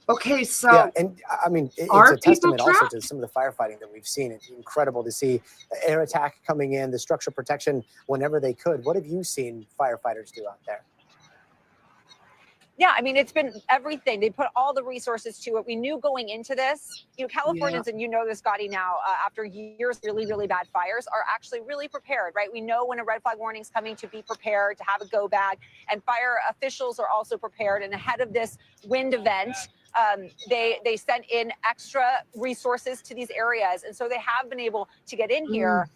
Okay, so yeah, and I mean, it's a testament also to some of the firefighting that we've seen. It's incredible to see air attack coming in, the structural protection whenever they could. What have you seen firefighters do out there? Yeah, I mean, it's been everything. They put all the resources to it. We knew going into this, you know, Californians, and you know this, Gotti, now, after years of really, really bad fires, are actually really prepared, right? We know when a red flag warning is coming to be prepared, to have a go bag, and fire officials are also prepared. And ahead of this wind event, they sent in extra resources to these areas. And so they have been able to get in here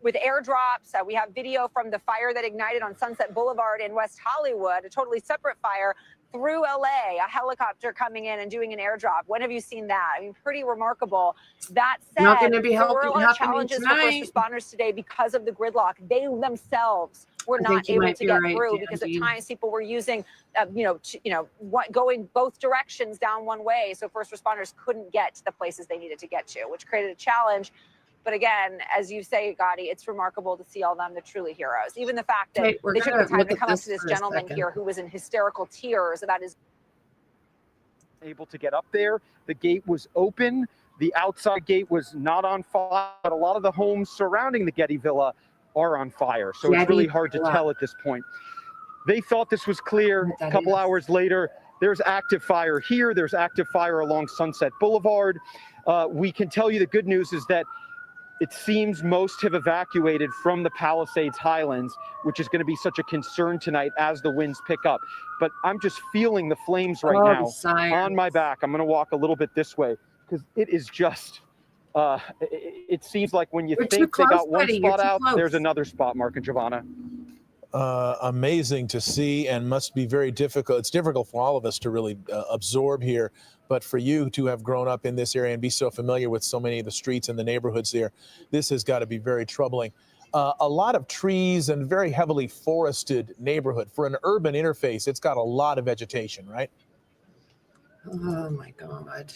with airdrops. We have video from the fire that ignited on Sunset Boulevard in West Hollywood, a totally separate fire, through LA, a helicopter coming in and doing an airdrop. When have you seen that? I mean, pretty remarkable. That said, not going to be there were a lot of happening challenges tonight. for first responders today because of the gridlock. They themselves were not able to get through because at times people were using, going both directions down one way. So first responders couldn't get to the places they needed to get to, which created a challenge. But again, as you say, Gotti, it's remarkable to see all of them. They're truly heroes. Even the fact that they took the time to come up to this gentleman here who was in hysterical tears about his... Able to get up there. The gate was open. The outside gate was not on fire, but a lot of the homes surrounding the Getty Villa are on fire. So it's really hard to tell at this point. They thought this was clear. A couple hours later, there's active fire here. There's active fire along Sunset Boulevard. We can tell you the good news is that it seems most have evacuated from the Palisades Highlands, which is going to be such a concern tonight as the winds pick up. But I'm just feeling the flames right now on my back. I'm going to walk a little bit this way because it is just, it seems like when you think they got one spot out, there's another spot, Mark and Giovanna. Amazing to see and must be very difficult. It's difficult for all of us to really absorb here. But for you to have grown up in this area and be so familiar with so many of the streets and the neighborhoods there, this has got to be very troubling. A lot of trees and very heavily forested neighborhood. For an urban interface, it's got a lot of vegetation, right? Oh, my God.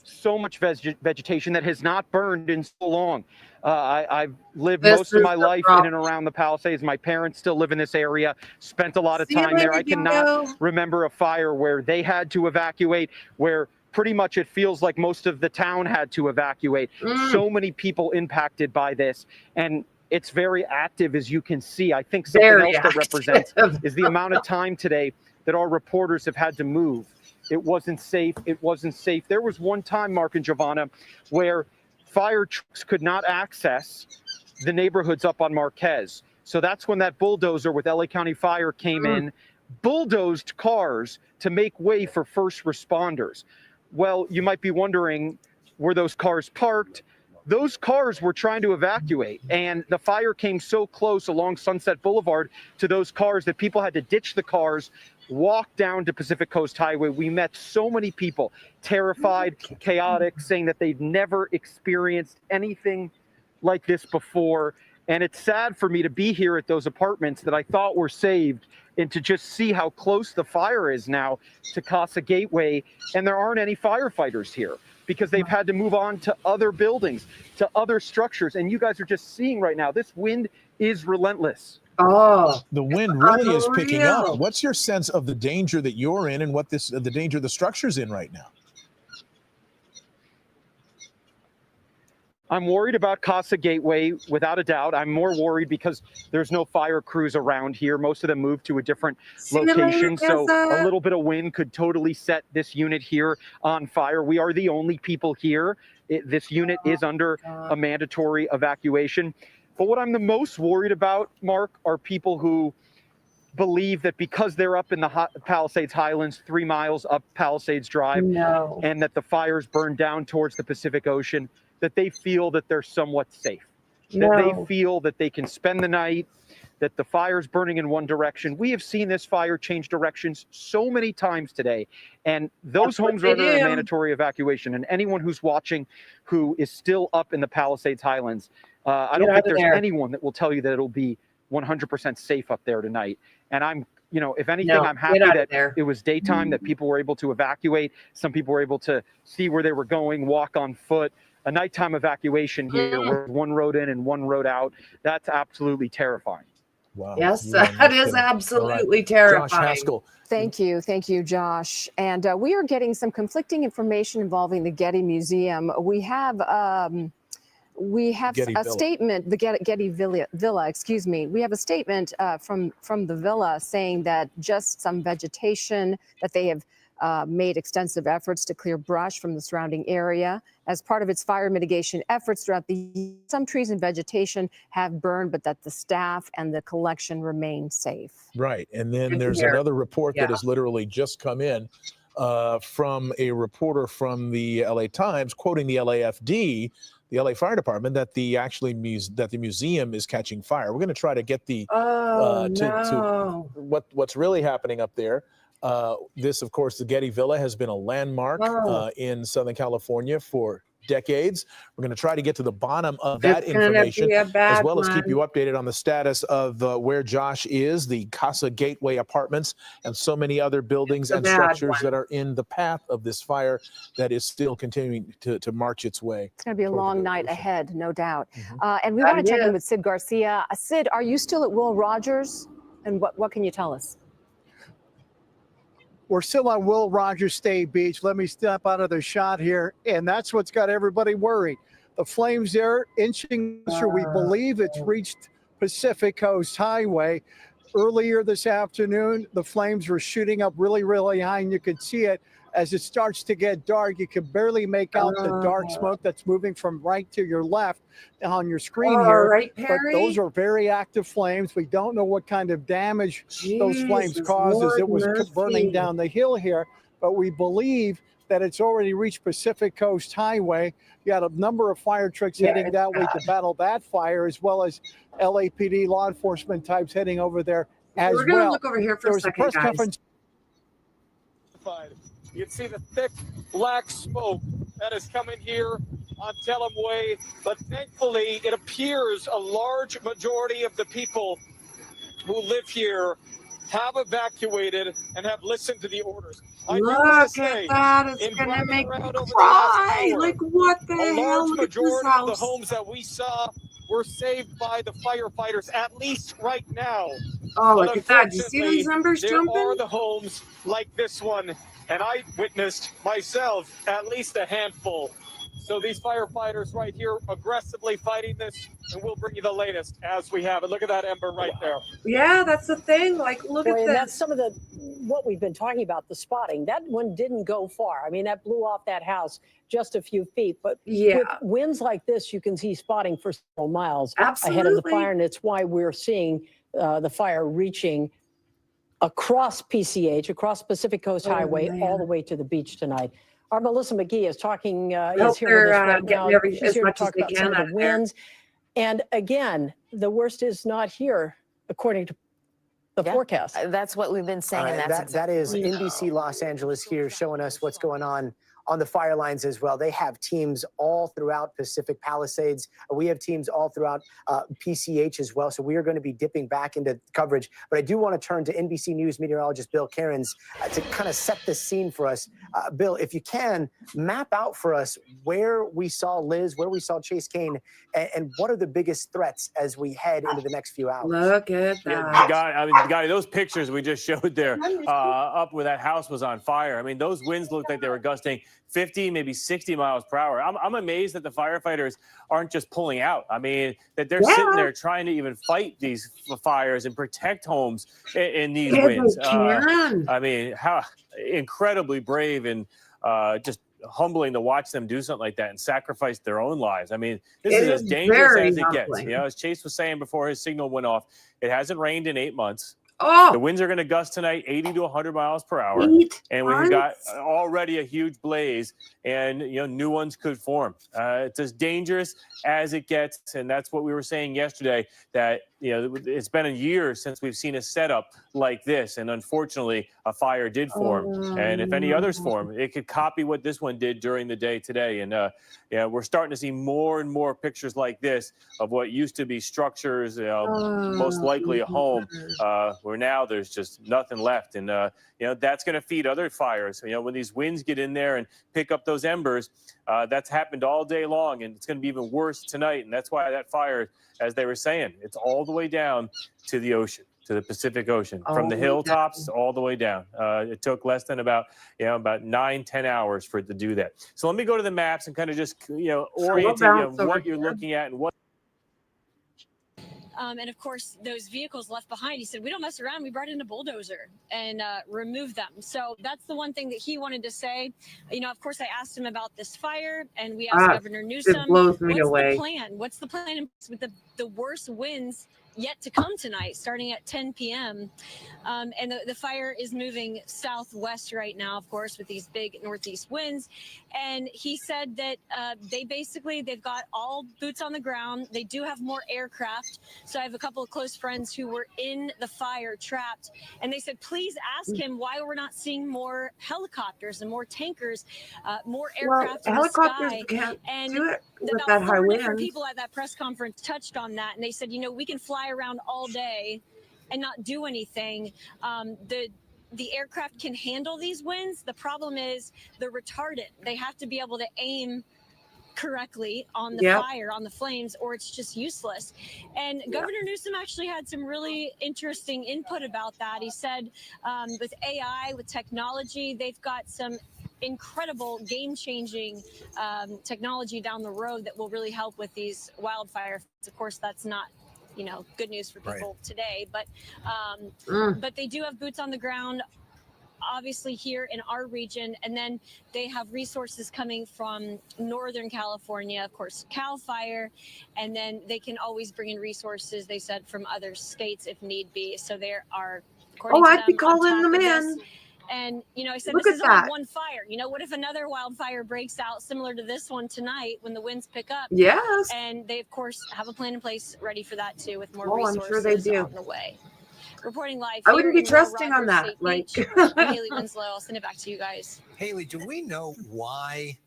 So much vegetation that has not burned in so long. I've lived most of my life in and around the Palisades. My parents still live in this area, spent a lot of time there. I cannot remember a fire where they had to evacuate, where pretty much it feels like most of the town had to evacuate. So many people impacted by this. And it's very active, as you can see. I think something else that represents is the amount of time today that our reporters have had to move. It wasn't safe. It wasn't safe. There was one time, Mark and Giovanna, where fire trucks could not access the neighborhoods up on Marquez. So that's when that bulldozer with LA County Fire came in, bulldozed cars to make way for first responders. Well, you might be wondering, were those cars parked? those cars were trying to evacuate, and the fire came so close along Sunset Boulevard to those cars that people had to ditch the cars, walk down to Pacific Coast Highway. We met so many people, terrified, chaotic, saying that they've never experienced anything like this before. And it's sad for me to be here at those apartments that I thought were saved and to just see how close the fire is now to Casa Gateway. And there aren't any firefighters here because they've had to move on to other buildings, to other structures. And you guys are just seeing right now, this wind is relentless. Oh, the wind really is picking up. What's your sense of the danger that you're in and what the danger the structure's in right now? I'm worried about Casa Gateway, without a doubt. I'm more worried because there's no fire crews around here. Most of them moved to a different location. So a little bit of wind could totally set this unit here on fire. We are the only people here. This unit is under a mandatory evacuation. But what I'm the most worried about, Mark, are people who believe that because they're up in the Palisades Highlands, 3 miles up Palisades Drive, and that the fires burn down towards the Pacific Ocean, that they feel that they're somewhat safe, that they feel that they can spend the night, that the fire's burning in one direction. We have seen this fire change directions so many times today, and those homes are under a mandatory evacuation. And anyone who's watching who is still up in the Palisades Highlands, I don't think there's anyone that will tell you that it'll be 100% safe up there tonight. And I'm, you know, if anything, I'm happy that it was daytime, that people were able to evacuate. Some people were able to see where they were going, walk on foot. A nighttime evacuation here where one road in and one road out, that's absolutely terrifying. Wow. Yes, that is absolutely terrifying. Josh Haskell. Thank you, Josh. And we are getting some conflicting information involving the Getty Museum. We have a statement, the Getty Villa, excuse me. We have a statement from the villa saying that just some vegetation, that they have made extensive efforts to clear brush from the surrounding area. As part of its fire mitigation efforts throughout the year, some trees and vegetation have burned, but that the staff and the collection remain safe. Right. And then there's another report that has literally just come in from a reporter from the LA Times quoting the LAFD, the LA Fire Department, that the museum is catching fire. We're going to try to get the to what's really happening up there. This, of course, the Getty Villa has been a landmark in Southern California for decades. We're going to try to get to the bottom of that information, as well as keep you updated on the status of where Josh is, the Casa Gateway apartments, and so many other buildings and structures that are in the path of this fire that is still continuing to march its way. It's going to be a long night ahead, no doubt. And we want to check in with Sid Garcia. Sid, are you still at Will Rogers? And what can you tell us? We're still on Will Rogers State Beach. Let me step out of the shot here. And that's what's got everybody worried. The flames there inching closer. We believe it's reached Pacific Coast Highway. Earlier this afternoon, the flames were shooting up really, really high, and you could see it. As it starts to get dark, you can barely make out the dark smoke that's moving from right to your left on your screen here. Right, but those are very active flames. We don't know what kind of damage those flames caused as it was burning down the hill here, but we believe that it's already reached Pacific Coast Highway. You got a number of fire trucks heading that way to battle that fire, as well as LAPD law enforcement types heading over there as well. We're going to look over here for a second, guys. You can see the thick black smoke that is coming here on Telem Way, but thankfully it appears a large majority of the people who live here have evacuated and have listened to the orders. Look at that, it's gonna make me cry. Like, what the hell? A large Look at this majority of the house. homes that we saw were saved by the firefighters, at least right now. Oh, But look at that. Do you see those numbers jumping? There are the homes like this one, and I witnessed myself at least a handful. So these firefighters right here aggressively fighting this, and we'll bring you the latest as we have it. Look at that ember right there. Yeah, that's the thing. Like, look at and this. that's some of what we've been talking about, the spotting. That one didn't go far. I mean, that blew off that house just a few feet. But with winds like this, you can see spotting for several miles ahead of the fire. And it's why we're seeing the fire reaching across PCH, across Pacific Coast Highway, all the way to the beach tonight. Our Melissa McGee is talking, Hope is here with us they're right getting now. as She's here to much as talk they about some can of out the of there. winds. And again, the worst is not here, according to the forecast. That's what we've been saying, and that's that is exactly- NBC Los Angeles here showing us what's going on the fire lines as well. They have teams all throughout Pacific Palisades. We have teams all throughout PCH as well. So we are going to be dipping back into coverage. But I do want to turn to NBC News meteorologist Bill Cairns to kind of set the scene for us. Bill, if you can, map out for us where we saw Liz, where we saw Chase Kane, and what are the biggest threats as we head into the next few hours. Look at that. Yeah, Gotti, those pictures we just showed there up where that house was on fire. I mean, those winds looked like they were gusting 50, maybe 60 miles per hour. I'm amazed that the firefighters aren't just pulling out. I mean, that they're sitting there trying to even fight these fires and protect homes in these winds. I mean, how incredibly brave and just humbling to watch them do something like that and sacrifice their own lives. I mean, this is as dangerous as it gets. You know, as Chase was saying before his signal went off, it hasn't rained in 8 months. The winds are going to gust tonight 80 to 100 miles per hour. And we've got already a huge blaze, and new ones could form. It's as dangerous as it gets, and that's what we were saying yesterday, that it's been a year since we've seen a setup like this, and unfortunately a fire did form. And if any others form, it could copy what this one did during the day today. And we're starting to see more and more pictures like this of what used to be structures, most likely a home, where now there's just nothing left. And that's going to feed other fires. When these winds get in there and pick up those embers, that's happened all day long, and it's going to be even worse tonight. And that's why that fire, as they were saying, it's all the way down to the ocean, to the Pacific Ocean, from the hilltops all the way down. It took less than about 9-10 hours for it to do that. So let me go to the maps and kind of just orient what you're looking at and what. And of course, those vehicles left behind, he said, we don't mess around. We brought in a bulldozer and removed them. So that's the one thing that he wanted to say. Of course, I asked him about this fire, and we asked Governor Newsom, what's the plan? What's the plan with the worst winds yet to come tonight, starting at 10 p.m. And the fire is moving southwest right now, of course, with these big northeast winds. And he said that they've got all boots on the ground. They do have more aircraft. So I have a couple of close friends who were in the fire trapped. And they said, please ask him why we're not seeing more helicopters and more tankers, more aircraft in the sky. Can't and do it with about that high 4 wind. different people at that press conference touched on that. And they said, we can fly around all day and not do anything. The aircraft can handle these winds. The problem is they're retarded. They have to be able to aim correctly on the fire, on the flames, or it's just useless. And Governor Newsom actually had some really interesting input about that. He said with AI, with technology, they've got some incredible game-changing technology down the road that will really help with these wildfires. Of course, that's not good news for people today, but they do have boots on the ground, obviously here in our region, and then they have resources coming from Northern California, of course, Cal Fire, and then they can always bring in resources, they said, from other states if need be. So there are, according to I'd them, be calling the on top of man. this. And, I said, Look this at is only that. one fire. What if another wildfire breaks out similar to this one tonight when the winds pick up? Yes. And they, of course, have a plan in place ready for that, too, with more I'm resources sure they do. on the way. Reporting live I here wouldn't be in Will trusting on Rogers that. State Like, Beach. I'm Haley Winslow. I'll send it back to you guys. Haley, do we know why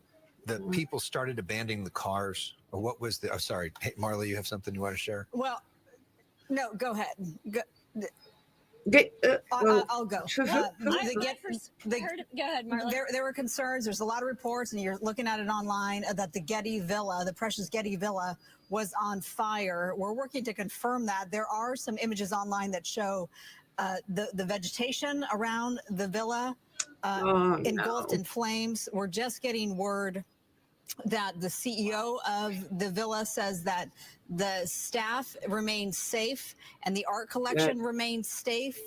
the people started abandoning the cars? Or what was the, sorry, hey, Marla, you have something you want to share? Well, no, go ahead. I'll go. Go ahead, Marla. There were concerns. There's a lot of reports, and you're looking at it online, that the Getty Villa, the precious Getty Villa, was on fire. We're working to confirm that. There are some images online that show the vegetation around the villa engulfed in flames. We're just getting word that the CEO of the villa says that the staff remains safe and the art collection remains safe,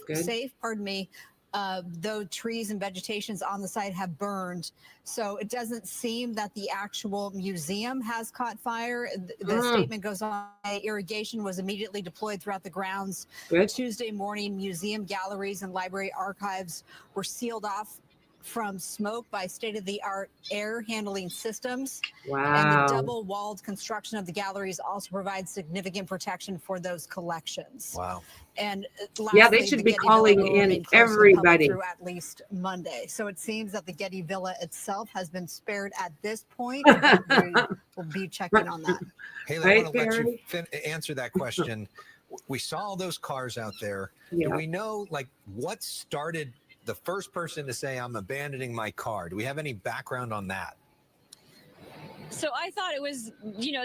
though trees and vegetations on the site have burned. So it doesn't seem that the actual museum has caught fire. The statement goes on, irrigation was immediately deployed throughout the grounds. Tuesday morning, museum galleries and library archives were sealed off from smoke by state-of-the-art air handling systems. Wow. And the double-walled construction of the galleries also provides significant protection for those collections. Wow. And Yeah, lastly, they should the be Getty calling Villa will in remain closed to the public everybody. through at least Monday. So it seems that the Getty Villa itself has been spared at this point. We will be checking on that. Haley, I want to let you answer that question. We saw all those cars out there. Yeah. Do we know, like, what started the first person to say, I'm abandoning my car? Do we have any background on that? So I thought it was,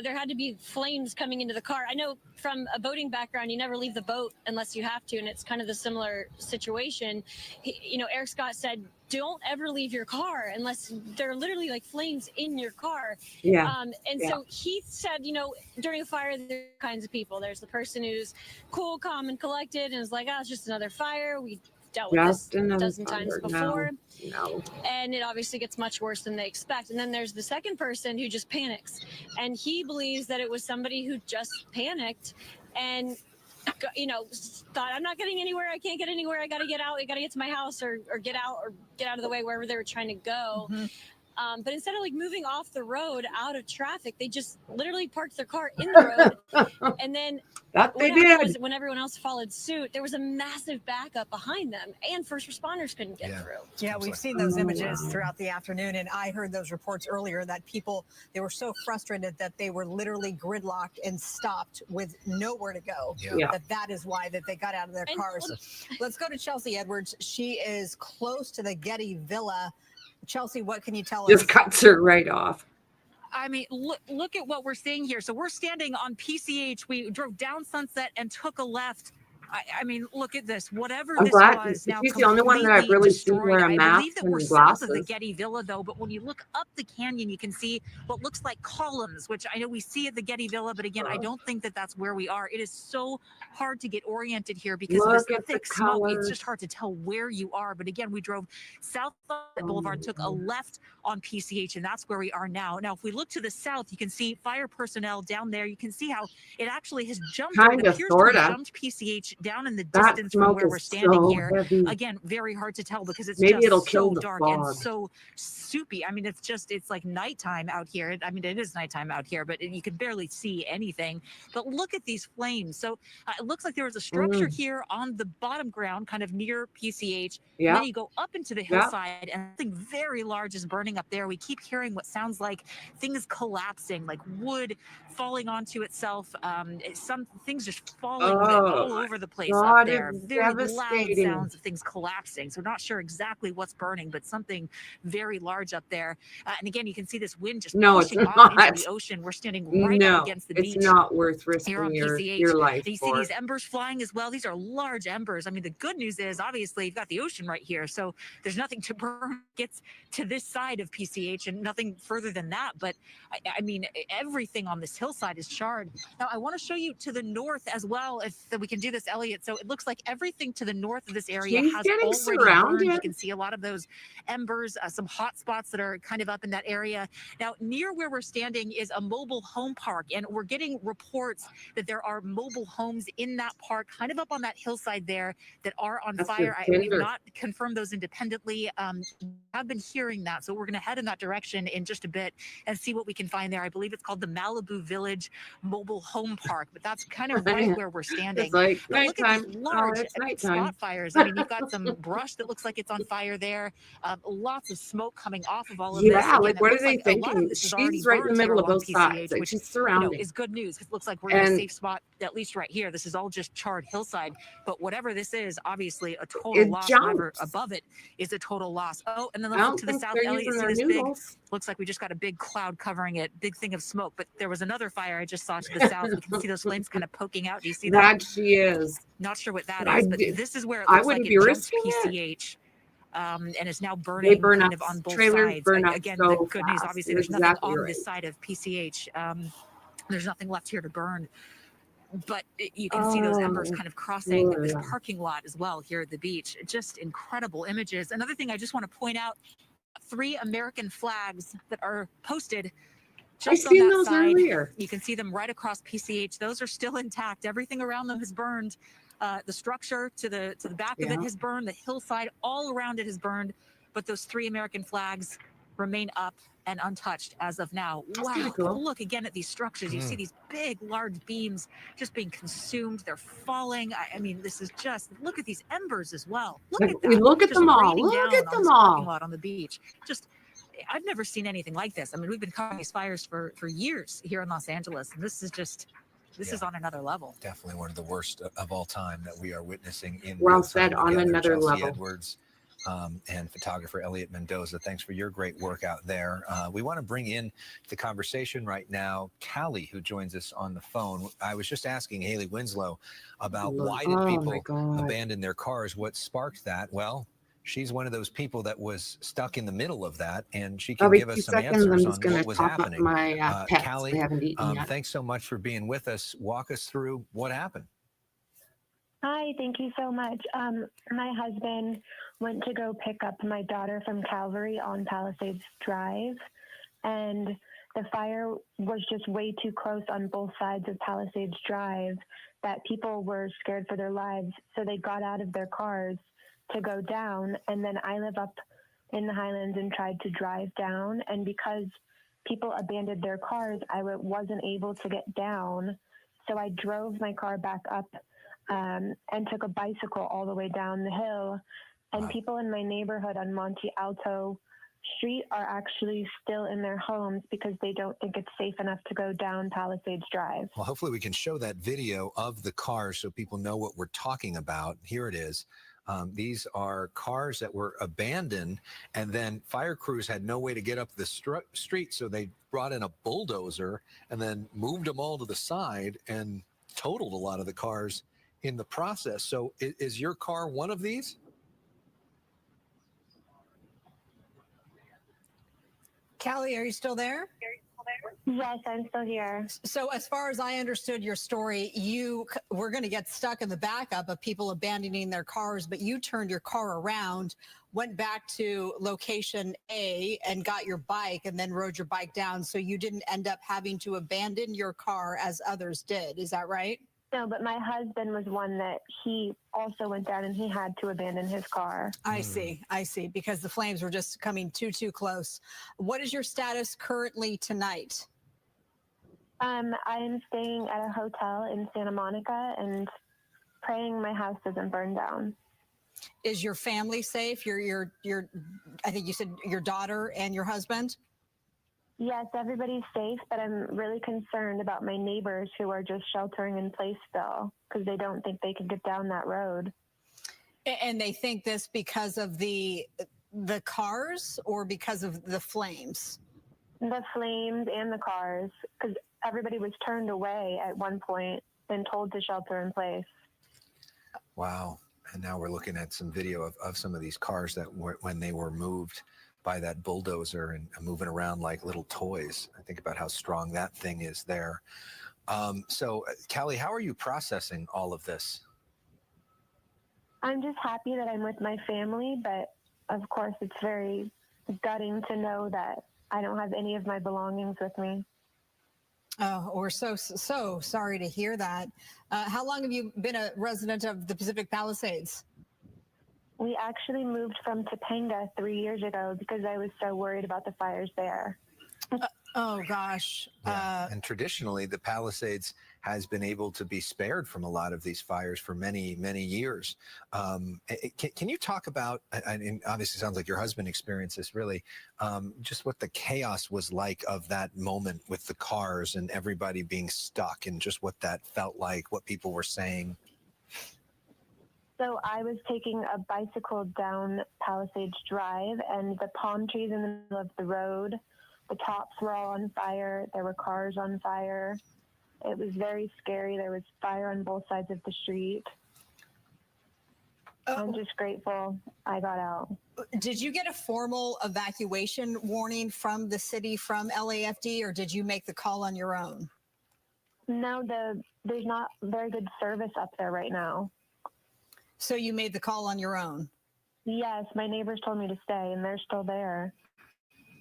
there had to be flames coming into the car. I know from a boating background, you never leave the boat unless you have to, and it's kind of the similar situation. Eric Scott said, don't ever leave your car unless there are literally like flames in your car. Yeah. So he said, during a fire, there are kinds of people. There's the person who's cool, calm, and collected, and is like, it's just another fire. We dealt with this a dozen times before. No. And it obviously gets much worse than they expect. And then there's the second person who just panics. And he believes that it was somebody who just panicked and, thought, I'm not getting anywhere. I can't get anywhere. I got to get out. I got to get to my house or get out of the way wherever they were trying to go. Mm-hmm. But instead of moving off the road out of traffic, they just literally parked their car in the road. And then that they what happened did. was when everyone else followed suit, there was a massive backup behind them, and first responders couldn't get through. Yeah, we've seen those images throughout the afternoon, and I heard those reports earlier that people, they were so frustrated that they were literally gridlocked and stopped with nowhere to go. Yeah. That is why that they got out of their cars. Let's go to Chelsea Edwards. She is close to the Getty Villa. Chelsea, what can you tell us? Just cuts her right off. I mean, look at what we're seeing here. So we're standing on PCH. We drove down Sunset and took a left. I mean, look at this. Whatever I'm this glad was now she's the only one that I've really seen wear a I mask believe that we're and south of the glasses. Getty Villa, though. But when you look up the canyon, you can see what looks like columns, which I know we see at the Getty Villa. But again, I don't think that that's where we are. It is so hard to get oriented here because of this thick smoke. It's just hard to tell where you are. But again, we drove south of Boulevard, took a left on PCH, and that's where we are now. Now, if we look to the south, you can see fire personnel down there. You can see how it actually has jumped. It appears to have jumped PCH down in the distance from where we're standing here. Again, very hard to tell because it's just so dark and so soupy. I mean, it's like nighttime out here. I mean, it is nighttime out here, but you can barely see anything. But look at these flames. So it looks like there was a structure here on the bottom ground, kind of near PCH. Yeah. And then you go up into the hillside and something very large is burning up there. We keep hearing what sounds like things collapsing, like wood falling onto itself. Some things just falling all over the place up there. Very loud sounds of things collapsing. So not sure exactly what's burning, but something very large up there. And again, you can see this wind just pushing off into the ocean. We're standing right up against the beach. It's not worth risking here on PCH. your life. You see these embers flying as well. These are large embers. I mean, the good news is obviously you've got the ocean right here, so there's nothing to burn. Gets to this side of PCH and nothing further than that. But I mean, everything on this hillside is charred. Now, I want to show you to the north as well, if we can do this, Elliot. So it looks like everything to the north of this area has already burned. You can see a lot of those embers, some hot spots that are kind of up in that area. Now, near where we're standing is a mobile home park, and we're getting reports that there are mobile homes in that park, kind of up on that hillside there, that are on fire. We've not confirmed those independently. I've been hearing that, so we're going to head in that direction in just a bit and see what we can find there. I believe it's called the Malibu Village Mobile Home Park, but that's kind of right where we're standing. It's like but look at these large nighttime. spot fires. I mean, you've got some brush that looks like it's on fire there. Lots of smoke coming off of all of this. Yeah, Again, like what are they like thinking? She's right in the middle of both sides. Like she's surrounded. Is good news. It looks like we're in a safe spot, at least right here. This is all just charred hillside, but whatever this is, obviously a total loss. However, above it is a total loss. Oh, and then let's look to the south. Elliot, see this big? Looks like we just got a big cloud covering it, big thing of smoke. But there was another fire I just saw to the south. We can see those flames kind of poking out. Do you see that? That she is. Not sure what that is, but this is where it looks like it jumped PCH. And it's now burning kind of on both sides. Again, the good news, obviously, there's nothing on this side of PCH. There's nothing left here to burn. But you can see those embers kind of crossing this parking lot as well here at the beach. Just incredible images. Another thing I just want to point out, 3 American flags that are posted just on that side. Earlier. You can see them right across PCH. Those are still intact. Everything around them has burned. The structure to the back of it has burned. The hillside all around it has burned. but those 3 American flags remain up and untouched as of now. Wow. Cool. Look again at these structures. You see these big, large beams just being consumed. They're falling. I mean, this is just, look at these embers as well. Look at that. We look at Just them all. raining Look down at on them this parking all. lot on the beach. Just, I've never seen anything like this. I mean, we've been covering these fires for years here in Los Angeles, and this is just, this is on another level. Definitely one of the worst of all time that we are witnessing in Well real said, time on together. another Chelsea level. Edwards, and photographer Elliot Mendoza. Thanks for your great work out there. We want to bring in the conversation right now Callie, who joins us on the phone. I was just asking Haley Winslow about why did people abandon their cars? What sparked that? Well, she's one of those people that was stuck in the middle of that, and she can give us some answers on what was happening. Callie, thanks so much for being with us. Walk us through what happened. Hi, thank you so much. My husband went to go pick up my daughter from Calvary on Palisades Drive, and the fire was just way too close on both sides of Palisades Drive that people were scared for their lives, so they got out of their cars to go down, and then I live up in the Highlands and tried to drive down, and because people abandoned their cars, I wasn't able to get down, so I drove my car back up and took a bicycle all the way down the hill. And people in my neighborhood on Monte Alto Street are actually still in their homes because they don't think it's safe enough to go down Palisades Drive. Well, hopefully we can show that video of the cars so people know what we're talking about. Here it is. These are cars that were abandoned, and then fire crews had no way to get up the street, so they brought in a bulldozer and then moved them all to the side and totaled a lot of the cars in the process. So is your car one of these? Callie, are you still there? Yes, I'm still here. So as far as I understood your story, you were going to get stuck in the backup of people abandoning their cars, but you turned your car around, went back to location A and got your bike and then rode your bike down. So you didn't end up having to abandon your car as others did. Is that right? No, but my husband was one that he also went down and he had to abandon his car. I see, because the flames were just coming too close. What is your status currently tonight? I am staying at a hotel in Santa Monica and praying my house doesn't burn down. Is your family safe? Your I think you said your daughter and your husband? Yes, everybody's safe, but I'm really concerned about my neighbors who are just sheltering in place still because they don't think they can get down that road. And they think this because of the cars or because of the flames? The flames and the cars, because everybody was turned away at one point and told to shelter in place. Wow. And now we're looking at some video of some of these cars that were, when they were moved by that bulldozer and moving around like little toys. I think about how strong that thing is there. So, Callie, how are you processing all of this? I'm just happy that I'm with my family, but of course it's very gutting to know that I don't have any of my belongings with me. Oh, we're so sorry to hear that. How long have you been a resident of the Pacific Palisades? We actually moved from Topanga 3 years ago because I was so worried about the fires there. Oh, gosh. Yeah. And traditionally, the Palisades has been able to be spared from a lot of these fires for many, many years. Can you talk about, and obviously it sounds like your husband experienced this really, just what the chaos was like of that moment with the cars and everybody being stuck and just what that felt like, what people were saying? So I was taking a bicycle down Palisades Drive, and the palm trees in the middle of the road, the tops were all on fire. There were cars on fire. It was very scary. There was fire on both sides of the street. I'm just grateful I got out. Did you get a formal evacuation warning from the city, from LAFD, or did you make the call on your own? No, there's not very good service up there right now. So you made the call on your own? Yes, my neighbors told me to stay, and they're still there.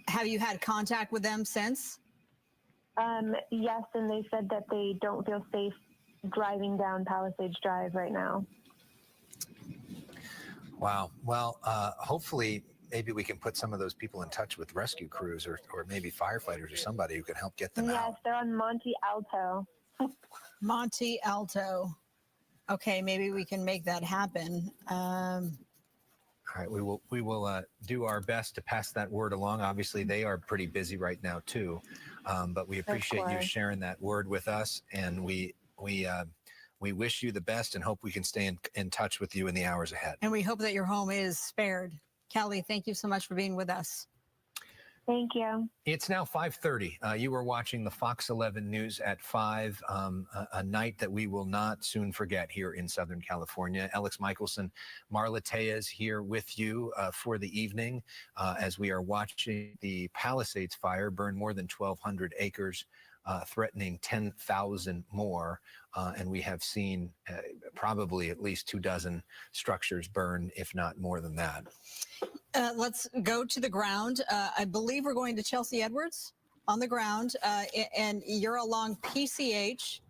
Have you had contact with them since? Yes, and they said that they don't feel safe driving down Palisades Drive right now. Wow. Well, hopefully maybe we can put some of those people in touch with rescue crews or maybe firefighters or somebody who can help get them out. Yes, they're on Monte Alto. Monte Alto. Okay, maybe we can make that happen. All right, we will do our best to pass that word along. Obviously, they are pretty busy right now too, but we appreciate you sharing that word with us, and we wish you the best and hope we can stay in touch with you in the hours ahead. And we hope that your home is spared. Callie, thank you so much for being with us. Thank you. It's now 5:30. You are watching the Fox 11 News at 5, a night that we will not soon forget here in Southern California. Alex Michelson, Marla Tejas here with you for the evening as we are watching the Palisades fire burn more than 1,200 acres, threatening 10,000 more. And we have seen probably at least 24 structures burn, if not more than that. Let's go to the ground. I believe we're going to Chelsea Edwards on the ground, and you're along PCH,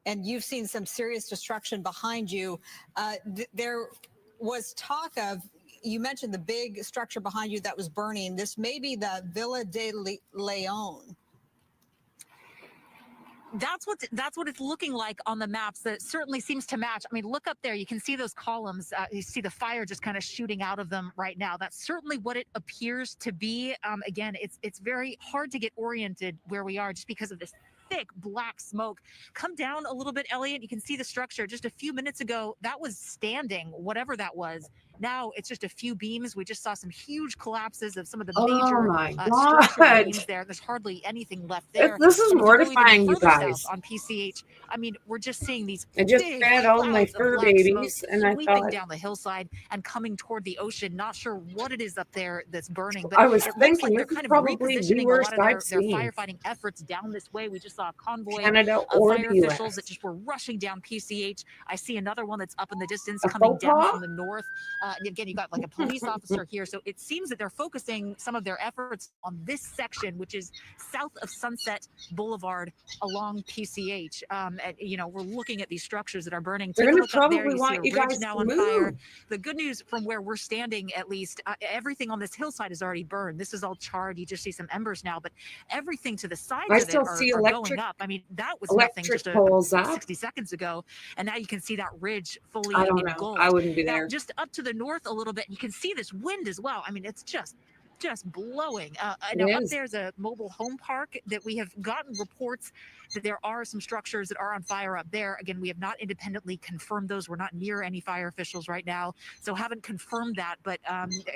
and you've seen some serious destruction behind you. There was talk of, you mentioned the big structure behind you that was burning. This may be the Villa de Leon. That's what it's looking like on the maps. That certainly seems to match. I mean, look up there. You can see those columns. You see the fire just kind of shooting out of them right now. That's certainly what it appears to be. Again, it's very hard to get oriented where we are just because of this thick black smoke. Come down a little bit, Elliot. You can see the structure. Just a few minutes ago, that was standing, whatever that was. Now it's just a few beams. We just saw some huge collapses of some of the major structural beams there. There's hardly anything left there. This is mortifying, you guys. On PCH, I mean, we're just seeing these. I just fed all my fur babies, and I sweeping thought down the hillside and coming toward the ocean. Not sure what it is up there that's burning, but I was it looks thinking like they're this is kind of probably the repositioning a worst lot of I've their seen. firefighting efforts down this way. We just saw a convoy Canada of or fire the officials US. that just were rushing down PCH. I see another one that's up in the distance A coming faux down pas? from the north. And again, you got like a police officer here. So it seems that they're focusing some of their efforts on this section, which is south of Sunset Boulevard along PCH. And, you know, we're looking at these structures that are burning. They're Take a gonna look up there. probably You see want a you ridge guys now to on fire. move. The good news from where we're standing, at least, everything on this hillside is already burned. This is all charred. You just see some embers now, but everything to the sides I of it still are see going electric up. I mean, that was nothing just poles up. 60 seconds ago, and now you can see that ridge fully I don't know. engulfed. I wouldn't be Now, there. just up to the north a little bit, you can see this wind as well. I mean, it's just blowing. Now up there's a mobile home park that we have gotten reports that there are some structures that are on fire up there. Again, we have not independently confirmed those. We're not near any fire officials right now, so haven't confirmed that. But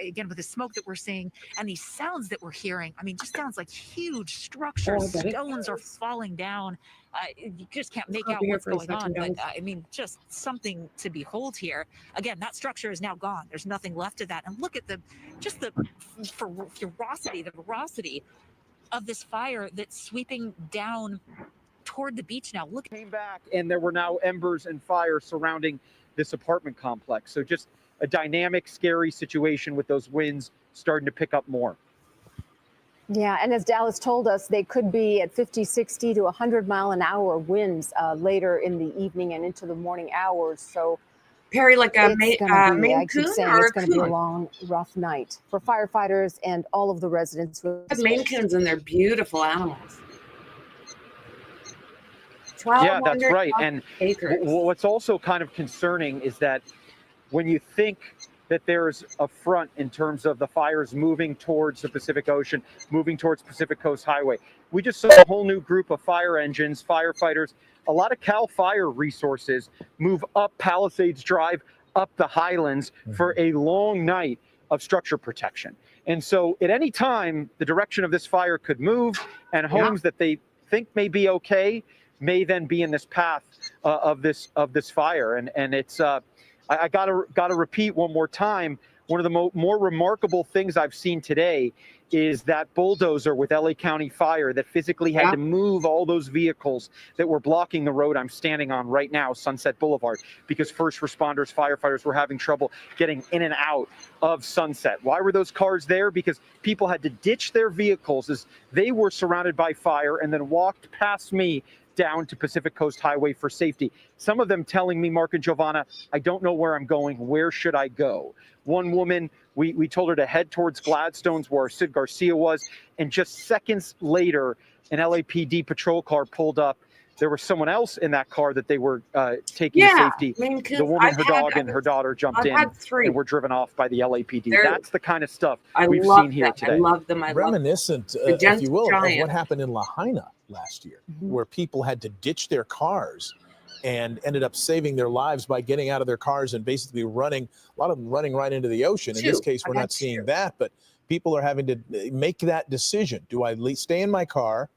again, with the smoke that we're seeing and these sounds that we're hearing, I mean, just sounds like huge structures. Oh, I bet it Stones are falling down. You just can't make Hop out here what's for a going on. second, But guys. I mean, just something to behold here. Again, that structure is now gone. There's nothing left of that. And look at the ferocity of this fire that's sweeping down toward the beach now. Look. Came back, and there were now embers and fire surrounding this apartment complex. So just a dynamic, scary situation with those winds starting to pick up more. Yeah, and as Dallas told us, they could be at 50, 60 to 100 mile an hour winds later in the evening and into the morning hours. So Perry, like a it's gonna be, Maine I keep Coon saying or it's a going to be a coon? long, rough night for firefighters and all of the residents. Maine Coons, and they're beautiful animals. Yeah, that's 1,200 right. And acres. what's also kind of concerning is that when you think that there's a front in terms of the fires moving towards the Pacific Ocean, moving towards Pacific Coast Highway, we just saw a whole new group of fire engines, firefighters, a lot of CAL FIRE resources move up Palisades Drive, up the Highlands for a long night of structure protection. And so at any time, the direction of this fire could move, and homes that they think may be okay may then be in this path of this fire. And it's I gotta repeat one more time. One of the more remarkable things I've seen today is that bulldozer with LA County Fire that physically had to move all those vehicles that were blocking the road I'm standing on right now, Sunset Boulevard, because first responders, firefighters were having trouble getting in and out of Sunset. Why were those cars there? Because people had to ditch their vehicles as they were surrounded by fire and then walked past me down to Pacific Coast Highway for safety. Some of them telling me, Mark and Giovanna, I don't know where I'm going. Where should I go? One woman, we told her to head towards Gladstone's where Sid Garcia was. And just seconds later, an LAPD patrol car pulled up. There was someone else in that car that they were taking to safety. I mean, the woman, her dog, and her daughter jumped in and were driven off by the LAPD. That's the kind of stuff we've seen here today. I love them. Reminiscent, if you will, of what happened in Lahaina last year, where people had to ditch their cars and ended up saving their lives by getting out of their cars and basically running, a lot of them running right into the ocean. In this case, we're not seeing that, but people are having to make that decision. Do I stay in my car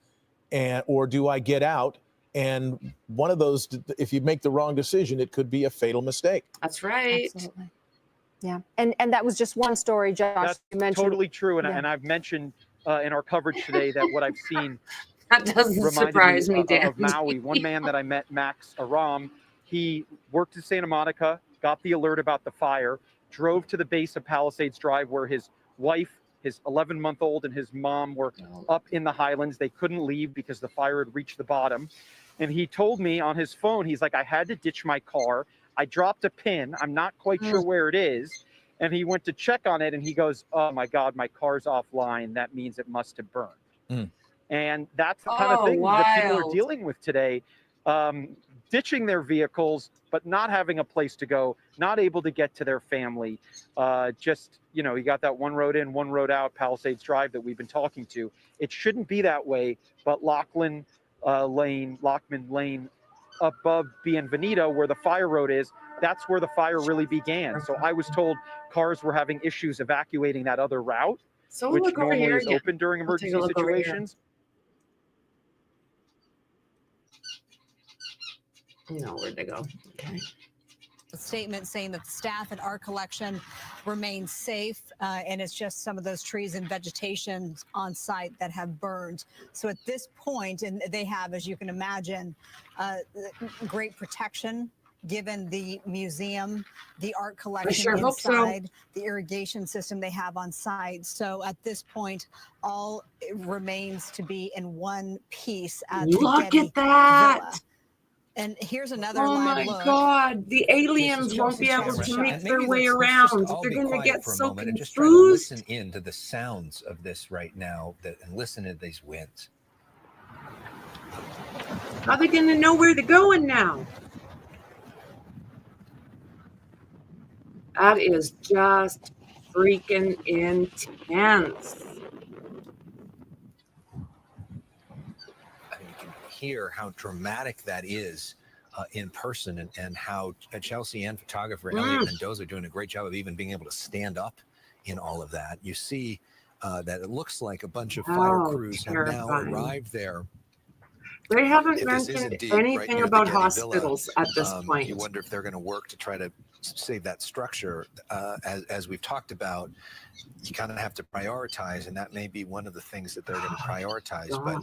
or do I get out? And one of those, if you make the wrong decision, it could be a fatal mistake. That's right. Absolutely. Yeah. And that was just one story, Josh. That's you mentioned. totally true. And I've mentioned in our coverage today that what I've seen that doesn't surprise me, Dan. Of Maui. One man that I met, Max Aram, he worked in Santa Monica, got the alert about the fire, drove to the base of Palisades Drive where his wife, his 11-month-old, and his mom were up in the highlands. They couldn't leave because the fire had reached the bottom. And he told me on his phone, he's like, I had to ditch my car. I dropped a pin. I'm not quite sure where it is. And he went to check on it and he goes, oh my God, my car's offline. That means it must have burned. And that's the kind of thing that people are dealing with today. Ditching their vehicles, but not having a place to go, not able to get to their family. Just, you know, you got that one road in, one road out, Palisades Drive that we've been talking to. It shouldn't be that way, but Lockman Lane above Bienvenido, where the fire road is, that's where the fire really began. So I was told cars were having issues evacuating that other route, which normally is open during emergency situations. No, where'd they go? Okay. A statement saying that the staff at our collection remains safe, and it's just some of those trees and vegetation on site that have burned. So at this point, and they have, as you can imagine, great protection given the museum, the art collection inside, the irrigation system they have on site. So at this point, all remains to be in one piece at Look at that. Villa. And here's another live look. Oh my God, the aliens won't be able to make their way around. They're going to get so confused. Just try to listen in to the sounds of this right now and listen to these winds. How are they going to know where they're going now? That is just freaking intense. Hear how dramatic that is in person, and how Chelsea and photographer Elliot Mendoza are doing a great job of even being able to stand up in all of that. You see that it looks like a bunch of fire crews have now arrived there. They haven't mentioned anything about hospitals at this point. You wonder if they're going to work to try to save that structure. As we've talked about, you kind of have to prioritize, and that may be one of the things that they're going to prioritize. But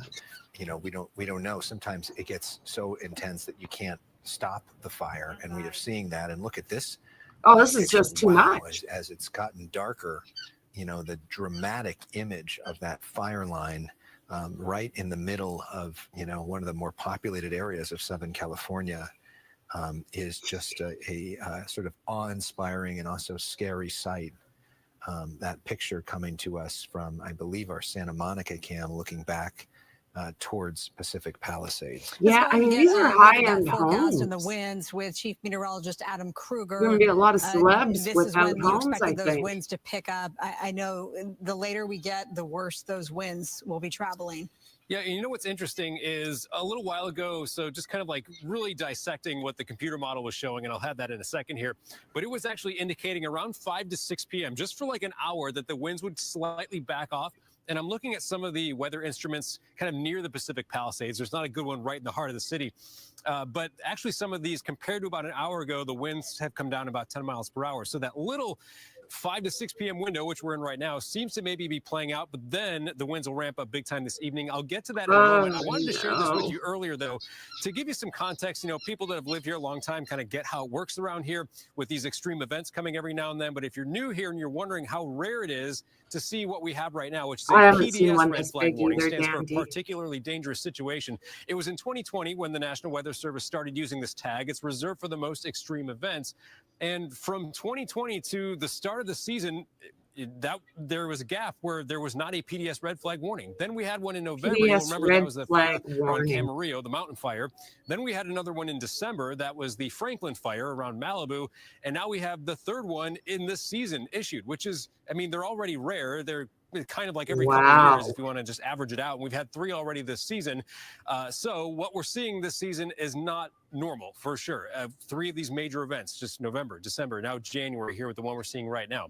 you know, we don't know. Sometimes it gets so intense that you can't stop the fire, and we are seeing that. And look at this. Oh, this is just too much. As it's gotten darker, you know, the dramatic image of that fire line right in the middle of, you know, one of the more populated areas of Southern California is just a sort of awe-inspiring and also scary sight. That picture coming to us from, I believe, our Santa Monica cam, looking back towards Pacific Palisades. Yeah, I mean, these are high-end homes. And the winds with Chief Meteorologist Adam Kruger. There's going to be a lot of celebs without homes, I those think. winds to pick up. I know the later we get, the worse those winds will be traveling. Yeah, and you know what's interesting is a little while ago, so just kind of like really dissecting what the computer model was showing, and I'll have that in a second here, but it was actually indicating around 5 to 6 p.m., just for like an hour, that the winds would slightly back off. And I'm looking at some of the weather instruments kind of near the Pacific Palisades. There's not a good one right in the heart of the city. But actually some of these, compared to about an hour ago, the winds have come down about 10 miles per hour. So that little 5 to 6 p.m. window, which we're in right now, seems to maybe be playing out, but then the winds will ramp up big time this evening. I'll get to that in a moment. I wanted to share this with you earlier, though, to give you some context. You know, people that have lived here a long time kind of get how it works around here with these extreme events coming every now and then. But if you're new here and you're wondering how rare it is to see what we have right now, which is a PDS red flag warning, stands for a particularly dangerous situation. It was in 2020 when the National Weather Service started using this tag. It's reserved for the most extreme events. And from 2020 to the start of the season, there was a gap where there was not a PDS red flag warning. Then we had one in November. You'll remember that was the fire around Camarillo, the mountain fire. Then we had another one in December. That was the Franklin fire around Malibu. And now we have the third one in this season issued, which is, I mean, they're already rare. They're kind of like every couple of years if you want to just average it out. And we've had 3 already this season. So what we're seeing this season is not normal for sure. 3 of these major events, just November, December, now January here with the one we're seeing right now.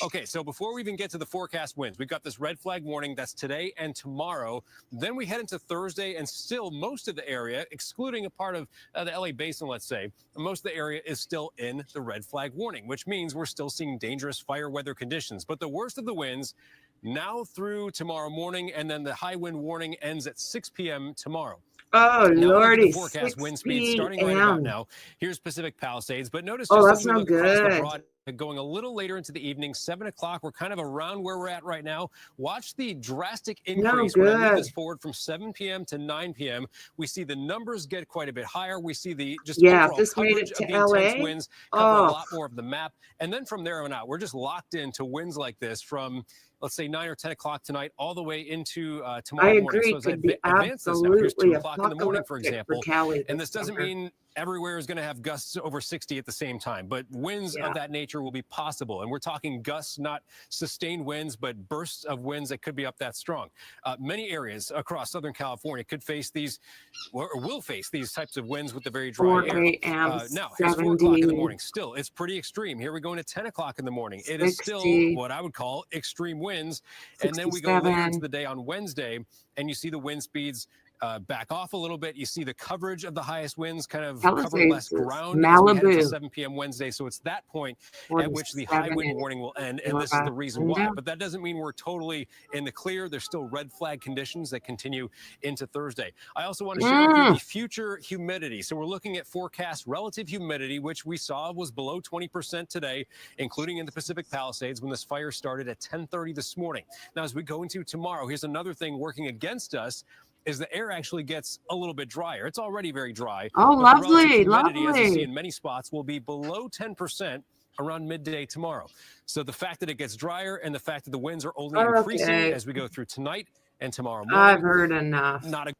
Okay, so before we even get to the forecast winds, we've got this red flag warning that's today and tomorrow. Then we head into Thursday, and still most of the area, excluding a part of the LA basin, let's say, most of the area is still in the red flag warning, which means we're still seeing dangerous fire weather conditions. But the worst of the winds now through tomorrow morning, and then the high wind warning ends at 6 p.m. tomorrow. Oh, Lordy, the forecast wind speed starting right about now. Here's Pacific Palisades, but notice Oh, just that's as we not look across the good. broad, going a little later into the evening, 7 o'clock, we're kind of around where we're at right now. Watch the drastic increase. When I move this forward from 7 p.m. to 9 p.m., we see the numbers get quite a bit higher. We see the just overall this made coverage it of to the intense LA. winds cover a lot more of the map. And then from there on out, we're just locked into winds like this from, let's say, 9 or 10 o'clock tonight all the way into tomorrow morning. So as I advance this now, here's 2 o'clock in the morning, for example. And this doesn't mean everywhere is going to have gusts over 60 at the same time, but winds of that nature will be possible. And we're talking gusts, not sustained winds, but bursts of winds that could be up that strong. Many areas across Southern California could face these, or will face these types of winds with the very dry air. Now, here's 4 o'clock in the morning. Still, it's pretty extreme. Here we go into 10 o'clock in the morning. It is still what I would call extreme winds. And then we go later into the day on Wednesday, and you see the wind speeds back off a little bit. You see the coverage of the highest winds kind of cover less ground as we head to 7 p.m. Wednesday. So it's that point at which the high wind warning will end, and this is the reason why. But that doesn't mean we're totally in the clear. There's still red flag conditions that continue into Thursday. I also want to share with you the future humidity. So we're looking at forecast relative humidity, which we saw was below 20% today, including in the Pacific Palisades when this fire started at 10:30 this morning. Now, as we go into tomorrow, here's another thing working against us, is the air actually gets a little bit drier. It's already very dry. Oh, but the relative humidity, lovely. as you see in many spots, will be below 10% around midday tomorrow. So the fact that it gets drier and the fact that the winds are only increasing as we go through tonight and tomorrow morning. I've heard enough. Not a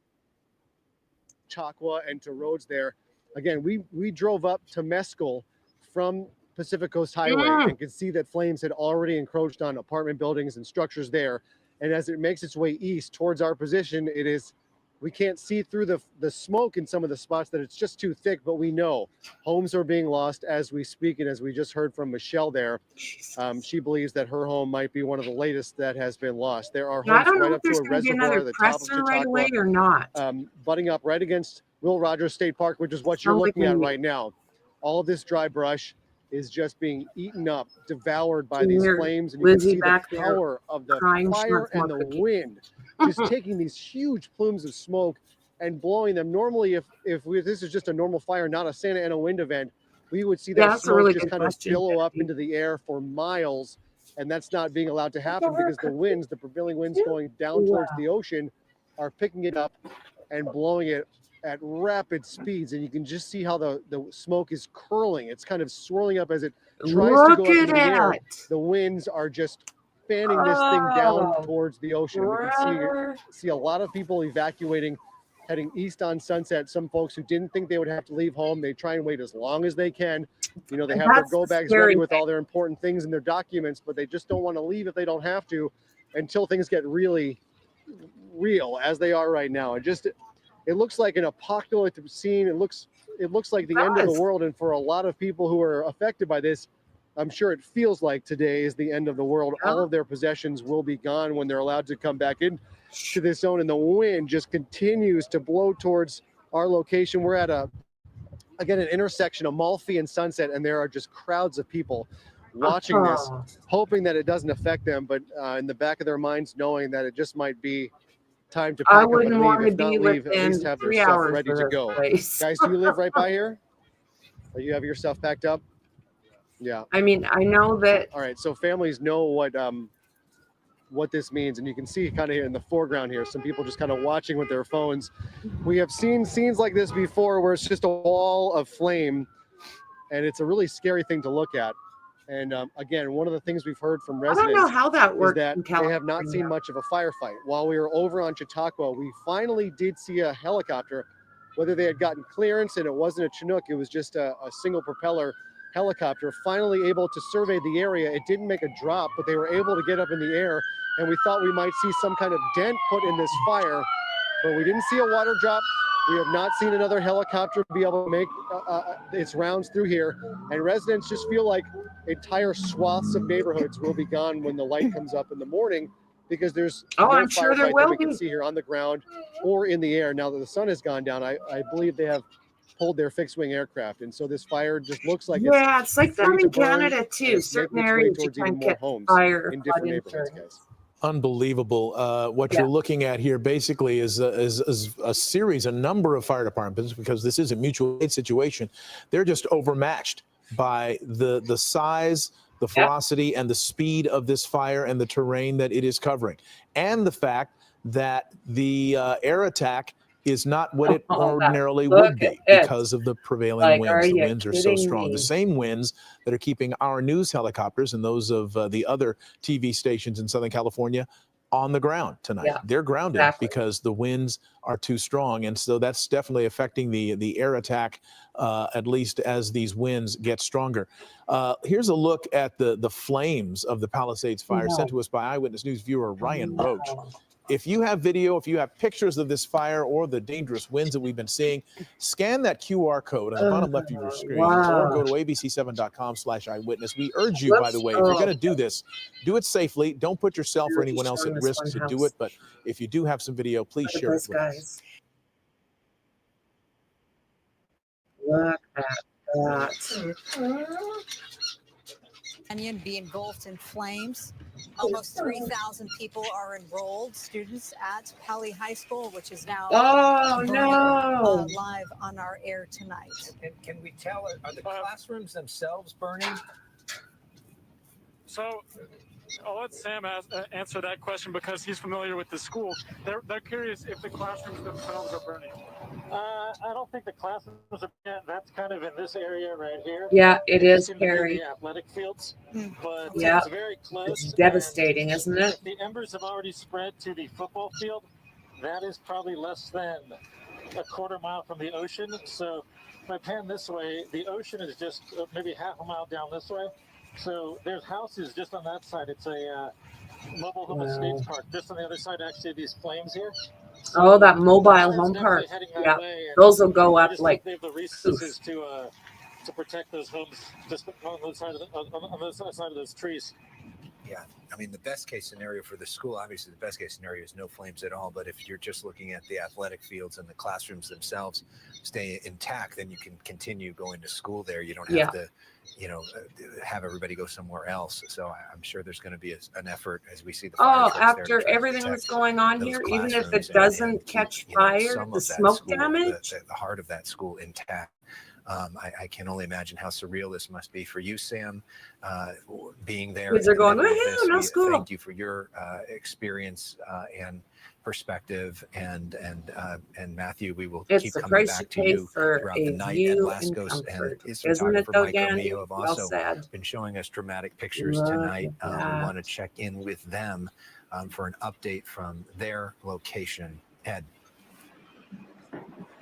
Choctaw and to roads there. Again, we drove up to Mescal from Pacific Coast Highway and could see that flames had already encroached on apartment buildings and structures there. And as it makes its way east towards our position, we can't see through the smoke in some of the spots that it's just too thick, but we know homes are being lost as we speak. And as we just heard from Michelle there, she believes that her home might be one of the latest that has been lost. There are homes right up to a reservoir at the top of Chautauqua, right away or not. Butting up right against Will Rogers State Park, which is what you're looking at right now. All of this dry brush is just being eaten up, devoured by these flames, and you can see the power of the fire and the wind just taking these huge plumes of smoke and blowing them. Normally, if this is just a normal fire, not a Santa Ana wind event, we would see that smoke just kind of billow up into the air for miles, and that's not being allowed to happen because the winds, the prevailing winds going down towards the ocean, are picking it up and blowing it at rapid speeds, and you can just see how the smoke is curling. It's kind of swirling up as it tries to go up into the air. The winds are just fanning this thing down towards the ocean. We can see a lot of people evacuating, heading east on Sunset. Some folks who didn't think they would have to leave home, they try and wait as long as they can. You know, they have their go bags ready with all their important things and their documents, but they just don't want to leave if they don't have to until things get really real, as they are right now. It looks like an apocalyptic scene. It looks like the end of the world. And for a lot of people who are affected by this, I'm sure it feels like today is the end of the world. All of their possessions will be gone when they're allowed to come back in to this zone. And the wind just continues to blow towards our location. We're at an intersection of Malfi and Sunset, and there are just crowds of people watching this, hoping that it doesn't affect them, but in the back of their minds, knowing that it just might be time to pack up and leave. If not leave, at least have their stuff ready to go. Guys, do you live right by here? Or you have your stuff packed up? Yeah. I mean, I know that. All right, so families know what this means, and you can see kind of here in the foreground here, some people just kind of watching with their phones. We have seen scenes like this before where it's just a wall of flame, and it's a really scary thing to look at. And again, one of the things we've heard from residents I don't know how that works is that in they have not seen much of a firefight. While we were over on Chautauqua, we finally did see a helicopter, whether they had gotten clearance and it wasn't a Chinook, it was just a single propeller helicopter, finally able to survey the area. It didn't make a drop, but they were able to get up in the air, and we thought we might see some kind of dent put in this fire, but we didn't see a water drop. We have not seen another helicopter be able to make its rounds through here, and residents just feel like entire swaths of neighborhoods will be gone when the light comes up in the morning, because there's I'm sure there firefight will that we can be. see here on the ground or in the air. Now that the sun has gone down, I believe they have pulled their fixed-wing aircraft, and so this fire just looks like it's like that free to in burn, Canada and too. it's Certain making its way areas you towards even can't more get homes fire in different flood neighborhoods, insurance. guys. Unbelievable. What you're looking at here basically is a number of fire departments, because this is a mutual aid situation. They're just overmatched by the size, the ferocity, and the speed of this fire and the terrain that it is covering, and the fact that the air attack is not what it ordinarily would be because of the prevailing winds. The winds are so strong. The same winds that are keeping our news helicopters and those of the other TV stations in Southern California on the ground tonight. They're grounded because the winds are too strong. And so that's definitely affecting the air attack, at least as these winds get stronger. Here's a look at the flames of the Palisades fire sent to us by Eyewitness News viewer Ryan Roach. If you have video, if you have pictures of this fire or the dangerous winds that we've been seeing, scan that QR code on the bottom left of your screen or go to abc7.com/eyewitness. We urge you, by the way, if you're going to do this, do it safely. Don't put yourself or anyone else at risk to do it. But if you do have some video, please share it with us. Look at that. Be engulfed in flames. Almost 3,000 people are enrolled, students at Pali High School, which is now live on our air tonight. Can we tell, are the classrooms themselves burning? So I'll let Sam answer that question because he's familiar with the school. They're curious if the classrooms themselves are burning. I don't think the classrooms are. That's kind of in this area right here. Yeah, it is, Harry. The athletic fields, but it's very close. It's devastating, isn't it? If the embers have already spread to the football field, that is probably less than a quarter mile from the ocean. So if I pan this way, the ocean is just maybe half a mile down this way. So there's houses just on that side. It's a mobile home estates park. Just on the other side, actually, these flames here. So that mobile home park. Yeah, those will go up like. They have the resources to protect those homes just on the side of those trees. Yeah, I mean, the best case scenario for the school, obviously the best case scenario is no flames at all. But if you're just looking at the athletic fields and the classrooms themselves stay intact, then you can continue going to school there. You don't have to, have everybody go somewhere else. So I'm sure there's going to be an effort as we see the fire after everything that's going on here, even if it doesn't catch fire, the smoke damage. The heart of that school intact. I can only imagine how surreal this must be for you, Sam, being there. Kids are going, woohoo, no school. Thank you for your experience and perspective, and Matthew, we will keep coming back to you throughout the night. And Lascos and his photographer Mike O'Neill have also been showing us dramatic pictures tonight. We want to check in with them for an update from their location. Ed.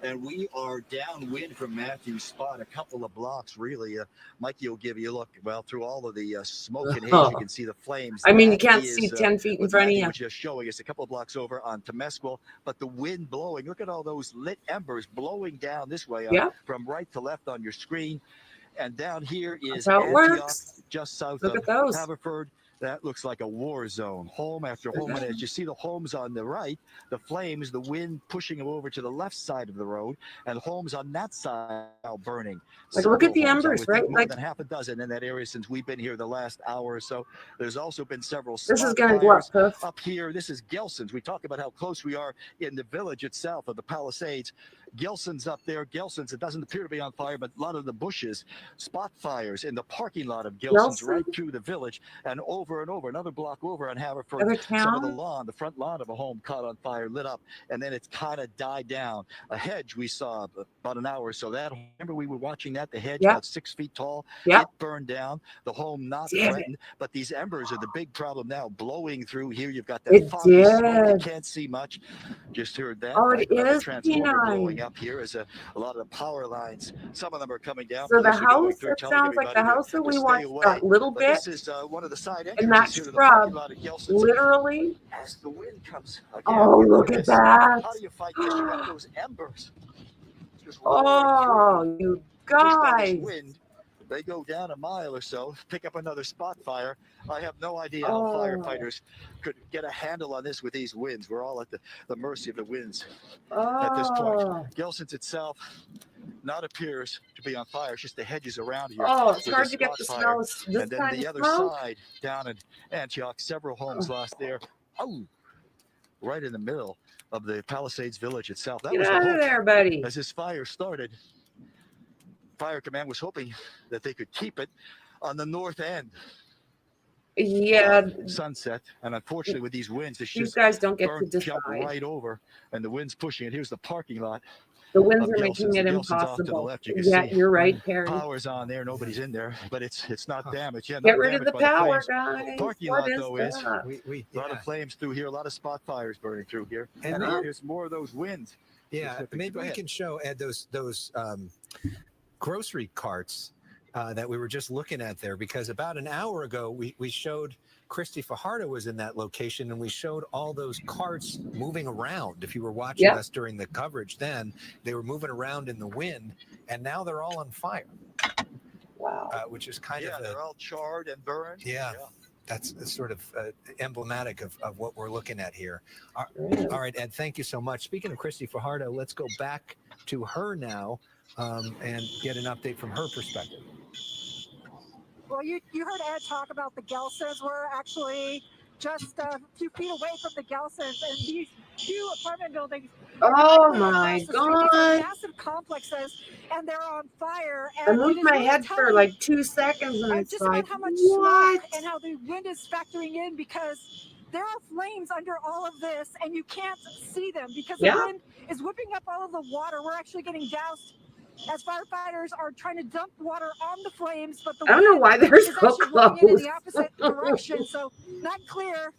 And we are downwind from Matthew's spot, a couple of blocks, really. Mikey will give you a look, through all of the smoke and haze, you can see the flames. I mean, you can't see 10 feet in front of you. Was just showing us a couple of blocks over on Temescal, but the wind blowing. Look at all those lit embers blowing down this way from right to left on your screen. And down here is That's how it Antioch, works. just south Look of at those. Haverford. That looks like a war zone, home after home. And as you see the homes on the right, the flames, the wind pushing them over to the left side of the road, and homes on that side now burning. Like, look at the Several homes, I embers, would think right? more Like, than half a dozen in that area since we've been here the last hour or so. There's also been several this is spot going to go fires up, Puff. up here. This is Gelson's. We talk about how close we are in the village itself of the Palisades. Gelson's up there. Gelson's, it doesn't appear to be on fire, but a lot of the bushes, spot fires in the parking lot of Gelson's right through the village and over, another block over on Haverford. Other Some of the town? lawn, the front lawn of a home caught on fire, lit up, and then it's kind of died down. A hedge we saw about an hour or so. That, remember we were watching that, the hedge about 6 feet tall. It burned down. The home not threatened, but these embers are the big problem now, blowing through here. You've got that foggy smoke. You can't see much. Just heard that. Oh, it Another is transformer blowing P9. up here as a lot of the power lines. Some of them are coming down. So the Police are going house, through, it telling sounds like the everybody house that to we stay watched away. that little But bit this is one of the side in that entrances here to the parking scrub, lot of Gelson's. literally. As the wind comes again, Oh, look at that. How do you fight this? You got those embers just Oh, you pushed by this guys. wind. They go down a mile or so, pick up another spot fire. I have no idea how Oh. firefighters could get a handle on this with these winds. We're all at the mercy of the winds at this point. Oh. Gelson's itself not appears to be on fire. It's just the hedges around here. Oh, it's with hard the to get spot the fire. smell of this And then kind the of other smoke. side down in Antioch, several homes lost there. Oh, right in the middle of the Palisades village itself. That Get was out the of hope. there, buddy. As this fire started, Fire Command was hoping that they could keep it on the north end. Yeah. Sunset, and unfortunately with these winds, it's You just guys don't get to burnt, jump decide. right over, and the wind's pushing it. Here's the parking lot. The winds of are Gelson's. making it The Gelson's off to the impossible. left. You can Yeah, see you're right, Karen. power's on there. Nobody's in there, but it's not damaged. Yeah, Get not rid of damaged the by power, flames. guys. Parking What lot is though that? is a lot of flames through here. A lot of spot fires burning through here. And there's more of those winds. Yeah, maybe we can show Ed those grocery carts that we were just looking at there, because about an hour ago we showed Christy Fajardo was in that location, and we showed all those carts moving around. If you were watching us during the coverage, then they were moving around in the wind, and now they're all on fire. Wow. Which is kind of they're all charred and burned. Yeah. That's sort of emblematic of what we're looking at here. All right, Ed, thank you so much. Speaking of Christy Fajardo, let's go back to her now and get an update from her perspective. Well, you heard Ed talk about the Gelsons. We're actually just a few feet away from the Gelsons, and these two apartment buildings. Oh my These are God. massive complexes, and they're on fire. I And moved it is my really head for telling like 2 seconds, and it's just like, about how much what? smoke and how the wind is factoring in, because there are flames under all of this, and you can't see them because the wind is whipping up all of the water. We're actually getting doused as firefighters are trying to dump water on the flames, but the I don't know wind why they're is so actually blowing it in close. the opposite direction. So not clear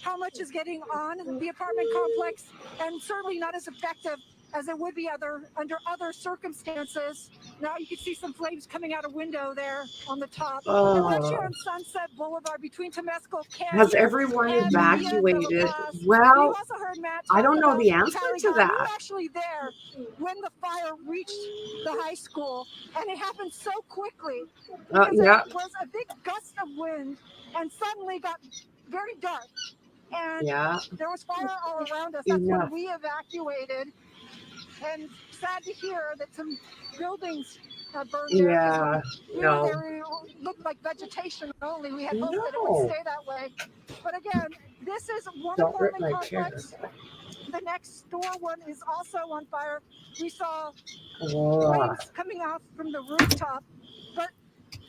how much is getting on the apartment complex, and certainly not as effective as it would be under other circumstances. Now you can see some flames coming out a window there on the top. And we're actually on Sunset Boulevard between Temescal Canyon. Has everyone and evacuated? Villa Paz. Well, You also heard Matt I don't talk know the about answer Cali to High. We were that. actually there when the fire reached the high school, and it happened so quickly because it was a big gust of wind, and suddenly got very dark. And there was fire all around us. That's when we evacuated. And sad to hear that some buildings have burned there. There looked like vegetation only. We had hoped that it would stay that way. But again, this is one apartment complex. The next door one is also on fire. We saw flames coming off from the rooftop. But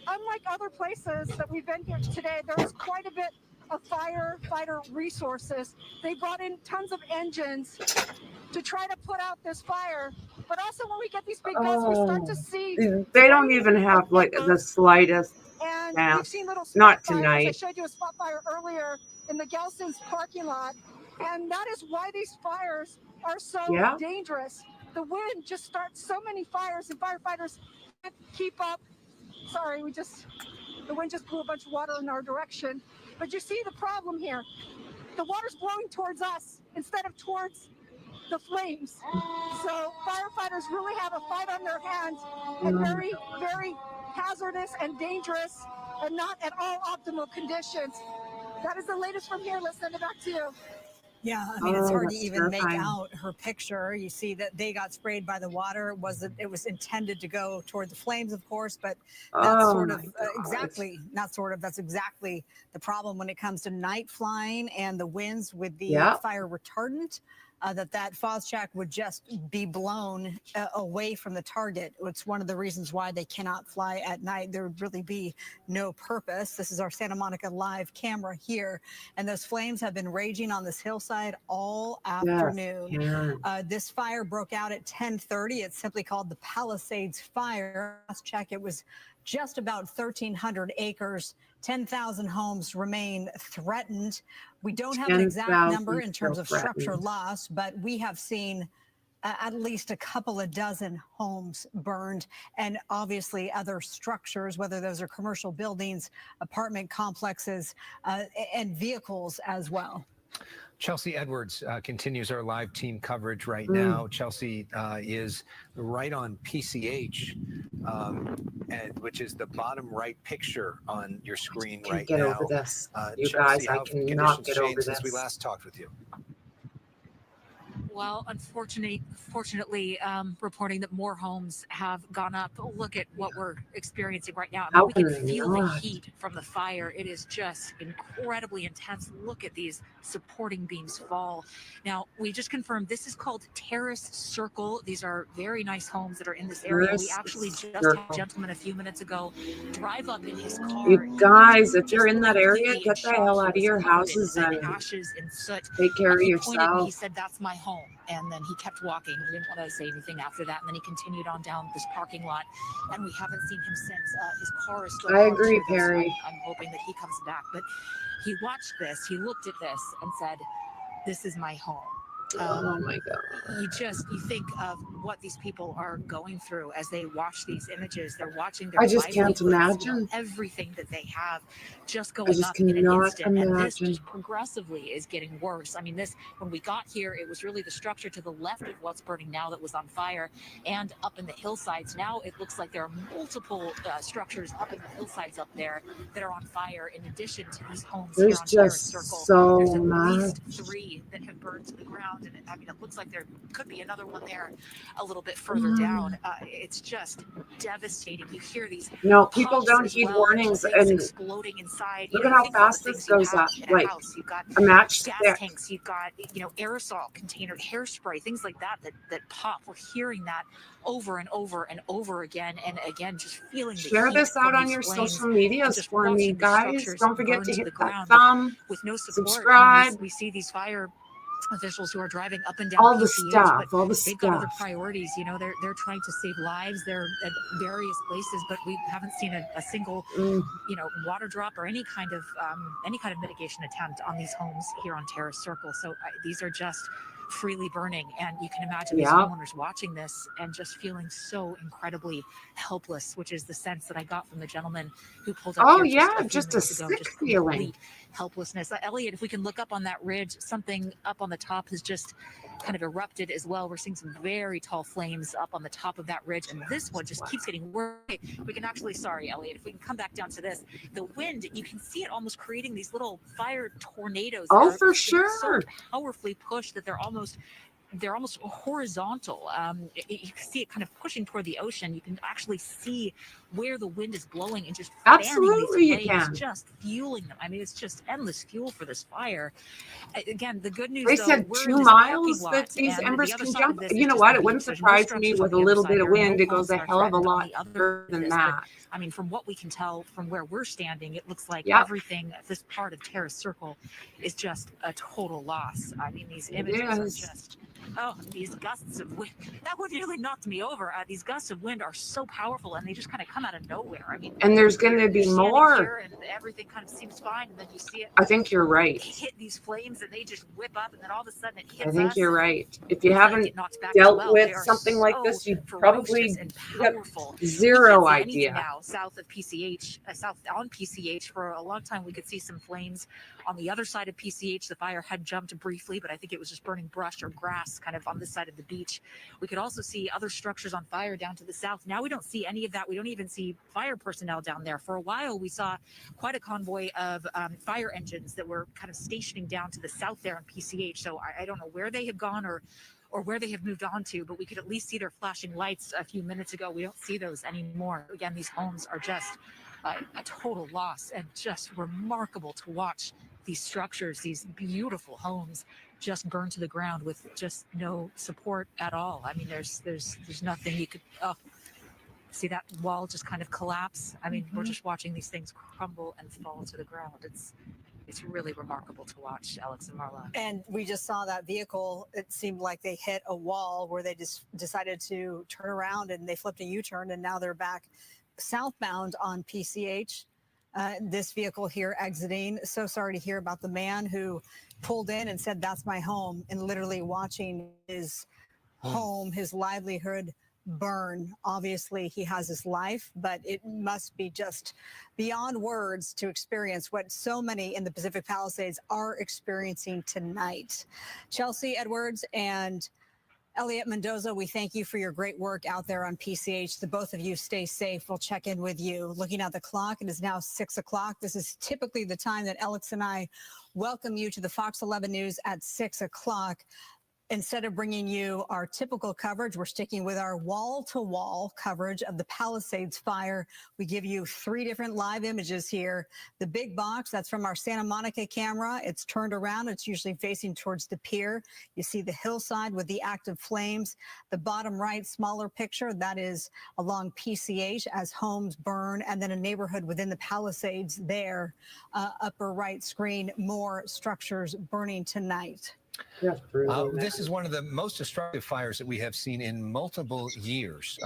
unlike other places that we've been here today, there was quite a bit of firefighter resources. They brought in tons of engines to try to put out this fire. But also when we get these big gusts, we start to see They don't even have like the slightest and chance. we've seen little Not spot fires. I tonight. showed you a spot fire earlier in the Gelson's parking lot. And that is why these fires are so dangerous. The wind just starts so many fires, and firefighters can't keep up. Sorry, the wind just blew a bunch of water in our direction. But you see the problem here. The water's blowing towards us instead of towards the flames. So firefighters really have a fight on their hands, and very, very hazardous and dangerous, and not at all optimal conditions. That is the latest from here. Let's send it back to you. Yeah, I mean, it's hard to even make out her picture. You see that they got sprayed by the water. It was intended to go toward the flames, of course, but that's that's exactly the problem when it comes to night flying and the winds with the fire retardant. That Fosjack would just be blown away from the target. It's one of the reasons why they cannot fly at night. There would really be no purpose. This is our Santa Monica live camera here, and those flames have been raging on this hillside all afternoon. This fire broke out at 10:30. It's simply called the Palisades Fire. Last check, it was just about 1,300 acres. 10,000 homes remain threatened. We don't have an exact number in terms of structure loss, but we have seen at least a couple of dozen homes burned, and obviously other structures, whether those are commercial buildings, apartment complexes, and vehicles as well. Chelsea Edwards continues our live team coverage right now. Chelsea is right on PCH, which is the bottom right picture on your screen right now. Get over this, you Chelsea, guys. I cannot get over this. Since we last talked with you. Well, fortunately, reporting that more homes have gone up. Look at what we're experiencing right now. I mean, we can feel the heat from the fire. It is just incredibly intense. Look at these supporting beams fall. Now, we just confirmed this is called Terrace Circle. These are very nice homes that are in this area. We actually just had a gentleman a few minutes ago drive up in his car. You guys, if you're in that area, get the hell out of your houses and ashes and soot. take care of He yourself. He said, "That's my home." And then he kept walking. He didn't want to say anything after that. And then he continued on down this parking lot. And we haven't seen him since. His car is still I agree, parked here, so Perry. I'm hoping that he comes back. But he watched this. He looked at this and said, "This is my home." Oh my God. You think of what these people are going through as they watch these images. They're watching their I just can't livelihoods, imagine. Everything that they have just I going just up in an cannot instant. And this imagine. just progressively is getting worse. I mean, when we got here, it was really the structure to the left of what's burning now that was on fire, and up in the hillsides. Now it looks like there are multiple structures up in the hillsides up there that are on fire, in addition to these homes There's here on Terrace just Circle. so There's at much. least 3 that have burned to the ground. And I mean, it looks like there could be another one there a little bit further down. It's just devastating. You hear these people pops don't as heed well, warnings, things and exploding inside. look You at know, how think about fast the this things you goes have up. in a Like house. You've got a matchstick. gas tanks, you've got aerosol container, hairspray, things like that pop. We're hearing that over and over and over again, and again, just feeling the Share heat this out from on these your flames, social and medias just for me, watching the guys. structures Don't forget burn to to hit the that ground thumb, with no support. subscribe. I mean, we see these fire officials who are driving up and down All the PCH, stuff, but all the they've got other stuff. priorities. You know, they're trying to save lives. They're at various places, but we haven't seen a single, water drop or any kind of mitigation attempt on these homes here on Terrace Circle. So these are just freely burning, and you can imagine these homeowners watching this and just feeling so incredibly helpless, which is the sense that I got from the gentleman who pulled up here just a few minutes ago. Sick feeling. Complete helplessness. Elliot, if we can look up on that ridge, something up on the top has just kind of erupted as well. We're seeing some very tall flames up on the top of that ridge, and this one just keeps getting worse. We can actually, sorry, Elliot, if we can come back down to this, the wind, you can see it almost creating these little fire tornadoes. Oh, for sure. So powerfully pushed that they're almost horizontal. You can see it kind of pushing toward the ocean. You can actually see where the wind is blowing and just Absolutely, fanning these flames, you can. just fueling them. I mean, it's just endless fuel for this fire. Again, the good news, They though, said we're 2 in this miles parking that lot, these and embers the other can side jump. of this is You know just what? the It wouldn't beach. There's no surprise me structures with a on the other little side. bit of There are no wind. It goes homes a that are hell of a threatened on lot the other further than this, that. I mean, from what we can tell from where we're standing, it looks like Yep. everything, this part of Terrace Circle is just a total loss. I mean, these It images are is. just, these gusts of wind. That would nearly knocked me over. These gusts of wind are so powerful, and they just kind of come out of nowhere. I mean, And there's going to you're be standing more. here and everything kind of seems fine, and then you see it I think you're right. hit these flames, and they just whip up, and then all of a sudden it I hits think us. you're and right. If you we haven't get knocked back as dealt well. with They are something like so this, you ferocious probably and got powerful. We zero can't see anything idea. now south of PCH, south on PCH. For a long time, we could see some flames on the other side of PCH. The fire had jumped briefly, but I think it was just burning brush or grass homes kind of on this side of the beach. We could also see other structures on fire down to the south. Now we don't see any of that. We don't even see fire personnel down there. For a while, we saw quite a convoy of fire engines that were kind of stationing down to the south there on PCH. So I don't know where they have gone or where they have moved on to, but we could at least see their flashing lights a few minutes ago. We don't see those anymore. Again, these homes are just a total loss, and just remarkable to watch these structures, these beautiful homes just burn to the ground with just no support at all. I mean, there's nothing you could, see that wall just kind of collapse. I mean, we're just watching these things crumble and fall to the ground. It's really remarkable to watch, Alex and Marla. And we just saw that vehicle. It seemed like they hit a wall where they just decided to turn around, and they flipped a U-turn, and now they're back southbound on PCH. This vehicle here exiting. So sorry to hear about the man who pulled in and said, "That's my home," and literally watching his home, his livelihood burn. Obviously, he has his life, but it must be just beyond words to experience what so many in the Pacific Palisades are experiencing tonight. Chelsea Edwards and Elliot Mendoza, we thank you for your great work out there on PCH. The both of you stay safe. We'll check in with you. Looking at the clock, it is now 6 o'clock. This is typically the time that Alex and I welcome you to the Fox 11 News at 6 o'clock. Instead of bringing you our typical coverage, we're sticking with our wall-to-wall coverage of the Palisades fire. We give you 3 different live images here. The big box, that's from our Santa Monica camera. It's turned around. It's usually facing towards the pier. You see the hillside with the active flames. The bottom right, smaller picture, that is along PCH as homes burn, and then a neighborhood within the Palisades there. Upper right screen, more structures burning tonight. This is one of the most destructive fires that we have seen in multiple years.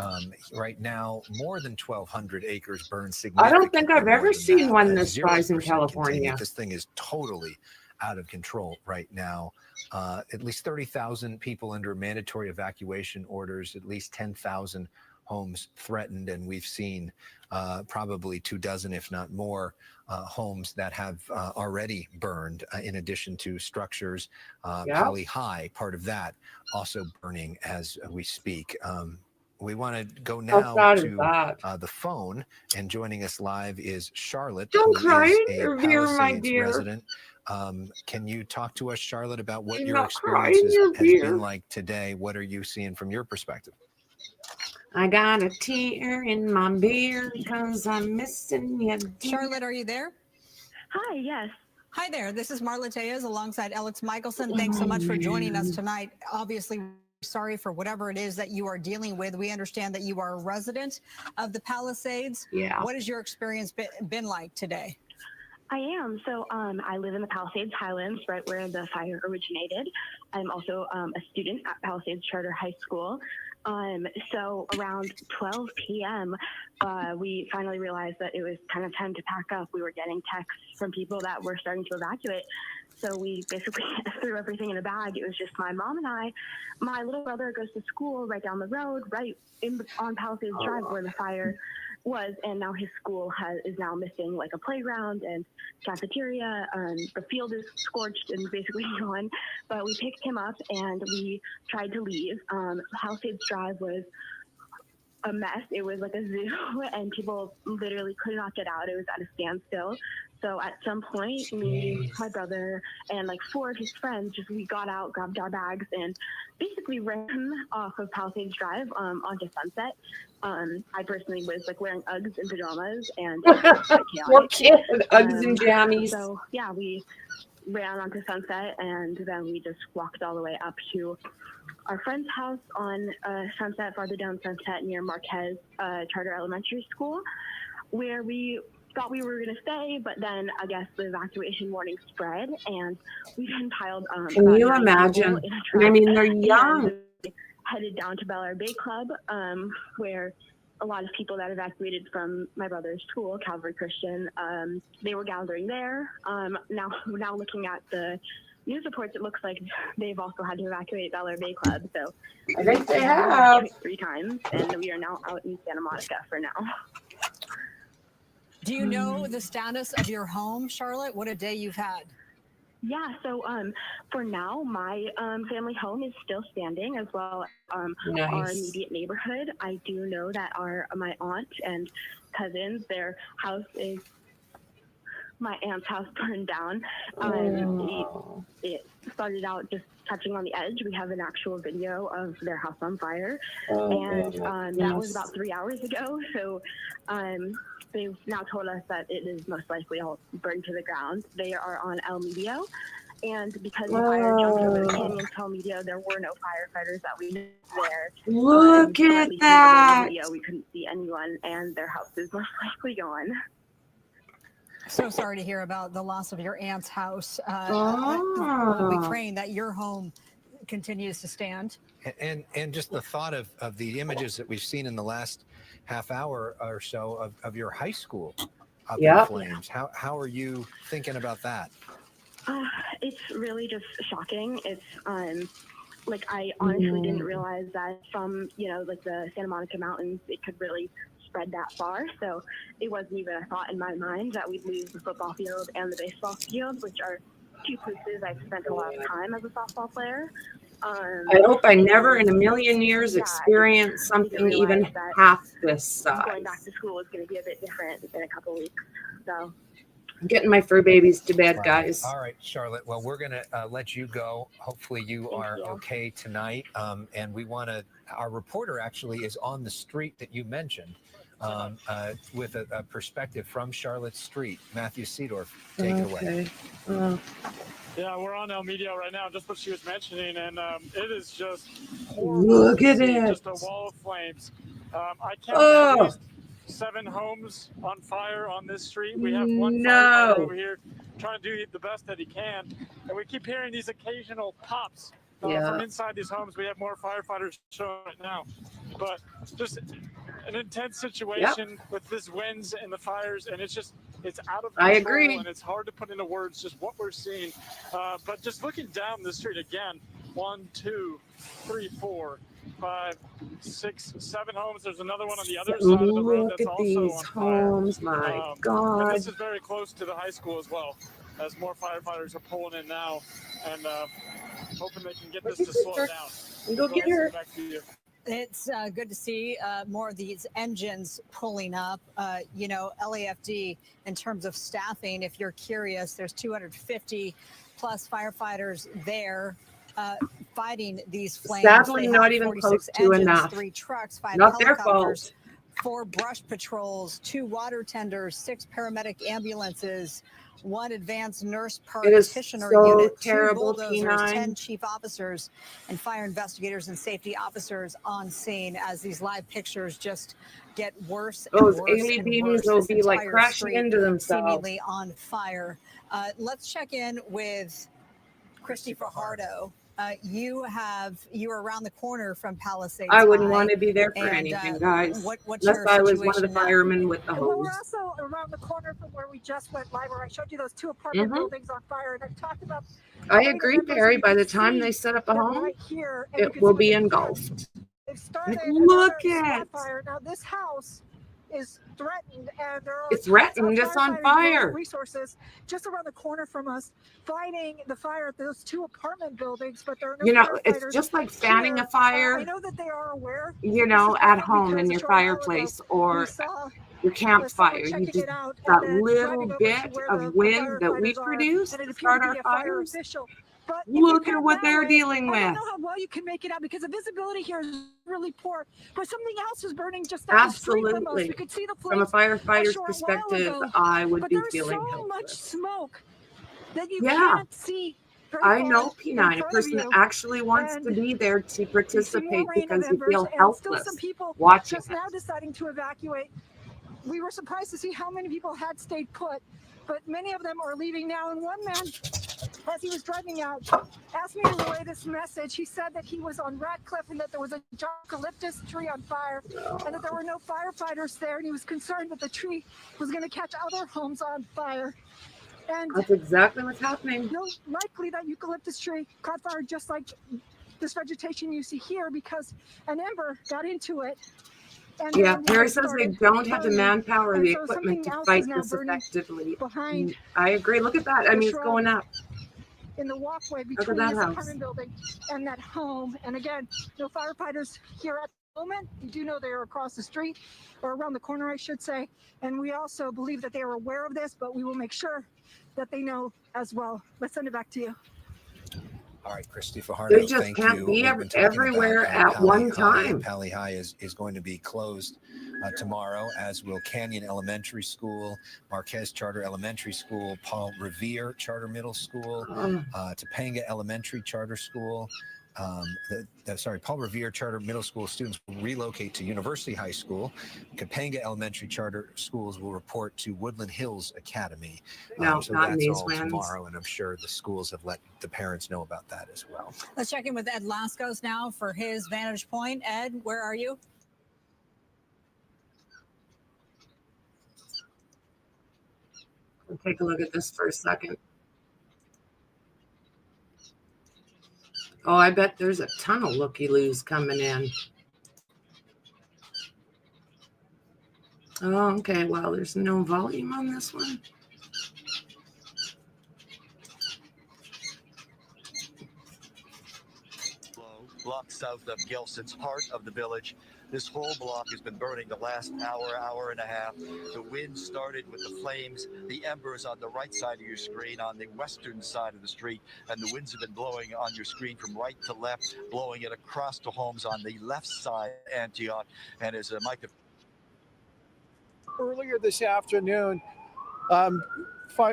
Right now, more than 1,200 acres burned significantly. I don't think I've ever seen one this size in California. This thing is totally out of control right now. At least 30,000 people under mandatory evacuation orders, at least 10,000 homes threatened, and we've seen probably 24, if not more, homes that have already burned, in addition to structures. Pali High, part of that, also burning as we speak. We want to go now to the phone, and joining us live is Charlotte, Don't who cry is in a your beer, my Palisades dear. resident. Can you talk to us, Charlotte, about what Do your not cry in experience your has beer. been like today? What are you seeing from your perspective? I got a tear in my beer because I'm missing you. Charlotte, are you there? Hi, yes. Hi there. This is Marla Tejas alongside Alex Michelson. Thanks so much for joining us tonight. Obviously, sorry for whatever it is that you are dealing with. We understand that you are a resident of the Palisades. Yeah. What has your experience been like today? I am. So I live in the Palisades Highlands, right where the fire originated. I'm also a student at Palisades Charter High School. So around 12 p.m., we finally realized that it was kind of time to pack up. We were getting texts from people that were starting to evacuate. So we basically threw everything in a bag. It was just my mom and I. My little brother goes to school right down the road, right on Palisades Drive where the fire was, and now his school is now missing like a playground and cafeteria. The field is scorched and basically gone. But we picked him up and we tried to leave. Palisades Drive was a mess. It was like a zoo, and people literally could not get out. It was at a standstill. So at some point, me, my brother, and like 4 of his friends, we got out, grabbed our bags, and basically ran off of Palisades Drive onto Sunset. I personally was like wearing Uggs and pajamas, and Poor kid, Uggs and jammies. So yeah, we ran onto Sunset, and then we just walked all the way up to our friend's house on Sunset, farther down Sunset near Marquez Charter Elementary School, where we thought we were going to stay, but then I guess the evacuation warning spread, and we then piled. Can you imagine? I mean, they're young. Headed down to Bel Air Bay Club, where a lot of people that evacuated from my brother's school, Calvary Christian, they were gathering there. Now looking at the news reports, it looks like they've also had to evacuate Bel Air Bay Club. So I think they have 3 times, and we are now out in Santa Monica for now. Do you know the status of your home, Charlotte? What a day you've had. Yeah, so for now, my family home is still standing, as well as our immediate neighborhood. I do know that my aunt and cousins, their house is, my aunt's house burned down. It started out just touching on the edge. We have an actual video of their house on fire, and that was about 3 hours ago. So they've now told us that it is most likely all burned to the ground. They are on El Medio, and because the fire jumped over the canyon to El Medio, there were no firefighters that we knew there. Look at least that. in the video, we couldn't see anyone, and their house is most likely gone. So sorry to hear about the loss of your aunt's house. We'll be praying that your home continues to stand. And just the thought of the images that we've seen in the last half hour or so of your high school up in flames. How are you thinking about that? It's really just shocking. It's like I honestly didn't realize that from like the Santa Monica Mountains it could really spread that far. So it wasn't even a thought in my mind that we'd lose the football field and the baseball field, which are two places I've spent a lot of time as a softball player. I hope I never in a million years experience something even half this size. Going back to school is going to be a bit different in a couple weeks. So I'm getting my fur babies to bed, guys. All right, Charlotte. Well, we're going to let you go. Hopefully you are okay tonight. And we want to, our reporter actually is on the street that you mentioned with a perspective from Charlotte Street. Matthew Seedorf, take it away. Yeah, we're on El Medio right now, just what she was mentioning, and it is just horrible. Look at it. Just a wall of flames. I counted at least 7 homes on fire on this street. We have one firefighter over here trying to do the best that he can, and we keep hearing these occasional pops from inside these homes. We have more firefighters showing right now, but just an intense situation with this winds and the fires, and it's out of control. I agree. And it's hard to put into words just what we're seeing. But just looking down the street again, 1, 2, 3, 4, 5, 6, 7 homes. There's another one on the other side of the road that's also on fire. Homes, my God. And this is very close to the high school as well, as more firefighters are pulling in now and hoping they can get this to slow down. Go get her. Back to you. It's good to see more of these engines pulling up. LAFD, in terms of staffing, if you're curious, there's 250 plus firefighters there fighting these flames. Sadly, not even close to engines, enough. 3 trucks, 5 not their helicopters, fault. 4 brush patrols, 2 water tenders, 6 paramedic ambulances, 1 advanced nurse practitioner unit, 2 bulldozers, 10 chief officers, and fire investigators and safety officers on scene as these live pictures just get worse and Those worse Amy and beams worse. will This be like entire crashing street into themselves. seemingly on fire. Let's check in with Christy Fajardo. You are around the corner from Palisades. I wouldn't want to be there for anything, guys. What's unless your I was one of the situation now? firemen with the Well, hose. we're also around the corner from where we just went live, where I showed you those 2 apartment buildings on fire, and I talked about. I agree, Barry. By the time they set up a home, right here, it will be engulfed. They've started Look another at spot fire. Now this house is threatened, and there are it's threatened. It's on fire. Resources just around the corner from us fighting the fire at those 2 apartment buildings, but there are no You know, firefighters it's just like fanning here. a fire. I know that they are aware. At home in your fireplace or your campfire. You just that little bit of wind that we produce to start our fires. But look at what they're dealing with. I don't know how well you can make it out because the visibility here is really poor. But something else is burning just down the street from us. We could see the From a firefighter's a perspective, ago, I would be there's feeling so helpless. much smoke that you can't see. I know, P9, a person that actually wants to be there to participate because you feel helpless watching just now deciding to evacuate. We were surprised to see how many people had stayed put, but many of them are leaving now. And one man, as he was driving out, asked me to relay this message. He said that he was on Radcliffe and that there was a eucalyptus tree on fire and that there were no firefighters there, and he was concerned that the tree was going to catch other homes on fire. And that's exactly what's happening. No, likely that eucalyptus tree caught fire just like this vegetation you see here because an ember got into it. And Harry says they don't have the manpower or the equipment to fight this effectively. I agree. Look at that. I mean, it's going up. in the walkway Look at between that this house. apartment building and that home. And again, no firefighters here at the moment. We do know they are across the street, or around the corner, I should say. And we also believe that they are aware of this, but we will make sure that they know as well. Let's send it back to you. All right, Christy Fajardo, They just thank can't you. be We've been talking everywhere about at one time. Pali High is going to be closed tomorrow, as will Canyon Elementary School, Marquez Charter Elementary School, Paul Revere Charter Middle School, Topanga Elementary Charter School. Paul Revere Charter Middle School students will relocate to University High School. Topanga Elementary Charter Schools will report to Woodland Hills Academy. No, so not in that's these all winds. tomorrow, and I'm sure the schools have let the parents know about that as well. Let's check in with Ed Lascos now for his vantage point. Ed, where are you? We'll take a look at this for a second. Oh, I bet there's a ton of looky-loos coming in. Oh, okay. Well, there's no volume on this one. Block south of Gelson's, heart of the village. This whole block has been burning the last hour and a half. The wind started with the flames, the embers on the right side of your screen, on the western side of the street, and the winds have been blowing on your screen from right to left, blowing it across the homes on the left side of Antioch. And as Mike... Earlier this afternoon,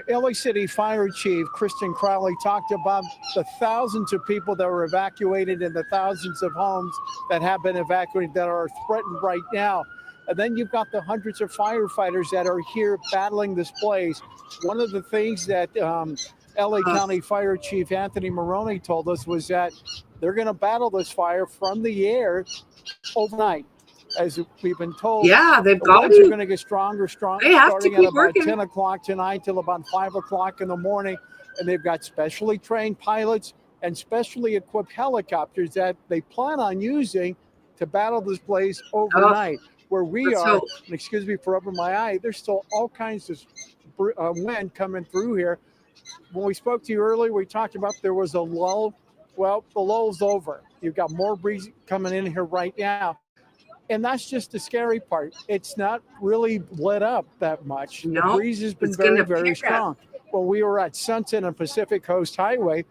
LA City Fire Chief Kristen Crowley talked about the thousands of people that were evacuated and the thousands of homes that have been evacuated that are threatened right now. And then you've got the hundreds of firefighters that are here battling this blaze. One of the things that LA County Fire Chief Anthony Maroney told us was that they're going to battle this fire from the air overnight. As we've been told, yeah, they've the got winds to. are going to get stronger, They have starting to at keep about working. 10 o'clock tonight till about 5 o'clock in the morning. And they've got specially trained pilots and specially equipped helicopters that they plan on using to battle this blaze overnight. Where we are, and excuse me for rubbing my eye, there's still all kinds of wind coming through here. When we spoke to you earlier, we talked about there was a lull. Well, the lull's over. You've got more breeze coming in here right now. And that's just the scary part. It's not really lit up that much. No, the breeze has been very strong. When we were at Sunset and Pacific Coast Highway,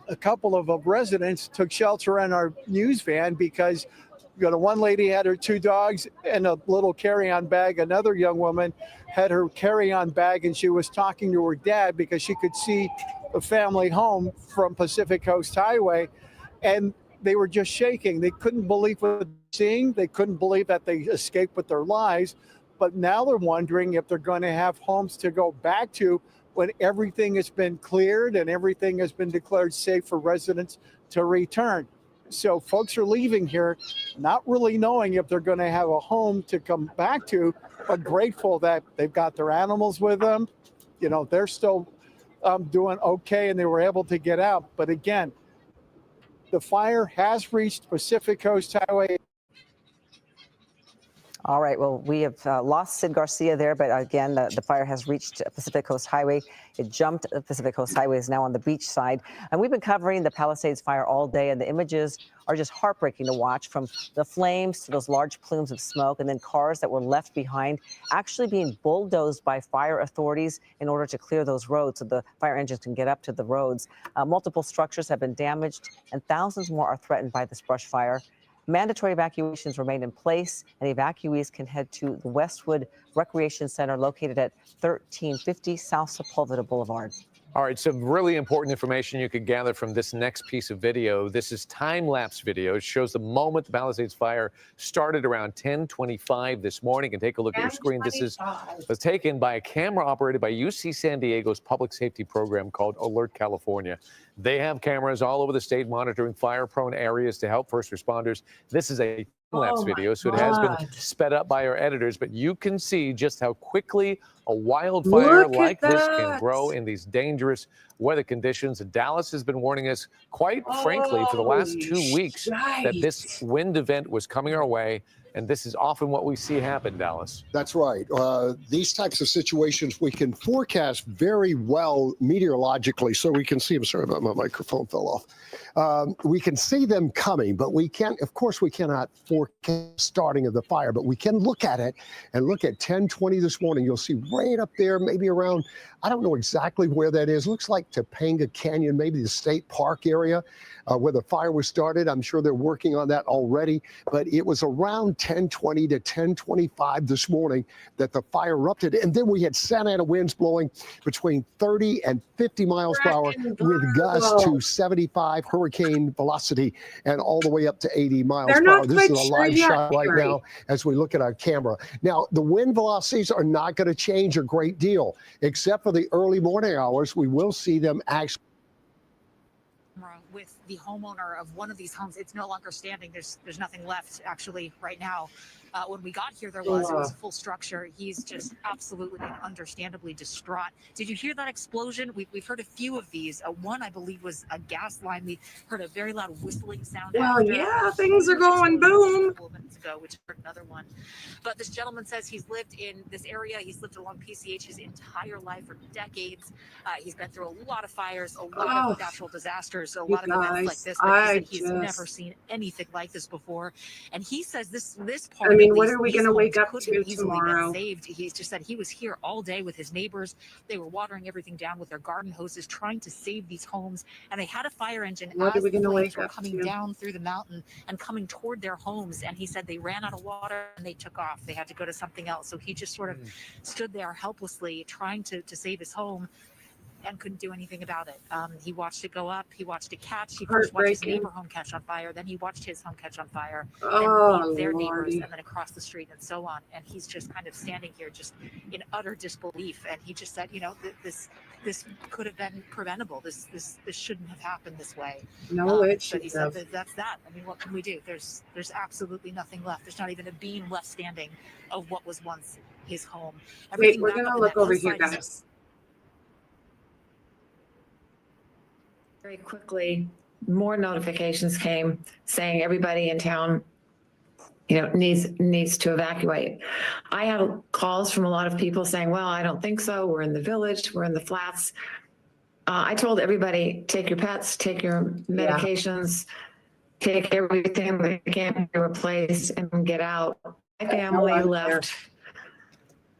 a couple of residents took shelter in our news van because one lady had her 2 dogs and a little carry-on bag. Another young woman had her carry-on bag, and she was talking to her dad because she could see the family home from Pacific Coast Highway. And they were just shaking. They couldn't believe what they were seeing. They couldn't believe that they escaped with their lives. But now they're wondering if they're going to have homes to go back to when everything has been cleared and everything has been declared safe for residents to return. So folks are leaving here not really knowing if they're going to have a home to come back to, but grateful that they've got their animals with them. You know, they're still doing okay and they were able to get out. But again, the fire has reached Pacific Coast Highway. All right. Well, we have lost Sid Garcia there, but again, the fire has reached Pacific Coast Highway. It jumped Pacific Coast Highway, is now on the beach side. And we've been covering the Palisades fire all day, and the images are just heartbreaking to watch, from the flames to those large plumes of smoke, and then cars that were left behind actually being bulldozed by fire authorities in order to clear those roads so the fire engines can get up to the roads. Multiple structures have been damaged, and thousands more are threatened by this brush fire. Mandatory evacuations remain in place, and evacuees can head to the Westwood Recreation Center located at 1350 South Sepulveda Boulevard. All right, some really important information you could gather from this next piece of video. This is time-lapse video. It shows the moment the Palisades fire started around 10:25 this morning. And take a look at your screen. This was taken by a camera operated by UC San Diego's public safety program called Alert California. They have cameras all over the state monitoring fire-prone areas to help first responders. This is a time-lapse video, so it has been sped up by our editors, but you can see just how quickly a wildfire like this can grow in these dangerous weather conditions. Dallas has been warning us, quite frankly, for the last 2 weeks that this wind event was coming our way. And this is often what we see happen, Dallas. That's right. These types of situations we can forecast very well meteorologically, so we can see them. Sorry about my microphone fell off. We can see them coming, but we can't. Of course, we cannot forecast starting of the fire, but we can look at it and look at 10:20 this morning. You'll see right up there, maybe around. I don't know exactly where that is. Looks like Topanga Canyon, maybe the state park area where the fire was started. I'm sure they're working on that already, but it was around 10:20 to 10:25 this morning that the fire erupted. And then we had Santa Ana winds blowing between 30 and 50 miles per hour with gusts to 75 hurricane velocity and all the way up to 80 miles per hour. This is a live shot right now as we look at our camera. Now, the wind velocities are not going to change a great deal, except for the early morning hours. We will see them actually. With the homeowner of one of these homes, it's no longer standing. There's nothing left actually right now. When we got here, it was a full structure. He's just absolutely and understandably distraught. Did you hear that explosion? We've heard a few of these. One, I believe, was a gas line. We heard a very loud whistling sound. Well, yeah, things are going boom. A couple of minutes ago, which heard another one. But this gentleman says he's lived in this area. He's lived along PCH his entire life for decades. He's been through a lot of fires, a lot of natural disasters, a lot of events like this. But he's never seen anything like this before. And he says this part. I mean, what are we going to wake up to tomorrow? Saved. He's just said he was here all day with his neighbors. They were watering everything down with their garden hoses, trying to save these homes. And they had a fire engine what as are we the gonna flames wake were up coming to? down through the mountain and coming toward their homes. And he said they ran out of water and they took off. They had to go to something else. So he just sort of stood there helplessly trying to save his home and couldn't do anything about it. He watched it go up. He watched it catch. He first watched his neighbor home catch on fire. Then he watched his home catch on fire. Then their neighbors, and then across the street, and so on. And he's just kind of standing here, just in utter disbelief. And he just said, you know, this could have been preventable. This shouldn't have happened this way. No, it should But he have. said that's that. I mean, what can we do? There's absolutely nothing left. There's not even a beam left standing of what was once his home. Wait, we're gonna look over here, guys. Very quickly, more notifications came saying everybody in town, you know, needs to evacuate. I had calls from a lot of people saying, well, I don't think so. We're in the village, we're in the flats. I told everybody, take your pets, take your medications, take everything that can't be replaced and get out. My family left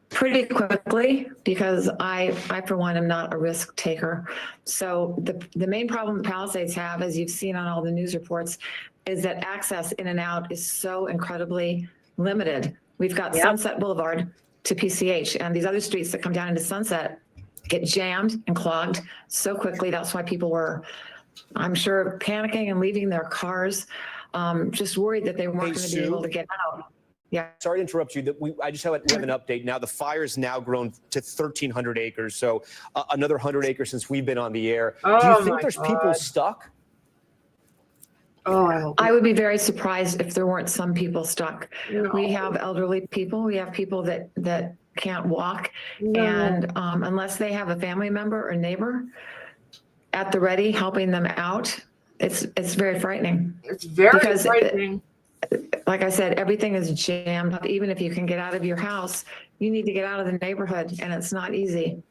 pretty quickly because I for one am not a risk taker. So the main problem the Palisades have, as you've seen on all the news reports, is that access in and out is so incredibly limited. We've got Sunset Boulevard to PCH, and these other streets that come down into Sunset get jammed and clogged so quickly. That's why people were, I'm sure, panicking and leaving their cars, just worried that they weren't going to be able to get out. Yeah. Sorry to interrupt you. We have an update now. The fire's now grown to 1,300 acres, so another 100 acres since we've been on the air. Do you think there's people stuck? I would be very surprised if there weren't some people stuck. No. We have elderly people. We have people that can't walk, and unless they have a family member or neighbor at the ready helping them out, it's very frightening. It's very frightening. Like I said, everything is jammed up. Even if you can get out of your house, you need to get out of the neighborhood, and it's not easy.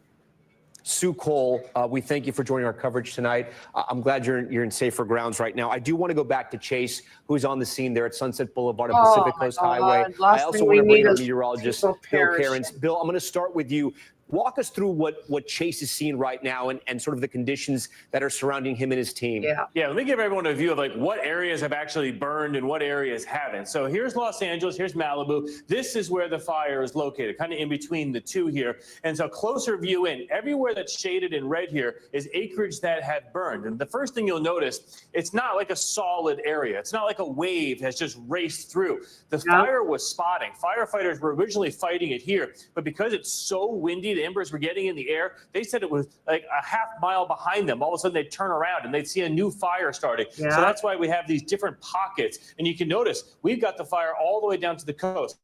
Sue Cole, we thank you for joining our coverage tonight. I'm glad you're in safer grounds right now. I do want to go back to Chase, who's on the scene there at Sunset Boulevard and Pacific Coast Highway. I also want to bring our meteorologist, Bill Cairns. Bill, I'm going to start with you. Walk us through what Chase is seeing right now and sort of the conditions that are surrounding him and his team. Yeah, let me give everyone a view of like what areas have actually burned and what areas haven't. So here's Los Angeles, here's Malibu. This is where the fire is located, kind of in between the two here. And so closer view in, everywhere that's shaded in red here is acreage that have burned. And the first thing you'll notice, it's not like a solid area. It's not like a wave has just raced through. The fire was spotting. Firefighters were originally fighting it here, but because it's so windy, the embers were getting in the air, they said it was like a half mile behind them. All of a sudden they'd turn around and they'd see a new fire starting. Yeah. So that's why we have these different pockets. And you can notice we've got the fire all the way down to the coast.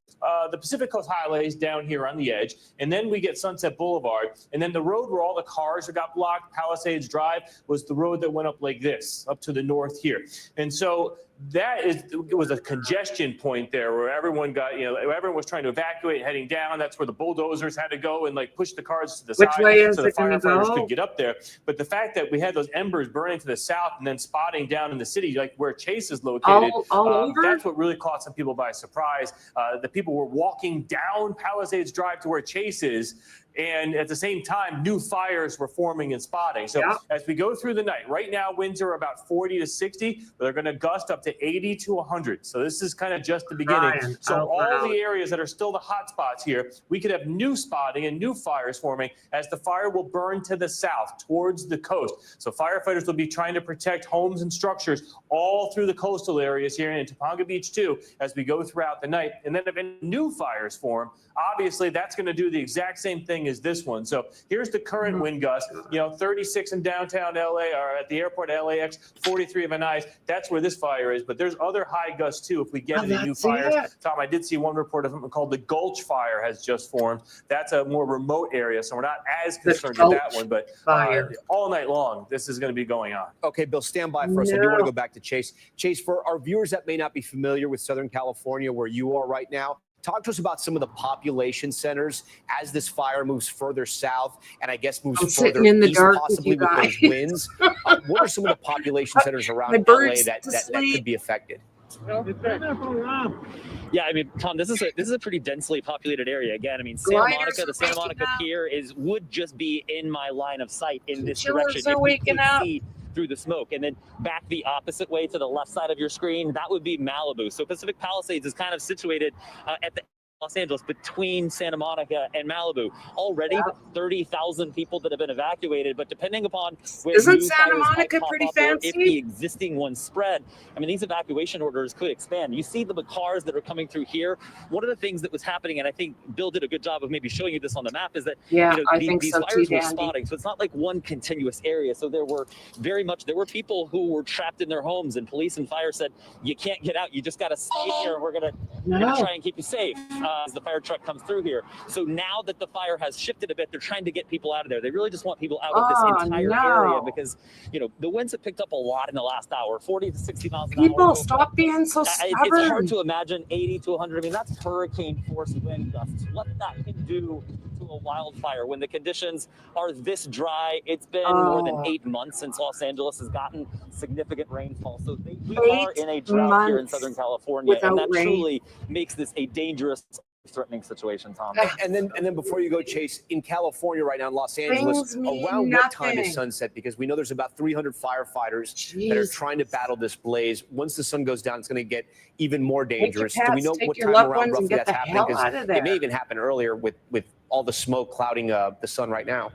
The Pacific Coast Highway is down here on the edge, and then we get Sunset Boulevard, and then the road where all the cars got blocked, Palisades Drive, was the road that went up like this, up to the north here. And so it was a congestion point there where everyone got, everyone was trying to evacuate heading down. That's where the bulldozers had to go and like push the cars to the Which side way is so the it gonna firefighters go? could get up there. But the fact that we had those embers burning to the south and then spotting down in the city, like where Chase is located, all over? that's what really caught some people by surprise. The people were walking down Palisades Drive to where Chase is, and at the same time, new fires were forming and spotting. So as we go through the night, right now, winds are about 40 to 60, but they're going to gust up to 80 to 100. So this is kind of just the beginning. So all the areas that are still the hot spots here, we could have new spotting and new fires forming as the fire will burn to the south towards the coast. So firefighters will be trying to protect homes and structures all through the coastal areas here in Topanga Beach too, as we go throughout the night. And then if any new fires form, obviously that's going to do the exact same thing as this one. So here's the current wind gust, 36 in downtown LA, or at the airport at LAX, 43 of an ice. That's where this fire is, but there's other high gusts too if we get any new fires. Tom, I did see one report of something called the Gulch Fire has just formed. That's a more remote area, so we're not as concerned with that one, but all night long, this is going to be going on. Okay, Bill, stand by for us. I do want to go back to Chase. Chase, for our viewers that may not be familiar with Southern California, where you are right now, talk to us about some of the population centers as this fire moves further south and I guess moves further east, possibly with those winds. What are some of the population centers around LA that could be affected? Yeah, I mean, Tom, this is a pretty densely populated area. Again, I mean, the Santa Monica Pier would just be in my line of sight in this direction. If you could see through the smoke, and then back the opposite way to the left side of your screen, that would be Malibu. So Pacific Palisades is kind of situated at the Los Angeles, between Santa Monica and Malibu. Already 30,000 people that have been evacuated, but depending upon where isn't Santa Monica pretty fancy? If the existing ones spread, I mean, these evacuation orders could expand. You see the cars that are coming through here. One of the things that was happening, and I think Bill did a good job of maybe showing you this on the map, is that these fires were spotting. So it's not like one continuous area. So there were people who were trapped in their homes, and police and fire said, you can't get out. You just got to stay here, and we're gonna try and keep you safe. As the fire truck comes through here. So now that the fire has shifted a bit, they're trying to get people out of there. They really just want people out of this entire area because, the winds have picked up a lot in the last hour, 40 to 60 miles an hour. People, stop being so stubborn. It's hard to imagine 80 to 100. I mean, that's hurricane force wind gusts. What that can do to a wildfire when the conditions are this dry. It's been more than 8 months since Los Angeles has gotten significant rainfall. So we are in a drought here in Southern California, and that truly makes this a dangerous, threatening situation, Tom. And then before you go, Chase, in California right now in Los Angeles, around what time is sunset? Because we know there's about 300 firefighters that are trying to battle this blaze. Once the sun goes down, it's going to get even more dangerous. Do we know what time around roughly that's happening? Because it may even happen earlier with all the smoke clouding the sun right now.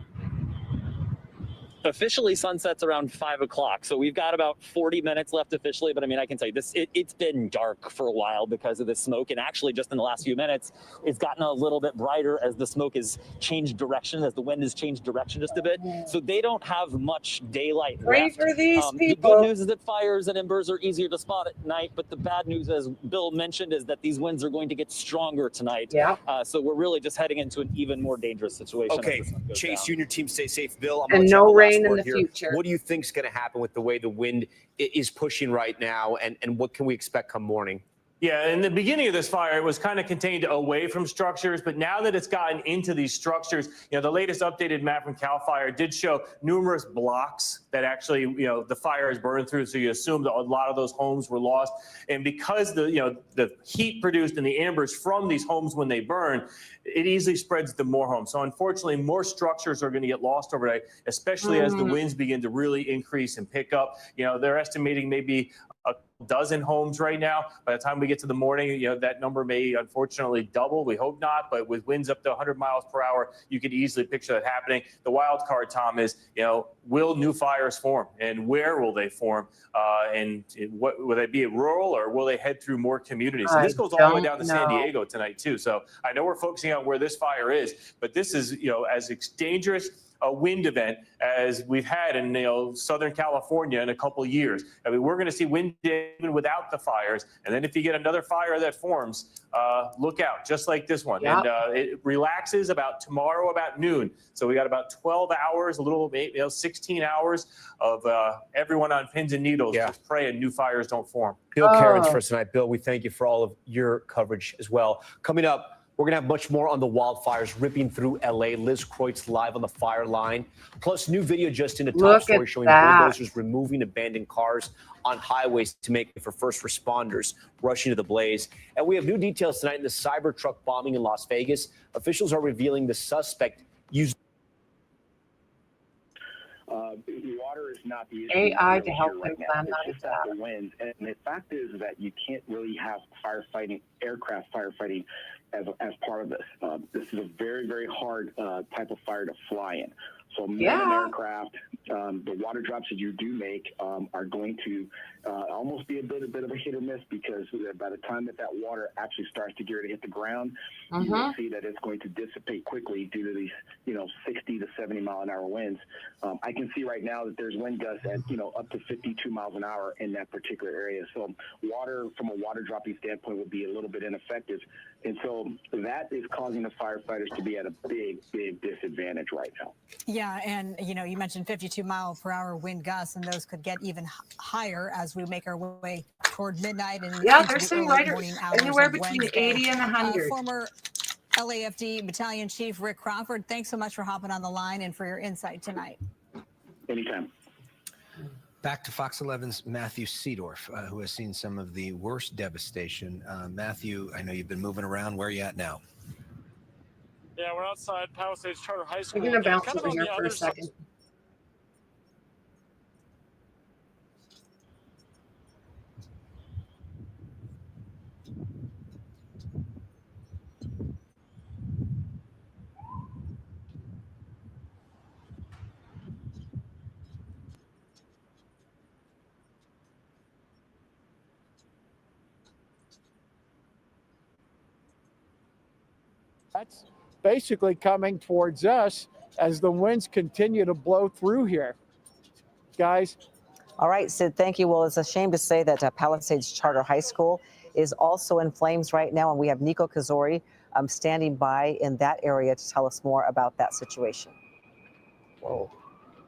Officially, sunset's around 5 o'clock. So we've got about 40 minutes left officially. But I mean, I can tell you this, it's been dark for a while because of the smoke. And actually, just in the last few minutes, it's gotten a little bit brighter as the smoke has changed direction, as the wind has changed direction just a bit. So they don't have much daylight left. For these people. The good news is that fires and embers are easier to spot at night. But the bad news, as Bill mentioned, is that these winds are going to get stronger tonight. Yeah. So we're really just heading into an even more dangerous situation. Okay, Chase, you and your team stay safe. Bill, and no rain in the future. What do you think is going to happen with the way the wind is pushing right now, and what can we expect come morning? Yeah, in the beginning of this fire, it was kind of contained away from structures, but now that it's gotten into these structures, the latest updated map from CAL FIRE did show numerous blocks that actually, the fire has burned through. So you assume that a lot of those homes were lost. And because the heat produced in the embers from these homes when they burn, it easily spreads to more homes. So unfortunately, more structures are going to get lost overnight, especially as the winds begin to really increase and pick up. They're estimating maybe a dozen homes right now. By the time we get to the morning, that number may unfortunately double. We hope not, but with winds up to 100 miles per hour, you could easily picture that happening. The wild card, Tom, is, will new fires form, and where will they form? And what will they be rural, or will they head through more communities? And this goes all the way down to San Diego tonight too. So I know we're focusing on where this fire is, but this is, as dangerous a wind event as we've had in Southern California in a couple of years. I mean, we're going to see wind even without the fires. And then if you get another fire that forms, look out, just like this one. Yep. And it relaxes tomorrow about noon. So we got about 12 hours, 16 hours of everyone on pins and needles, just praying new fires don't form. Bill Caron's first tonight. Bill, we thank you for all of your coverage as well. Coming up, we're going to have much more on the wildfires ripping through L.A. Liz Kreutz live on the fire line. Plus, new video just in a top story showing bulldozers removing abandoned cars on highways to make it for first responders rushing to the blaze. And we have new details tonight in the Cybertruck bombing in Las Vegas. Officials are revealing the suspect used water is not the issue. AI to help them plan that the winds. And the fact is that you can't really have firefighting, aircraft firefighting as part of this. This is a very, very hard type of fire to fly in. So more than aircraft, the water drops that you do make are going to almost be a bit of a hit or miss, because by the time that water actually starts to get ready to hit the ground, you will see that it's going to dissipate quickly due to these 60 to 70 mile an hour winds. I can see right now that there's wind gusts at up to 52 miles an hour in that particular area. So water, from a water dropping standpoint, would be a little bit ineffective, and so that is causing the firefighters to be at a big disadvantage right now. Yeah, and you mentioned 52 mile per hour wind gusts, and those could get even higher as we make our way toward midnight. And they're saying anywhere between Wednesday. 80 and 100. Former LAFD Battalion Chief Rick Crawford, thanks so much for hopping on the line and for your insight tonight. Anytime. Back to Fox 11's Matthew Seedorf, who has seen some of the worst devastation. Matthew, I know you've been moving around. Where are you at now? Yeah, we're outside Palisades Charter High School. We're going to bounce over here for a second. That's basically coming towards us as the winds continue to blow through here. Guys. All right, Sid, thank you. Well, it's a shame to say that Palisades Charter High School is also in flames right now, and we have Nico Kazori standing by in that area to tell us more about that situation. Whoa,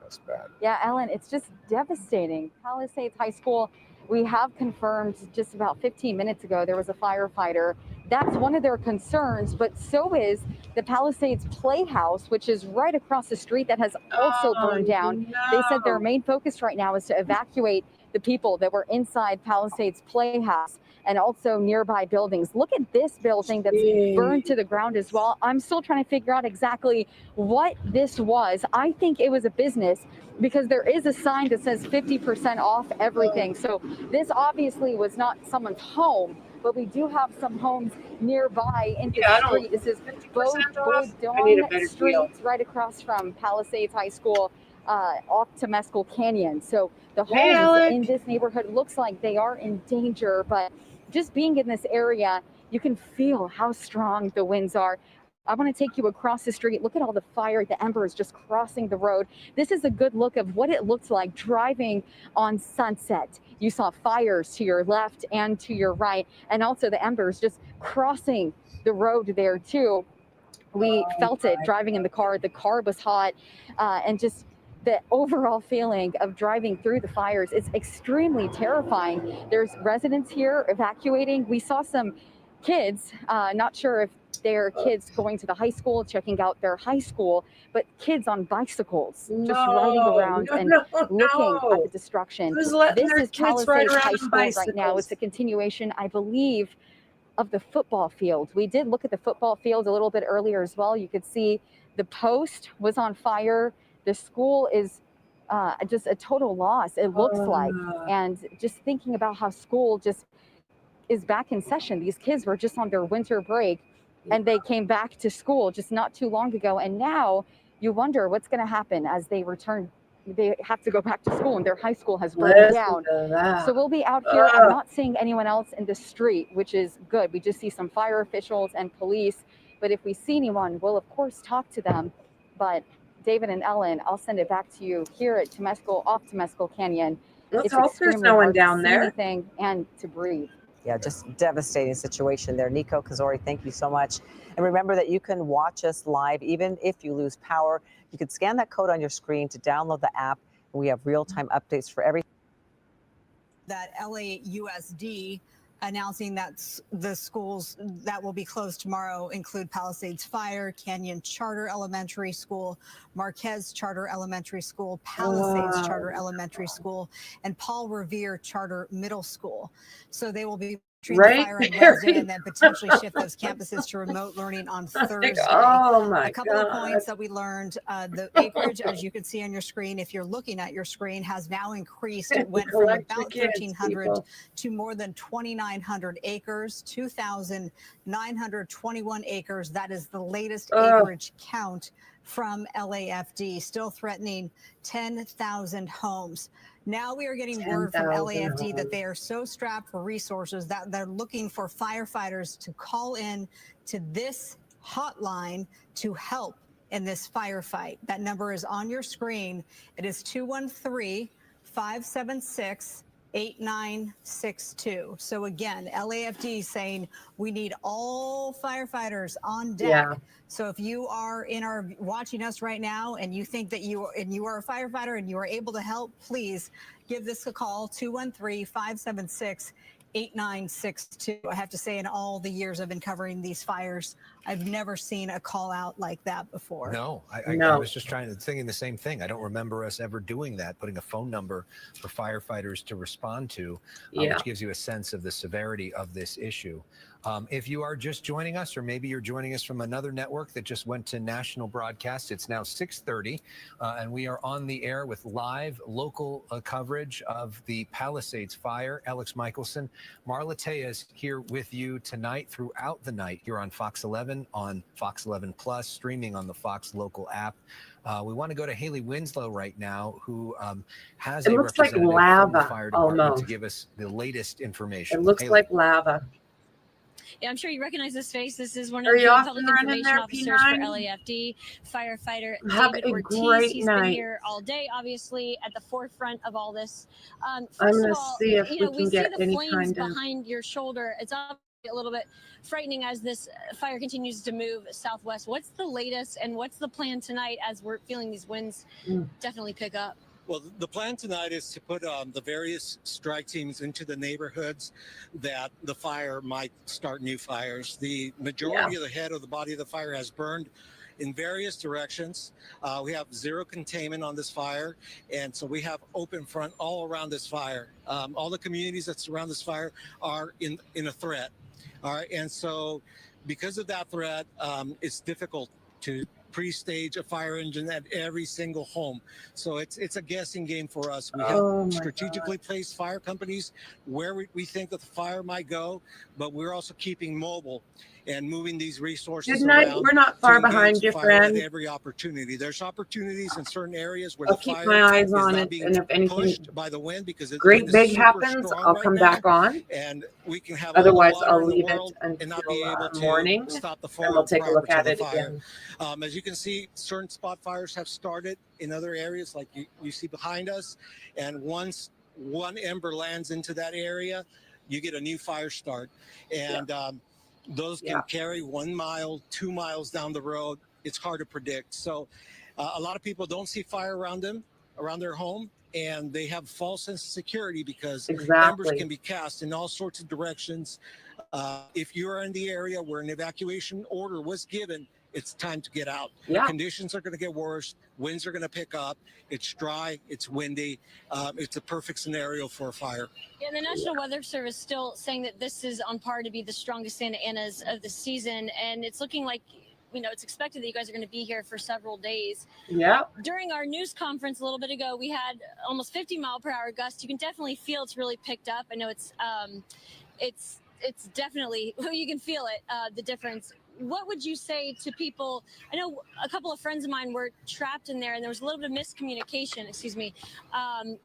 that's bad. Yeah, Ellen, it's just devastating. Palisades High School, we have confirmed just about 15 minutes ago there was a firefighter. That's one of their concerns, but so is the Palisades Playhouse, which is right across the street, that has also burned down. No. They said their main focus right now is to evacuate the people that were inside Palisades Playhouse and also nearby buildings. Look at this building that's burned to the ground as well. I'm still trying to figure out exactly what this was. I think it was a business, because there is a sign that says 50% off everything. So this obviously was not someone's home, but we do have some homes nearby in the street. This is Bodon Street, right across from Palisades High School, off to Mescal Canyon. So the homes in this neighborhood looks like they are in danger, but just being in this area, you can feel how strong the winds are. I want to take you across the street. Look at all the fire, the embers just crossing the road. This is a good look of what it looked like driving on Sunset. You saw fires to your left and to your right, and also the embers just crossing the road there too. We felt it driving in the car. The car was hot, and just the overall feeling of driving through the fires is extremely terrifying. There's residents here evacuating. We saw some kids, not sure if they're kids going to the high school, checking out their high school, but kids on bicycles just riding around and looking at the destruction. This is Palisades High School right now. It's a continuation, I believe, of the football field. We did look at the football field a little bit earlier as well. You could see the post was on fire. The school is just a total loss, it looks like. And just thinking about how school just is back in session. These kids were just on their winter break and they came back to school just not too long ago. And now you wonder what's going to happen as they return. They have to go back to school and their high school has burned down. So we'll be out here. I'm not seeing anyone else in the street, which is good. We just see some fire officials and police. But if we see anyone, we'll of course talk to them. But David and Ellen, I'll send it back to you here at Temescal, off Temescal Canyon. Let's hope there's no one down there. Anything and to breathe. Yeah, just devastating situation there. Nico Kazori, thank you so much. And remember that you can watch us live even if you lose power. You can scan that code on your screen to download the app. And we have real-time updates for everything. That LAUSD announcing that the schools that will be closed tomorrow include Palisades Fire, Canyon Charter Elementary School, Marquez Charter Elementary School, Palisades Charter Elementary School, and Paul Revere Charter Middle School. So they will be Right fire on there. Wednesday and then potentially shift those campuses to remote learning on Thursday. Oh my A couple of God. points that we learned, the acreage, as you can see on your screen, if you're looking at your screen, has now increased. It went from Collect your about kids, 1,300 people. to more than 2,900 acres, 2,921 acres. That is the latest acreage count from LAFD, still threatening 10,000 homes. Now we are getting word from 10,000 LAFD that they are so strapped for resources that they're looking for firefighters to call in to this hotline to help in this firefight. That number is on your screen. It is 213-576-8962. So again, LAFD saying we need all firefighters on deck. Yeah. So if you are watching us right now and you think that you are a firefighter and you are able to help, please give this a call, 213-576-8962. I have to say, in all the years I've been covering these fires, I've never seen a call out like that before. No, I was just thinking the same thing. I don't remember us ever doing that, putting a phone number for firefighters to respond to, which gives you a sense of the severity of this issue. If you are just joining us, or maybe you're joining us from another network that just went to national broadcast, it's now 6:30, and we are on the air with live local coverage of the Palisades fire. Alex Michelson, Marla Tejas here with you tonight throughout the night here on Fox 11, on Fox 11 Plus, streaming on the Fox local app. We want to go to Haley Winslow right now, who has a representative from the fire department to give us the latest information. It looks Haley. like lava. Yeah, I'm sure you recognize this face. This is one of the public information officers for LAFD, firefighter David Ortiz. He's been here all day, obviously, at the forefront of all this. First of all, see if we can get see the any flames kind of behind your shoulder. It's obviously a little bit frightening as this fire continues to move southwest. What's the latest, and what's the plan tonight as we're feeling these winds definitely pick up? Well, the plan tonight is to put the various strike teams into the neighborhoods that the fire might start new fires. The majority of the head of the body of the fire has burned in various directions. We have zero containment on this fire, and so we have open front all around this fire. All the communities that surround this fire are in a threat. All right, and so because of that threat, it's difficult to pre-stage a fire engine at every single home. So it's a guessing game for us. We have strategically placed fire companies where we think that the fire might go, but we're also keeping mobile and moving these resources around. We're not far behind you, friend. At every opportunity. There's opportunities in certain areas where I'll the keep fire my eyes is on not it, being and if anything pushed by the wind because the great wind is big super happens, strong I'll right come now, back on. and we can have Otherwise, all the water I'll in the leave world it and not until be able to morning, stop the and we'll take a look prior at to it the fire. again. As you can see, certain spot fires have started in other areas, like you see behind us, and once one ember lands into that area, you get a new fire start, and those can carry 1 mile, 2 miles down the road. It's hard to predict. So a lot of people don't see fire around them, around their home, and they have false sense of security because embers can be cast in all sorts of directions. If you're in the area where an evacuation order was given, it's time to get out. Conditions are going to get worse. Winds are going to pick up. It's dry. It's windy. It's a perfect scenario for a fire. Yeah, the National Weather Service still saying that this is on par to be the strongest Santa Anas of the season, and it's looking like it's expected that you guys are going to be here for several days. Yeah. During our news conference a little bit ago, we had almost 50-mile-per-hour gusts. You can definitely feel it's really picked up. I know it's definitely, you can feel it, the difference. What would you say to people? I know a couple of friends of mine were trapped in there, and there was a little bit of miscommunication,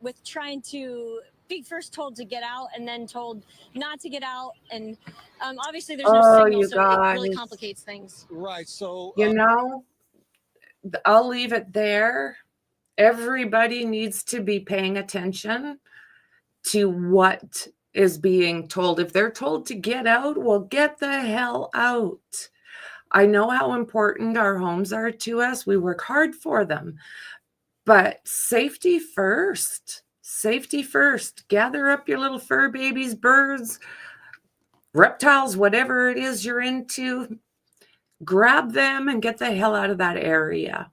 with trying to be first told to get out and then told not to get out. And obviously there's no signal, so it really complicates things. Right. So, I'll leave it there. Everybody needs to be paying attention to what is being told. If they're told to get out, well, get the hell out. I know how important our homes are to us. We work hard for them, but safety first. Safety first. Gather up your little fur babies, birds, reptiles, whatever it is you're into. Grab them and get the hell out of that area.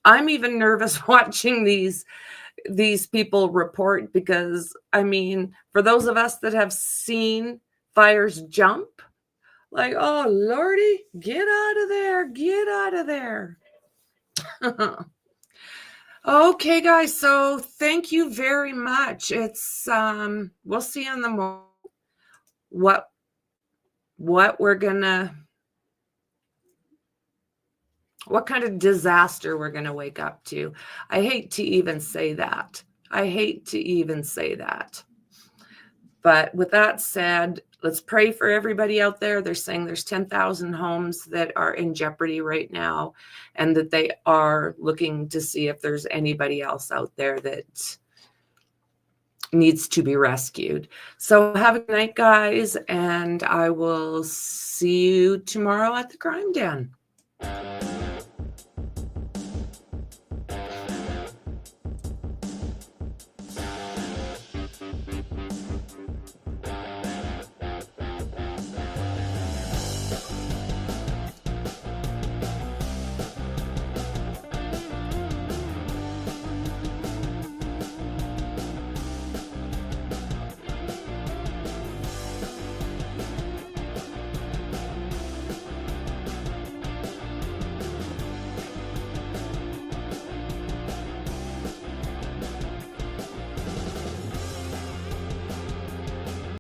I'm even nervous watching these people report because, for those of us that have seen fires jump, like, oh, Lordy, get out of there. Get out of there. Okay, guys. So thank you very much. It's, we'll see in the morning what kind of disaster we're going to wake up to. I hate to even say that. But with that said, let's pray for everybody out there. They're saying there's 10,000 homes that are in jeopardy right now, and that they are looking to see if there's anybody else out there that needs to be rescued. So have a good night, guys, and I will see you tomorrow at the crime den.